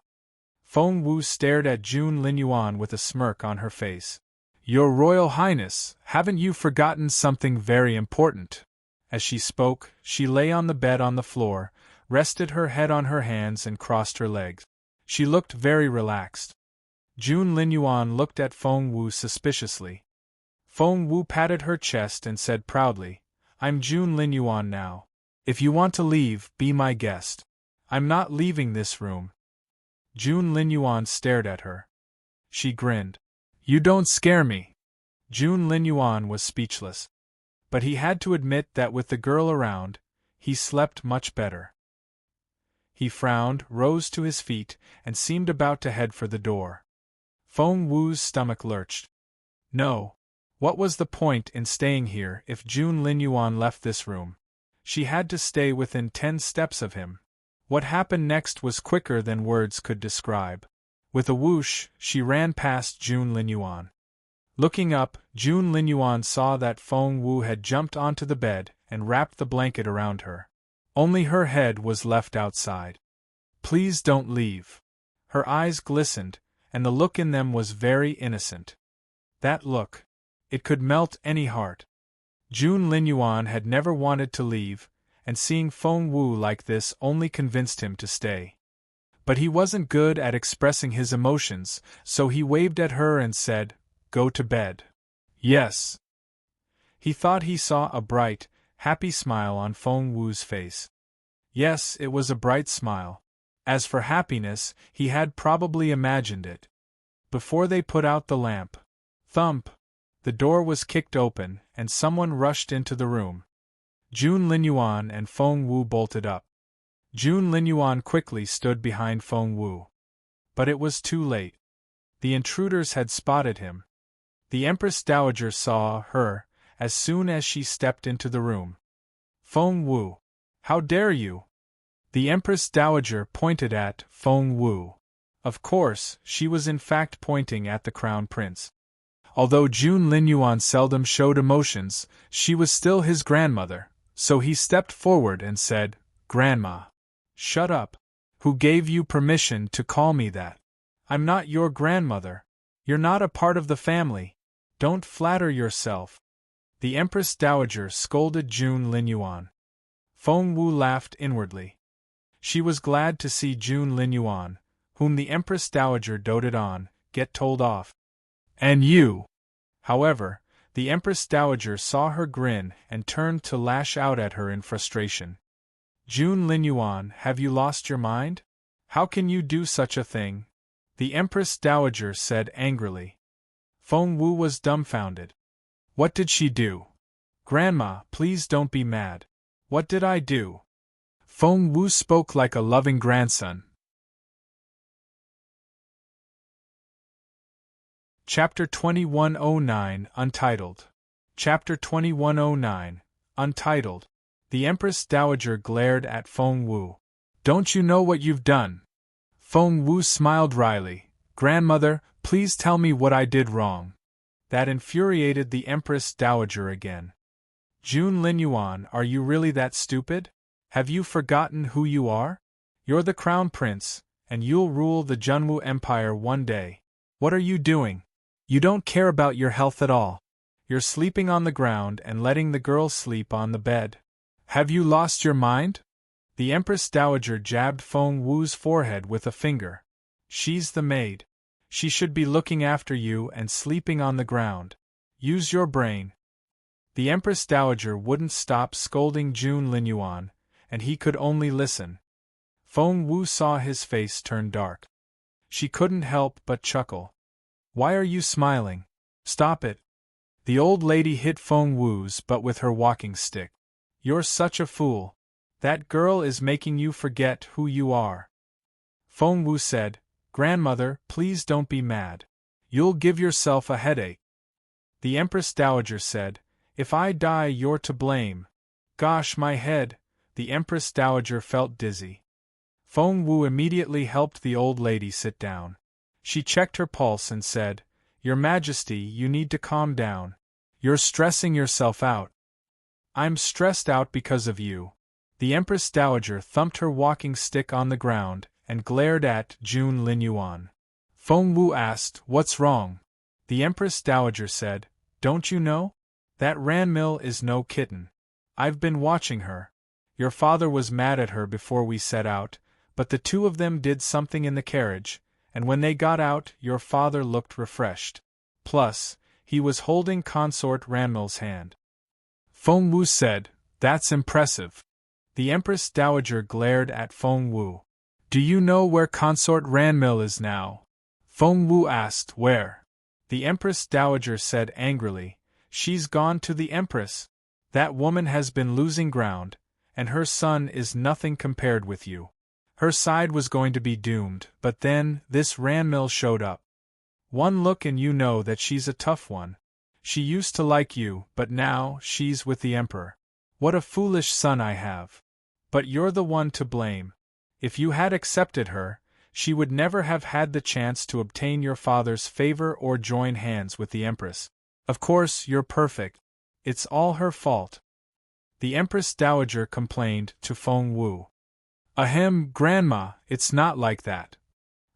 Feng Wu stared at Jun Linyuan with a smirk on her face. "Your Royal Highness, haven't you forgotten something very important?" As she spoke, she lay on the bed on the floor, rested her head on her hands and crossed her legs. She looked very relaxed. Jun Linyuan looked at Feng Wu suspiciously. Feng Wu patted her chest and said proudly, "I'm Jun Linyuan now. If you want to leave, be my guest. I'm not leaving this room." Jun Linyuan stared at her. She grinned. "You don't scare me." Jun Linyuan was speechless. But he had to admit that with the girl around, he slept much better. He frowned, rose to his feet, and seemed about to head for the door. Feng Wu's stomach lurched. No. What was the point in staying here if Jun Linyuan left this room? She had to stay within 10 steps of him. What happened next was quicker than words could describe. With a whoosh, she ran past Jun Linyuan. Looking up, Jun Linyuan saw that Feng Wu had jumped onto the bed and wrapped the blanket around her. Only her head was left outside. "Please don't leave." Her eyes glistened, and the look in them was very innocent. That look. It could melt any heart. Jun Linyuan had never wanted to leave, and seeing Feng Wu like this only convinced him to stay. But he wasn't good at expressing his emotions, so he waved at her and said, "Go to bed." "Yes." He thought he saw a bright, happy smile on Feng Wu's face. Yes, it was a bright smile. As for happiness, he had probably imagined it. Before they put out the lamp. Thump! The door was kicked open, and someone rushed into the room. Jun Linyuan and Feng Wu bolted up. Jun Linyuan quickly stood behind Feng Wu. But it was too late. The intruders had spotted him. The Empress Dowager saw her as soon as she stepped into the room. "Feng Wu! How dare you?" The Empress Dowager pointed at Feng Wu. Of course, she was in fact pointing at the Crown Prince. Although Jun Linyuan seldom showed emotions, she was still his grandmother, so he stepped forward and said, "Grandma." "Shut up. Who gave you permission to call me that? I'm not your grandmother. You're not a part of the family. Don't flatter yourself." The Empress Dowager scolded Jun Linyuan. Feng Wu laughed inwardly. She was glad to see Jun Linyuan, whom the Empress Dowager doted on, get told off. "And you!" However, the Empress Dowager saw her grin and turned to lash out at her in frustration. "Jun Linyuan, have you lost your mind? How can you do such a thing?" the Empress Dowager said angrily. Feng Wu was dumbfounded. "What did she do?" "Grandma, please don't be mad. What did I do?" Feng Wu spoke like a loving grandson. Chapter 2109 Untitled. Chapter 2109 Untitled. The Empress Dowager glared at Feng Wu. "Don't you know what you've done?" Feng Wu smiled wryly. "Grandmother, please tell me what I did wrong." That infuriated the Empress Dowager again. "Jun Linyuan, are you really that stupid? Have you forgotten who you are? You're the Crown Prince, and you'll rule the Junwu Empire one day. What are you doing? You don't care about your health at all. You're sleeping on the ground and letting the girl sleep on the bed. Have you lost your mind?" The Empress Dowager jabbed Feng Wu's forehead with a finger. "She's the maid. She should be looking after you and sleeping on the ground. Use your brain. The Empress Dowager wouldn't stop scolding Jun Linyuan, and he could only listen. Feng Wu saw his face turn dark. She couldn't help but chuckle. Why are you smiling? Stop it. The old lady hit Feng Wu's butt with her walking stick. You're such a fool. That girl is making you forget who you are. Feng Wu said, Grandmother, please don't be mad. You'll give yourself a headache. The Empress Dowager said, If I die, you're to blame. Gosh, my head. The Empress Dowager felt dizzy. Feng Wu immediately helped the old lady sit down. She checked her pulse and said, Your Majesty, you need to calm down. You're stressing yourself out. I'm stressed out because of you. The Empress Dowager thumped her walking stick on the ground and glared at Jun Linyuan. Feng Wu asked, What's wrong? The Empress Dowager said, Don't you know? That Ranmil is no kitten. I've been watching her. Your father was mad at her before we set out, but the two of them did something in the carriage, and when they got out, your father looked refreshed. Plus, he was holding Consort Ranmil's hand. Feng Wu said, That's impressive. The Empress Dowager glared at Feng Wu. Do you know where Consort Ranmil is now? Feng Wu asked, Where? The Empress Dowager said angrily, She's gone to the Empress. That woman has been losing ground, and her son is nothing compared with you. Her side was going to be doomed, but then this Ranmil showed up. One look and you know that she's a tough one. She used to like you, but now she's with the Emperor. What a foolish son I have. But you're the one to blame. If you had accepted her, she would never have had the chance to obtain your father's favor or join hands with the Empress. Of course, you're perfect. It's all her fault. The Empress Dowager complained to Feng Wu. Ahem, Grandma, it's not like that.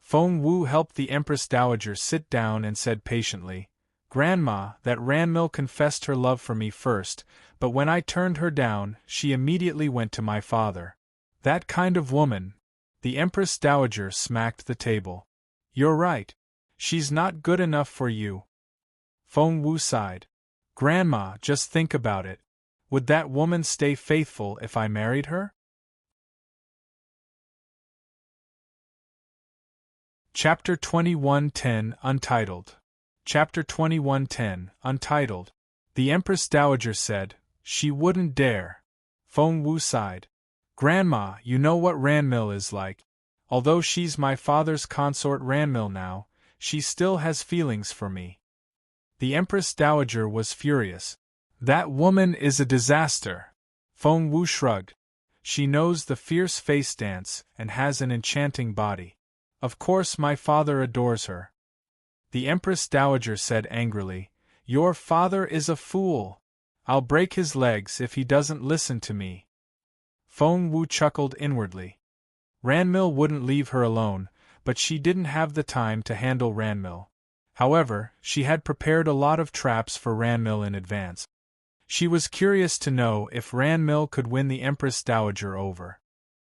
Feng Wu helped the Empress Dowager sit down and said patiently, Grandma, that Ranmil confessed her love for me first, but when I turned her down, she immediately went to my father. That kind of woman. The Empress Dowager smacked the table. You're right. She's not good enough for you. Feng Wu sighed. Grandma, just think about it. Would that woman stay faithful if I married her? Chapter 2110 Untitled. Chapter 2110 Untitled. The Empress Dowager said, She wouldn't dare. Feng Wu sighed. Grandma, you know what Ranmil is like. Although she's my father's consort Ranmil now, she still has feelings for me. The Empress Dowager was furious. That woman is a disaster. Feng Wu shrugged. She knows the fierce face dance and has an enchanting body. Of course my father adores her. The Empress Dowager said angrily, Your father is a fool. I'll break his legs if he doesn't listen to me. Feng Wu chuckled inwardly. Ranmil wouldn't leave her alone, but she didn't have the time to handle Ranmil. However, she had prepared a lot of traps for Ranmil in advance. She was curious to know if Ranmil could win the Empress Dowager over.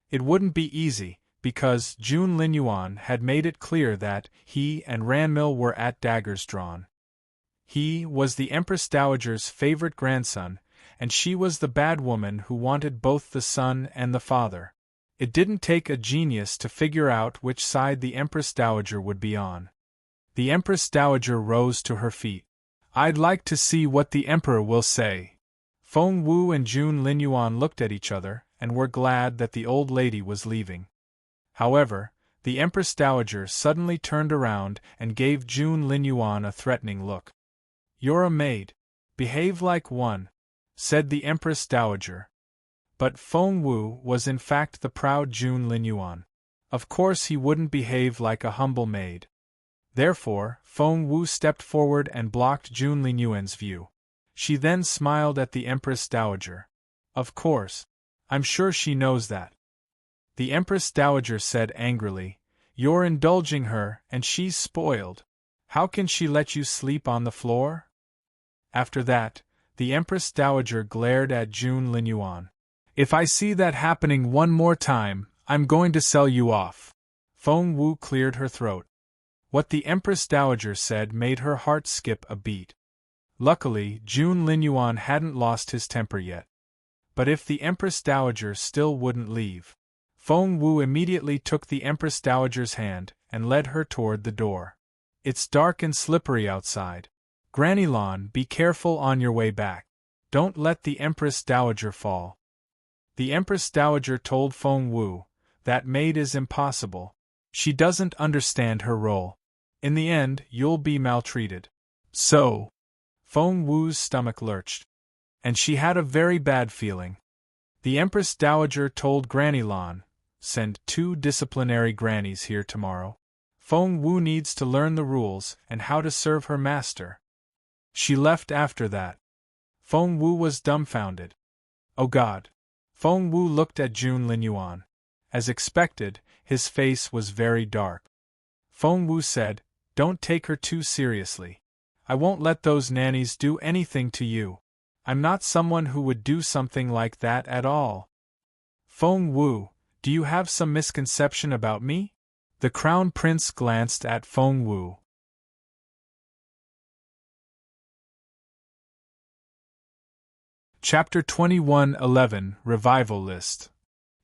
It wouldn't be easy, because Jun Linyuan had made it clear that he and Ranmil were at daggers drawn. He was the Empress Dowager's favorite grandson, and she was the bad woman who wanted both the son and the father. It didn't take a genius to figure out which side the Empress Dowager would be on. The Empress Dowager rose to her feet. I'd like to see what the Emperor will say. Feng Wu and Jun Linyuan looked at each other and were glad that the old lady was leaving. However, the Empress Dowager suddenly turned around and gave Jun Linyuan a threatening look. You're a maid. Behave like one, said the Empress Dowager. But Feng Wu was in fact the proud Jun Linyuan. Of course he wouldn't behave like a humble maid. Therefore, Feng Wu stepped forward and blocked Jun Linyuan's view. She then smiled at the Empress Dowager. Of course. I'm sure she knows that. The Empress Dowager said angrily, You're indulging her, and she's spoiled. How can she let you sleep on the floor? After that, the Empress Dowager glared at Jun Linyuan. If I see that happening one more time, I'm going to sell you off. Feng Wu cleared her throat. What the Empress Dowager said made her heart skip a beat. Luckily, Jun Linyuan hadn't lost his temper yet. But if the Empress Dowager still wouldn't leave, Feng Wu immediately took the Empress Dowager's hand and led her toward the door. It's dark and slippery outside. Granny Lan, be careful on your way back. Don't let the Empress Dowager fall. The Empress Dowager told Feng Wu, that maid is impossible. She doesn't understand her role. In the end, you'll be maltreated. So, Feng Wu's stomach lurched. And she had a very bad feeling. The Empress Dowager told Granny Lan, send 2 disciplinary grannies here tomorrow. Feng Wu needs to learn the rules and how to serve her master. She left after that. Feng Wu was dumbfounded. Oh God! Feng Wu looked at Jun Linyuan. As expected, his face was very dark. Feng Wu said, don't take her too seriously. I won't let those nannies do anything to you. I'm not someone who would do something like that at all. Feng Wu, do you have some misconception about me? The Crown Prince glanced at Feng Wu. Chapter 21:11 Revival List.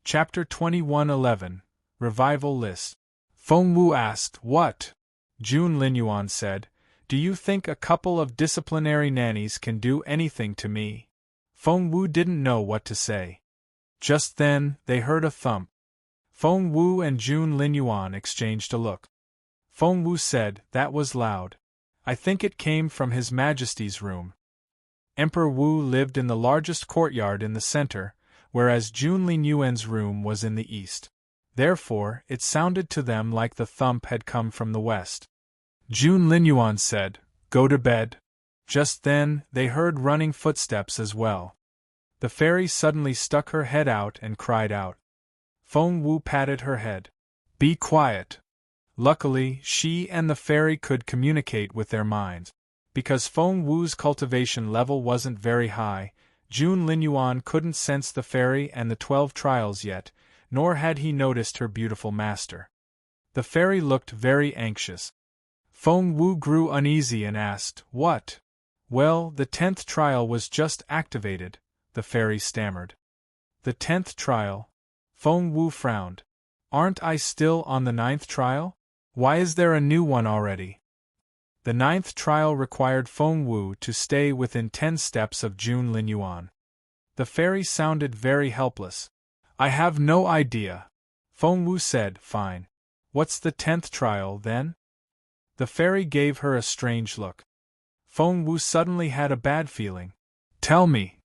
Chapter 21:11 Revival List. Feng Wu asked, what? Jun Linyuan said, do you think a couple of disciplinary nannies can do anything to me? Feng Wu didn't know what to say. Just then, they heard a thump. Feng Wu and Jun Linyuan exchanged a look. Feng Wu said, that was loud. I think it came from His Majesty's room. Emperor Wu lived in the largest courtyard in the center, whereas Jun Linyuan's room was in the east. Therefore, it sounded to them like the thump had come from the west. Jun Linyuan said, go to bed. Just then, they heard running footsteps as well. The fairy suddenly stuck her head out and cried out. Feng Wu patted her head. Be quiet. Luckily, she and the fairy could communicate with their minds. Because Feng Wu's cultivation level wasn't very high, Jun Linyuan couldn't sense the fairy and the 12 trials yet, nor had he noticed her beautiful master. The fairy looked very anxious. Feng Wu grew uneasy and asked, what? Well, the 10th trial was just activated, the fairy stammered. The 10th trial? Feng Wu frowned. Aren't I still on the 9th trial? Why is there a new one already? The 9th trial required Feng Wu to stay within 10 steps of Jun Linyuan. The fairy sounded very helpless. I have no idea. Feng Wu said, fine. What's the 10th trial, then? The fairy gave her a strange look. Feng Wu suddenly had a bad feeling. Tell me.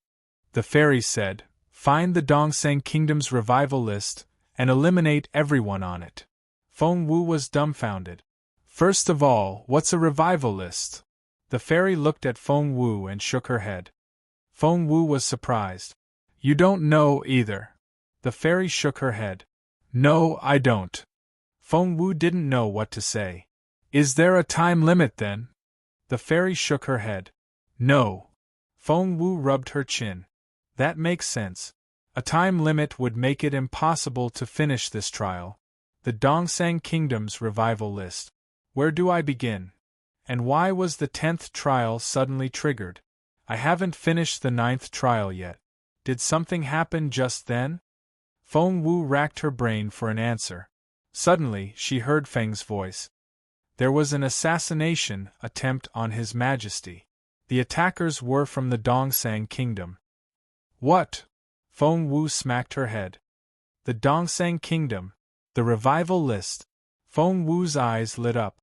The fairy said, find the Dongseng Kingdom's revival list, and eliminate everyone on it. Feng Wu was dumbfounded. First of all, what's a revival list? The fairy looked at Feng Wu and shook her head. Feng Wu was surprised. You don't know either. The fairy shook her head. No, I don't. Feng Wu didn't know what to say. Is there a time limit then? The fairy shook her head. No. Feng Wu rubbed her chin. That makes sense. A time limit would make it impossible to finish this trial. The Dongseng Kingdom's revival list. Where do I begin? And why was the 10th trial suddenly triggered? I haven't finished the 9th trial yet. Did something happen just then? Feng Wu racked her brain for an answer. Suddenly, she heard Feng's voice. There was an assassination attempt on His Majesty. The attackers were from the Dongseng Kingdom. What? Feng Wu smacked her head. The Dongseng Kingdom. The revival list. Feng Wu's eyes lit up.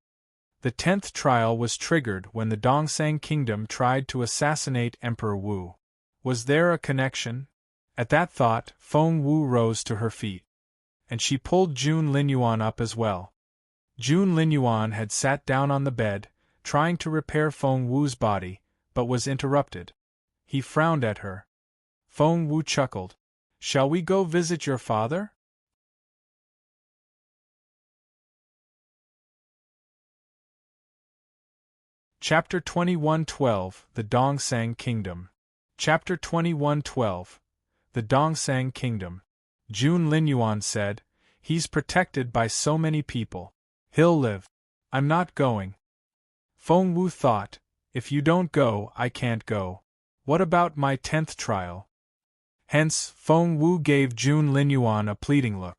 The 10th trial was triggered when the Dongseng Kingdom tried to assassinate Emperor Wu. Was there a connection? At that thought, Feng Wu rose to her feet. And she pulled Jun Linyuan up as well. Jun Linyuan had sat down on the bed, trying to repair Feng Wu's body, but was interrupted. He frowned at her. Feng Wu chuckled. Shall we go visit your father? Chapter 21:12 The Dongseng Kingdom. Chapter 21:12 The Dongseng Kingdom. Jun Linyuan said, he's protected by so many people. He'll live. I'm not going. Feng Wu thought, If you don't go, I can't go. What about my 10th trial? Hence, Feng Wu gave Jun Linyuan a pleading look.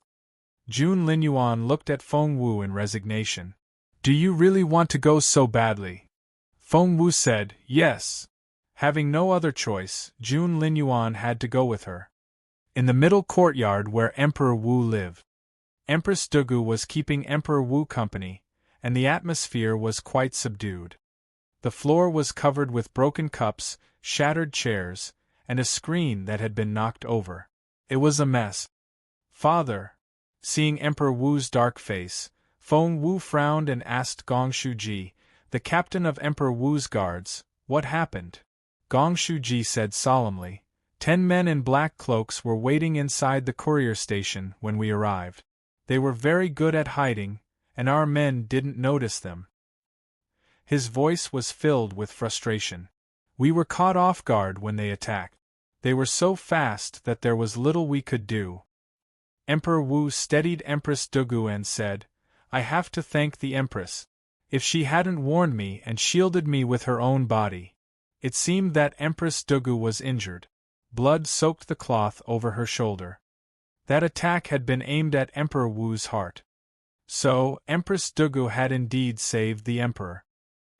Jun Linyuan looked at Feng Wu in resignation. Do you really want to go so badly? Feng Wu said, yes. Having no other choice, Jun Linyuan had to go with her. In the middle courtyard where Emperor Wu lived, Empress Dugu was keeping Emperor Wu company, and the atmosphere was quite subdued. The floor was covered with broken cups, shattered chairs, and a screen that had been knocked over. It was a mess. Father, seeing Emperor Wu's dark face, Feng Wu frowned and asked Gong Shuji, the captain of Emperor Wu's guards, what happened? Gong Shuji said solemnly, 10 men in black cloaks were waiting inside the courier station when we arrived. They were very good at hiding, and our men didn't notice them. His voice was filled with frustration. We were caught off guard when they attacked. They were so fast that there was little we could do. Emperor Wu steadied Empress Dugu and said, I have to thank the Empress. If she hadn't warned me and shielded me with her own body. It seemed that Empress Dugu was injured. Blood soaked the cloth over her shoulder. That attack had been aimed at Emperor Wu's heart. So, Empress Dugu had indeed saved the Emperor.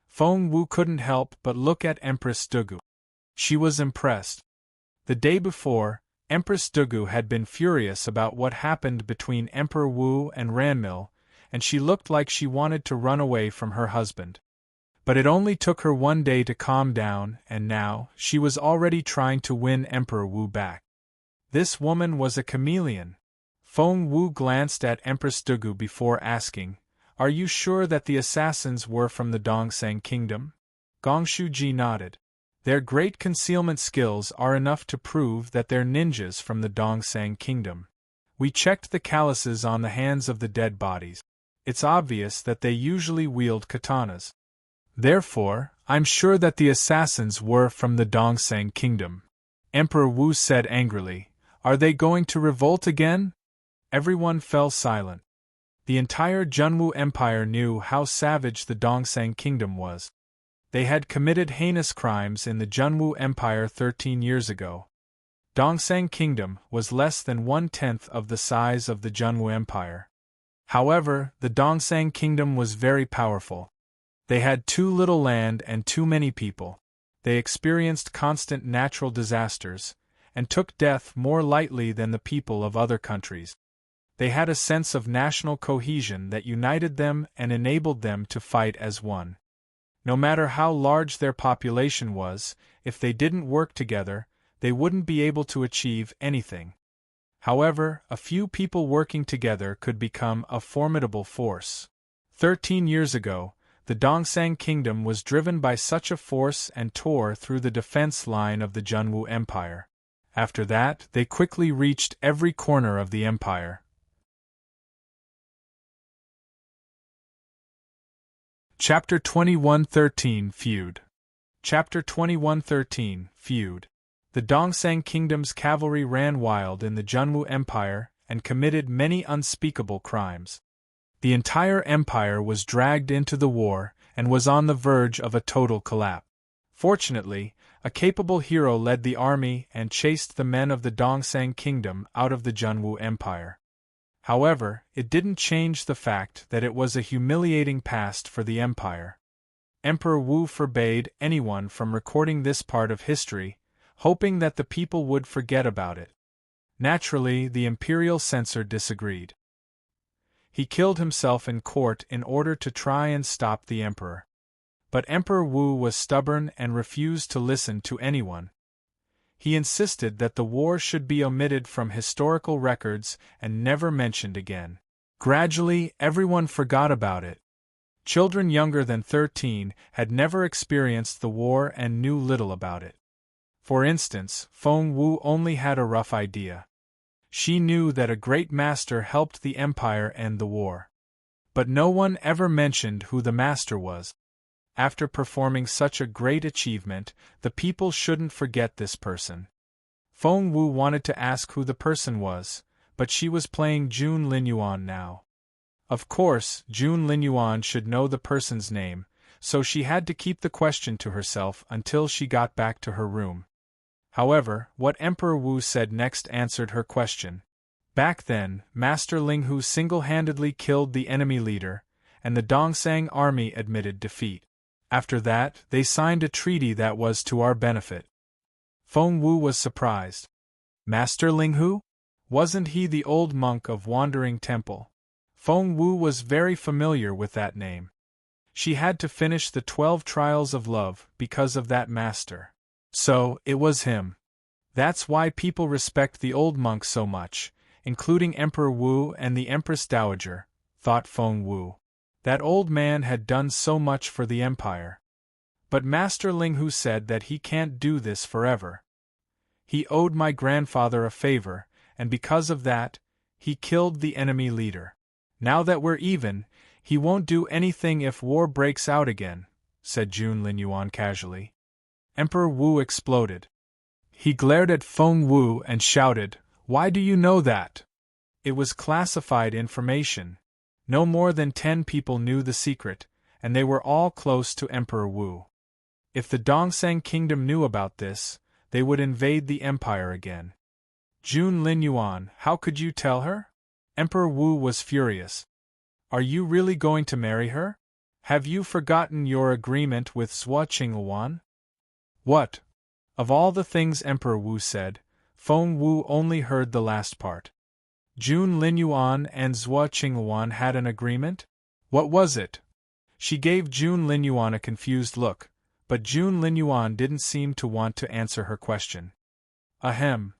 Feng Wu couldn't help but look at Empress Dugu. She was impressed. The day before, Empress Dugu had been furious about what happened between Emperor Wu and Ranmil, and she looked like she wanted to run away from her husband. But it only took her one day to calm down, and now, she was already trying to win Emperor Wu back. This woman was a chameleon. Feng Wu glanced at Empress Dugu before asking, Are you sure that the assassins were from the Dongsang Kingdom? Gong Shuji nodded. Their great concealment skills are enough to prove that they're ninjas from the Dongsang Kingdom. We checked the calluses on the hands of the dead bodies. It's obvious that they usually wield katanas. Therefore, I'm sure that the assassins were from the Dongsang Kingdom. Emperor Wu said angrily, Are they going to revolt again? Everyone fell silent. The entire Junwu Empire knew how savage the Dongsang Kingdom was. They had committed heinous crimes in the Junwu Empire 13 years ago. Dongsang Kingdom was less than 1/10 of the size of the Junwu Empire. However, the Dongsang Kingdom was very powerful. They had too little land and too many people. They experienced constant natural disasters, and took death more lightly than the people of other countries. They had a sense of national cohesion that united them and enabled them to fight as one. No matter how large their population was, if they didn't work together, they wouldn't be able to achieve anything. However, a few people working together could become a formidable force. 13 years ago, the Dongsang Kingdom was driven by such a force and tore through the defense line of the Junwu Empire. After that, they quickly reached every corner of the empire. Chapter 2113 Feud. Chapter 2113 Feud. The Dongsang Kingdom's cavalry ran wild in the Junwu Empire and committed many unspeakable crimes. The entire empire was dragged into the war and was on the verge of a total collapse. Fortunately, a capable hero led the army and chased the men of the Dongsang Kingdom out of the Junwu Empire. However, it didn't change the fact that it was a humiliating past for the empire. Emperor Wu forbade anyone from recording this part of history, hoping that the people would forget about it. Naturally, the imperial censor disagreed. He killed himself in court in order to try and stop the emperor. But Emperor Wu was stubborn and refused to listen to anyone. He insisted that the war should be omitted from historical records and never mentioned again. Gradually, everyone forgot about it. Children younger than 13 had never experienced the war and knew little about it. For instance, Feng Wu only had a rough idea. She knew that a great master helped the empire end the war. But no one ever mentioned who the master was. After performing such a great achievement, the people shouldn't forget this person. Feng Wu wanted to ask who the person was, but she was playing Jun Linyuan now. Of course, Jun Linyuan should know the person's name, so she had to keep the question to herself until she got back to her room. However, what Emperor Wu said next answered her question. Back then, Master Ling Hu single-handedly killed the enemy leader, and the Dongsang army admitted defeat. After that, they signed a treaty that was to our benefit. Feng Wu was surprised. Master Ling Hu? Wasn't he the old monk of Wandering Temple? Feng Wu was very familiar with that name. She had to finish the 12 trials of love because of that master. So, it was him. That's why people respect the old monk so much, including Emperor Wu and the Empress Dowager, thought Feng Wu. That old man had done so much for the empire. But Master Ling Hu said that he can't do this forever. He owed my grandfather a favor, and because of that, he killed the enemy leader. Now that we're even, he won't do anything if war breaks out again, said Jun Linyuan casually. Emperor Wu exploded. He glared at Feng Wu and shouted, "Why do you know that?" It was classified information. No more than 10 people knew the secret, and they were all close to Emperor Wu. If the Dongsang kingdom knew about this, they would invade the empire again. Jun Linyuan, how could you tell her? Emperor Wu was furious. Are you really going to marry her? Have you forgotten your agreement with Zhuo Qingluan? What? Of all the things Emperor Wu said, Feng Wu only heard the last part. Jun Linyuan and Zhuo Qingluan had an agreement? What was it? She gave Jun Linyuan a confused look, but Jun Linyuan didn't seem to want to answer her question. Ahem.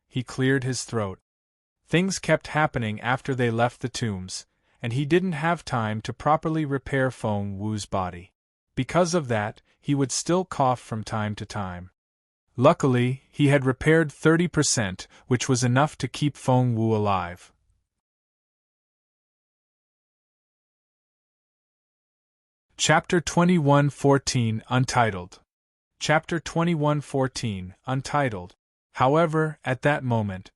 He cleared his throat. Things kept happening after they left the tombs, and he didn't have time to properly repair Feng Wu's body. Because of that, he would still cough from time to time. Luckily, he had repaired 30%, which was enough to keep Feng Wu alive. Chapter 2114 Untitled. Chapter 2114 Untitled. However, at that moment,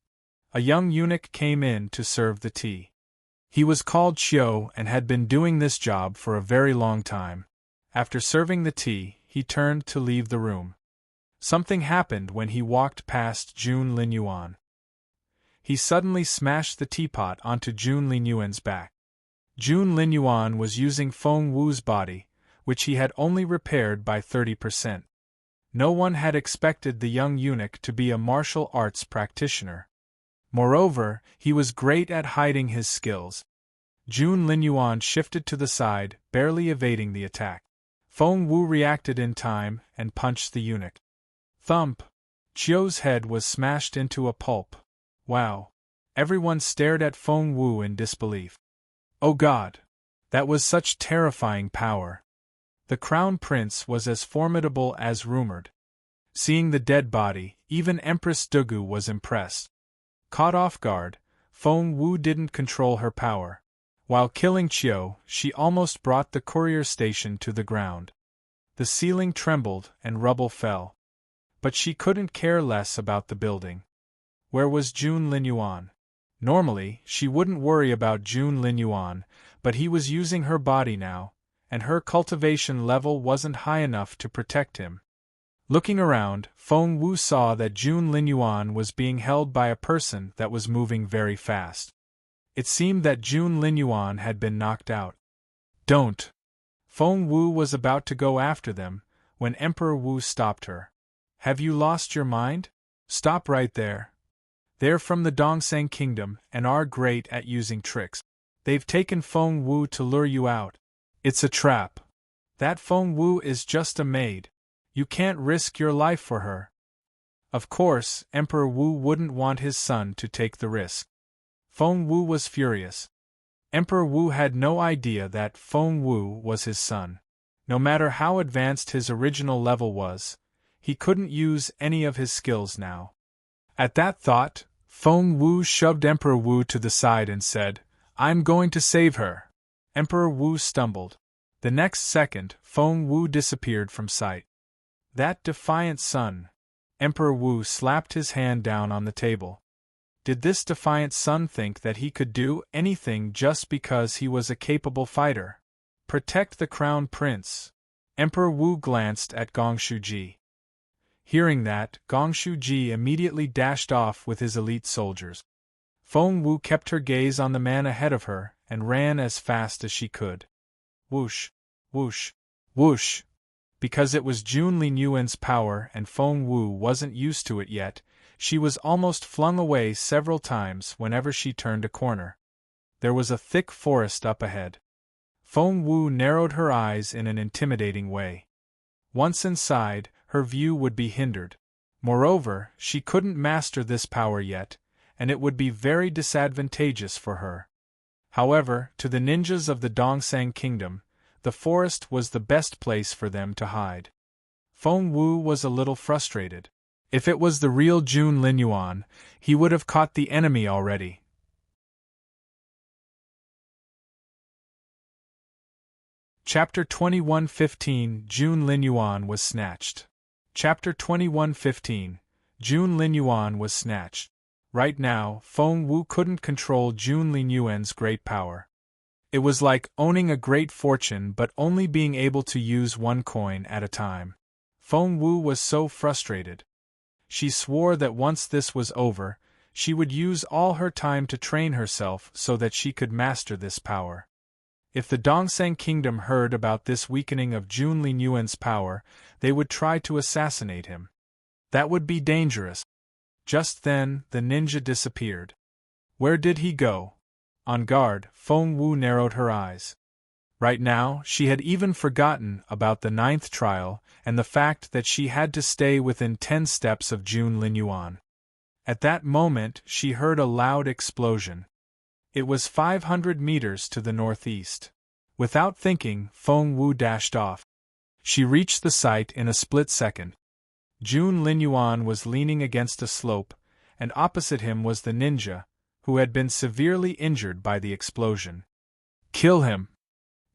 a young eunuch came in to serve the tea. He was called Qiu and had been doing this job for a very long time. After serving the tea, he turned to leave the room. Something happened when he walked past Jun Linyuan. He suddenly smashed the teapot onto Jun Linyuan's back. Jun Linyuan was using Feng Wu's body, which he had only repaired by 30%. No one had expected the young eunuch to be a martial arts practitioner. Moreover, he was great at hiding his skills. Jun Linyuan shifted to the side, barely evading the attack. Feng Wu reacted in time and punched the eunuch. Thump! Qiu's head was smashed into a pulp. Wow! Everyone stared at Feng Wu in disbelief. Oh God! That was such terrifying power. The crown prince was as formidable as rumored. Seeing the dead body, even Empress Dugu was impressed. Caught off guard, Feng Wu didn't control her power. While killing Qiu, she almost brought the courier station to the ground. The ceiling trembled and rubble fell. But she couldn't care less about the building. Where was Jun Linyuan? Normally, she wouldn't worry about Jun Linyuan, but he was using her body now, and her cultivation level wasn't high enough to protect him. Looking around, Feng Wu saw that Jun Linyuan was being held by a person that was moving very fast. It seemed that Jun Linyuan had been knocked out. Don't! Feng Wu was about to go after them, when Emperor Wu stopped her. Have you lost your mind? Stop right there. They're from the Dongsang kingdom and are great at using tricks. They've taken Feng Wu to lure you out. It's a trap. That Feng Wu is just a maid. You can't risk your life for her. Of course, Emperor Wu wouldn't want his son to take the risk. Feng Wu was furious. Emperor Wu had no idea that Feng Wu was his son. No matter how advanced his original level was, he couldn't use any of his skills now. At that thought, Feng Wu shoved Emperor Wu to the side and said, "I'm going to save her." Emperor Wu stumbled. The next second, Feng Wu disappeared from sight. That defiant son! Emperor Wu slapped his hand down on the table. Did this defiant son think that he could do anything just because he was a capable fighter? Protect the crown prince. Emperor Wu glanced at Gong Shuji. Hearing that, Gong Shuji immediately dashed off with his elite soldiers. Feng Wu kept her gaze on the man ahead of her and ran as fast as she could. Whoosh, whoosh, whoosh. Because it was Jun Linyuan's power and Feng Wu wasn't used to it yet, she was almost flung away several times whenever she turned a corner. There was a thick forest up ahead. Feng Wu narrowed her eyes in an intimidating way. Once inside, her view would be hindered. Moreover, she couldn't master this power yet, and it would be very disadvantageous for her. However, to the ninjas of the Dongsang Kingdom, the forest was the best place for them to hide. Feng Wu was a little frustrated. If it was the real Jun Linyuan, he would have caught the enemy already. Chapter 21:15 Jun Linyuan was snatched. Chapter 21:15 Jun Linyuan was snatched. Right now, Feng Wu couldn't control Jun Linyuan's great power. It was like owning a great fortune but only being able to use one coin at a time. Feng Wu was so frustrated. She swore that once this was over, she would use all her time to train herself so that she could master this power. If the Dongsang Kingdom heard about this weakening of Jun Linyuan's power, they would try to assassinate him. That would be dangerous. Just then, the ninja disappeared. Where did he go? On guard, Feng Wu narrowed her eyes. Right now, she had even forgotten about the 9th trial and the fact that she had to stay within 10 steps of Jun Linyuan. At that moment, she heard a loud explosion. It was 500 meters to the northeast. Without thinking, Feng Wu dashed off. She reached the site in a split second. Jun Linyuan was leaning against a slope, and opposite him was the ninja, who had been severely injured by the explosion. Kill him!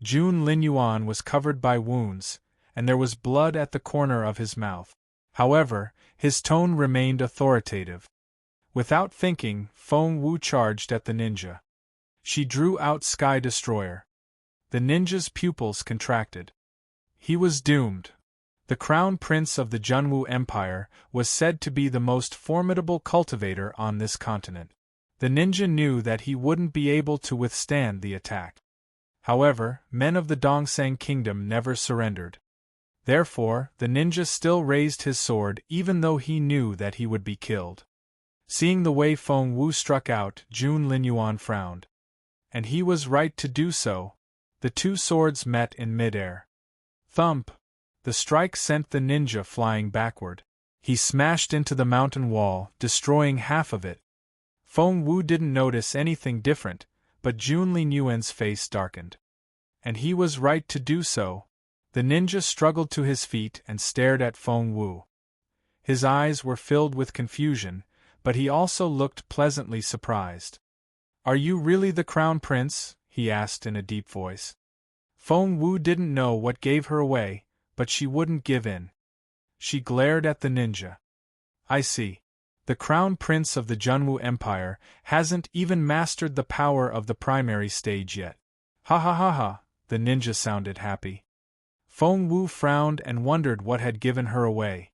Jun Linyuan was covered by wounds, and there was blood at the corner of his mouth. However, his tone remained authoritative. Without thinking, Feng Wu charged at the ninja. She drew out Sky Destroyer. The ninja's pupils contracted. He was doomed. The crown prince of the Junwu Empire was said to be the most formidable cultivator on this continent. The ninja knew that he wouldn't be able to withstand the attack. However, men of the Dongsang Kingdom never surrendered. Therefore, the ninja still raised his sword even though he knew that he would be killed. Seeing the way Feng Wu struck out, Jun Linyuan frowned. And he was right to do so. The two swords met in midair. Thump! The strike sent the ninja flying backward. He smashed into the mountain wall, destroying half of it. Feng Wu didn't notice anything different, but Jun Linyuan's face darkened. And he was right to do so. The ninja struggled to his feet and stared at Feng Wu. His eyes were filled with confusion, but he also looked pleasantly surprised. "Are you really the crown prince?" he asked in a deep voice. Feng Wu didn't know what gave her away, but she wouldn't give in. She glared at the ninja. "I see. The crown prince of the Junwu Empire hasn't even mastered the power of the primary stage yet." "Ha ha ha ha," the ninja sounded happy. Feng Wu frowned and wondered what had given her away.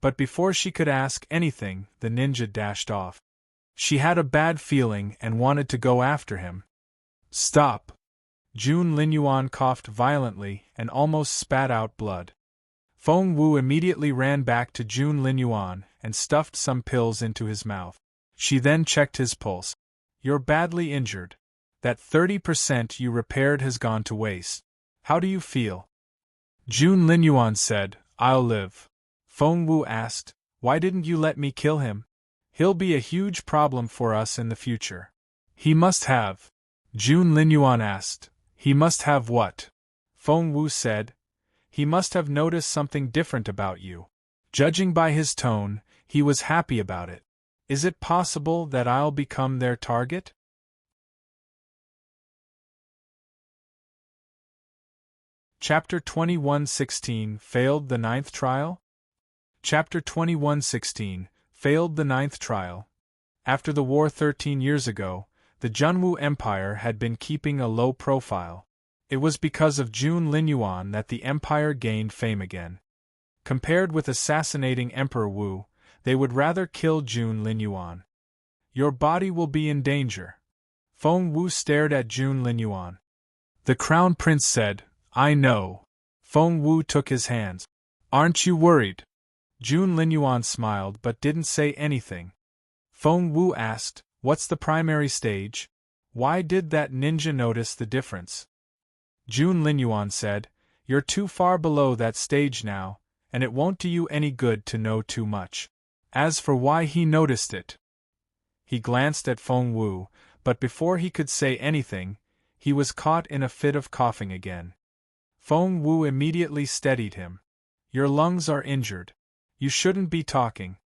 But before she could ask anything, the ninja dashed off. She had a bad feeling and wanted to go after him. "Stop!" Jun Linyuan coughed violently and almost spat out blood. Feng Wu immediately ran back to Jun Linyuan and stuffed some pills into his mouth. She then checked his pulse. "You're badly injured. That 30% you repaired has gone to waste. How do you feel?" Jun Linyuan said, "I'll live." Feng Wu asked, "Why didn't you let me kill him? He'll be a huge problem for us in the future." "He must have." Jun Linyuan asked, "He must have what?" Feng Wu said, "He must have noticed something different about you. Judging by his tone, he was happy about it. Is it possible that I'll become their target?" Chapter 21:16 Failed the 9th Trial? Chapter 21:16 Failed the 9th Trial. After the war 13 years ago, the Junwu Empire had been keeping a low profile. It was because of Jun Linyuan that the empire gained fame again. Compared with assassinating Emperor Wu, they would rather kill Jun Linyuan. Your body will be in danger. Feng Wu stared at Jun Linyuan. The Crown Prince said, I know. Feng Wu took his hands. Aren't you worried? Jun Linyuan smiled but didn't say anything. Feng Wu asked, what's the primary stage? Why did that ninja notice the difference? Jun Linyuan said, you're too far below that stage now, and it won't do you any good to know too much. As for why he noticed it. He glanced at Feng Wu, but before he could say anything, he was caught in a fit of coughing again. Feng Wu immediately steadied him. Your lungs are injured. You shouldn't be talking.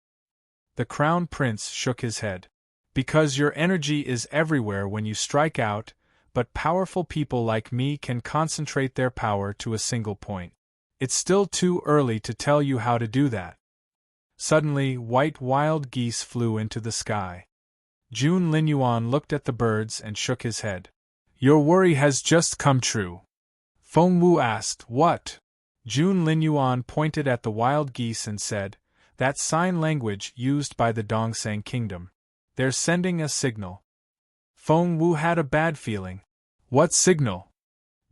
The Crown Prince shook his head. Because your energy is everywhere when you strike out, but powerful people like me can concentrate their power to a single point. It's still too early to tell you how to do that. Suddenly, white wild geese flew into the sky. Jun Linyuan looked at the birds and shook his head. Your worry has just come true. Feng Wu asked, what? Jun Linyuan pointed at the wild geese and said, that's sign language used by the Dongsang Kingdom. They're sending a signal. Feng Wu had a bad feeling. What signal?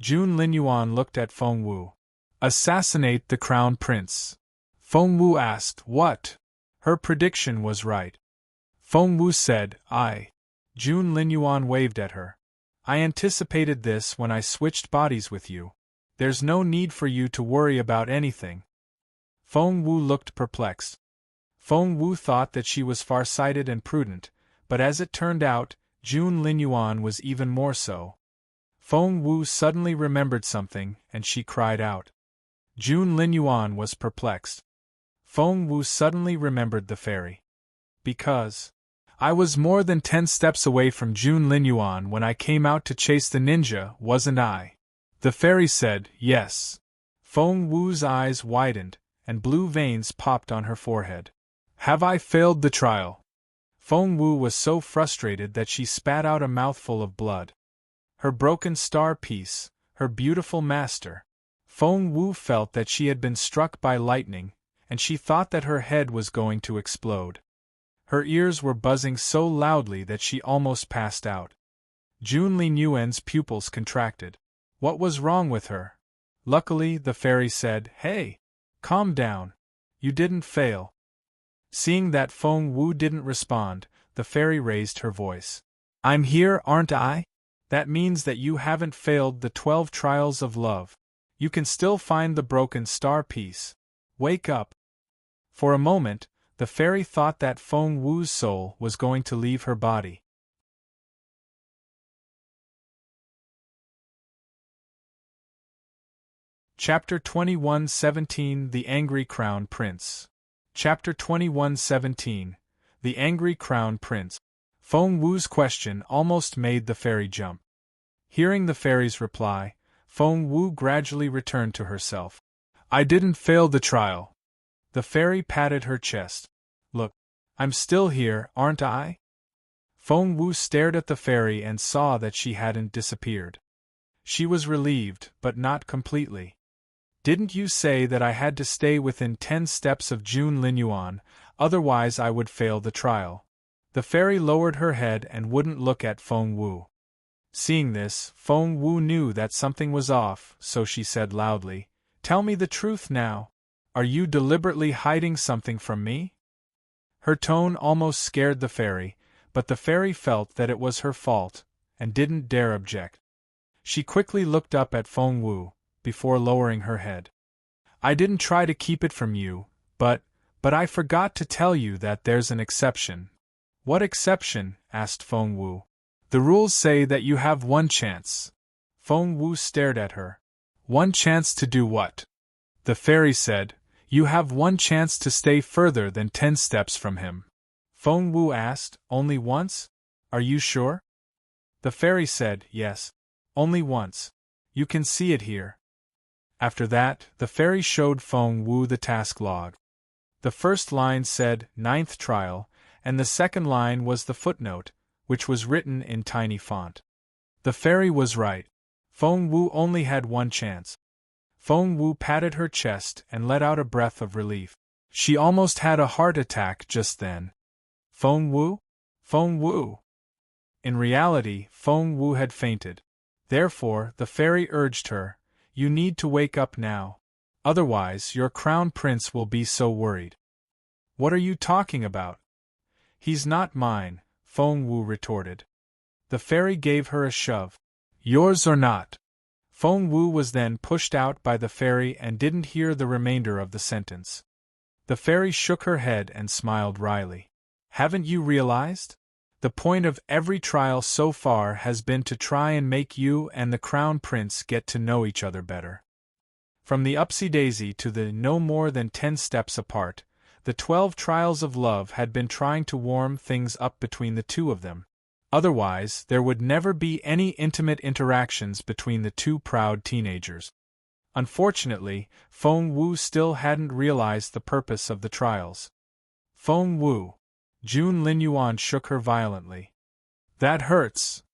Jun Linyuan looked at Feng Wu. Assassinate the Crown Prince. Feng Wu asked, what? Her prediction was right. Feng Wu said, I. Jun Linyuan waved at her. I anticipated this when I switched bodies with you. There's no need for you to worry about anything. Feng Wu looked perplexed. Feng Wu thought that she was far-sighted and prudent, but as it turned out, Jun Linyuan was even more so. Feng Wu suddenly remembered something, and she cried out. Jun Linyuan was perplexed. Feng Wu suddenly remembered the fairy. Because I was more than 10 steps away from Jun Linyuan when I came out to chase the ninja, wasn't I? The fairy said, yes. Feng Wu's eyes widened, and blue veins popped on her forehead. Have I failed the trial? Feng Wu was so frustrated that she spat out a mouthful of blood. Her broken star piece, her beautiful master. Feng Wu felt that she had been struck by lightning, and she thought that her head was going to explode. Her ears were buzzing so loudly that she almost passed out. Jun Linyuan's pupils contracted. What was wrong with her? Luckily, the fairy said, hey, calm down. You didn't fail. Seeing that Feng Wu didn't respond, the fairy raised her voice. I'm here, aren't I? That means that you haven't failed the 12 trials of love. You can still find the broken star piece. Wake up. For a moment, the fairy thought that Feng Wu's soul was going to leave her body. Chapter 21:17 The Angry Crown Prince. Chapter 21:17 The Angry Crown Prince. Feng Wu's question almost made the fairy jump. Hearing the fairy's reply, Feng Wu gradually returned to herself. I didn't fail the trial. The fairy patted her chest. Look, I'm still here, aren't I? Feng Wu stared at the fairy and saw that she hadn't disappeared. She was relieved, but not completely. Didn't you say that I had to stay within 10 steps of Jun Linyuan, otherwise I would fail the trial? The fairy lowered her head and wouldn't look at Feng Wu. Seeing this, Feng Wu knew that something was off, so she said loudly, Tell me the truth now. Are you deliberately hiding something from me? Her tone almost scared the fairy, but the fairy felt that it was her fault, and didn't dare object. She quickly looked up at Feng Wu, before lowering her head. I didn't try to keep it from you, but I forgot to tell you that there's an exception. What exception? Asked Feng Wu. The rules say that you have one chance. Feng Wu stared at her. One chance to do what? The fairy said, You have one chance to stay further than 10 steps from him. Feng Wu asked, Only once? Are you sure? The fairy said, Yes. Only once. You can see it here. After that, the fairy showed Feng Wu the task log. The first line said, 9th trial, and the second line was the footnote, which was written in tiny font. The fairy was right. Feng Wu only had one chance. Feng Wu patted her chest and let out a breath of relief. She almost had a heart attack just then. Feng Wu? Feng Wu! In reality, Feng Wu had fainted. Therefore, the fairy urged her, "You need to wake up now. Otherwise, your crown prince will be so worried." "What are you talking about?" "He's not mine," Feng Wu retorted. The fairy gave her a shove. "Yours or not?" Feng Wu was then pushed out by the fairy and didn't hear the remainder of the sentence. The fairy shook her head and smiled wryly. "Haven't you realized? The point of every trial so far has been to try and make you and the crown prince get to know each other better." From the upsy-daisy to the no more than 10 steps apart, the 12 trials of love had been trying to warm things up between the two of them. Otherwise, there would never be any intimate interactions between the two proud teenagers. Unfortunately, Feng Wu still hadn't realized the purpose of the trials. "Feng Wu!" Jun Linyuan shook her violently. "That hurts!"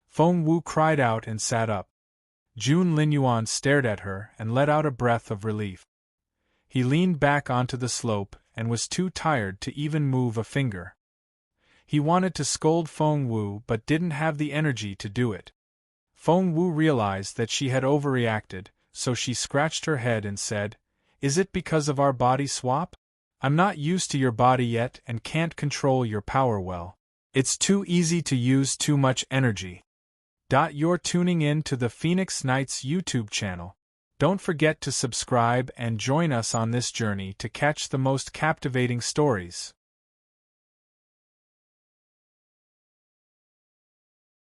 Feng Wu cried out and sat up. Jun Linyuan stared at her and let out a breath of relief. He leaned back onto the slope and was too tired to even move a finger. He wanted to scold Feng Wu but didn't have the energy to do it. Feng Wu realized that she had overreacted, so she scratched her head and said, "Is it because of our body swap? I'm not used to your body yet and can't control your power well. It's too easy to use too much energy." You're tuning in to the Phoenix Knights YouTube channel. Don't forget to subscribe and join us on this journey to catch the most captivating stories.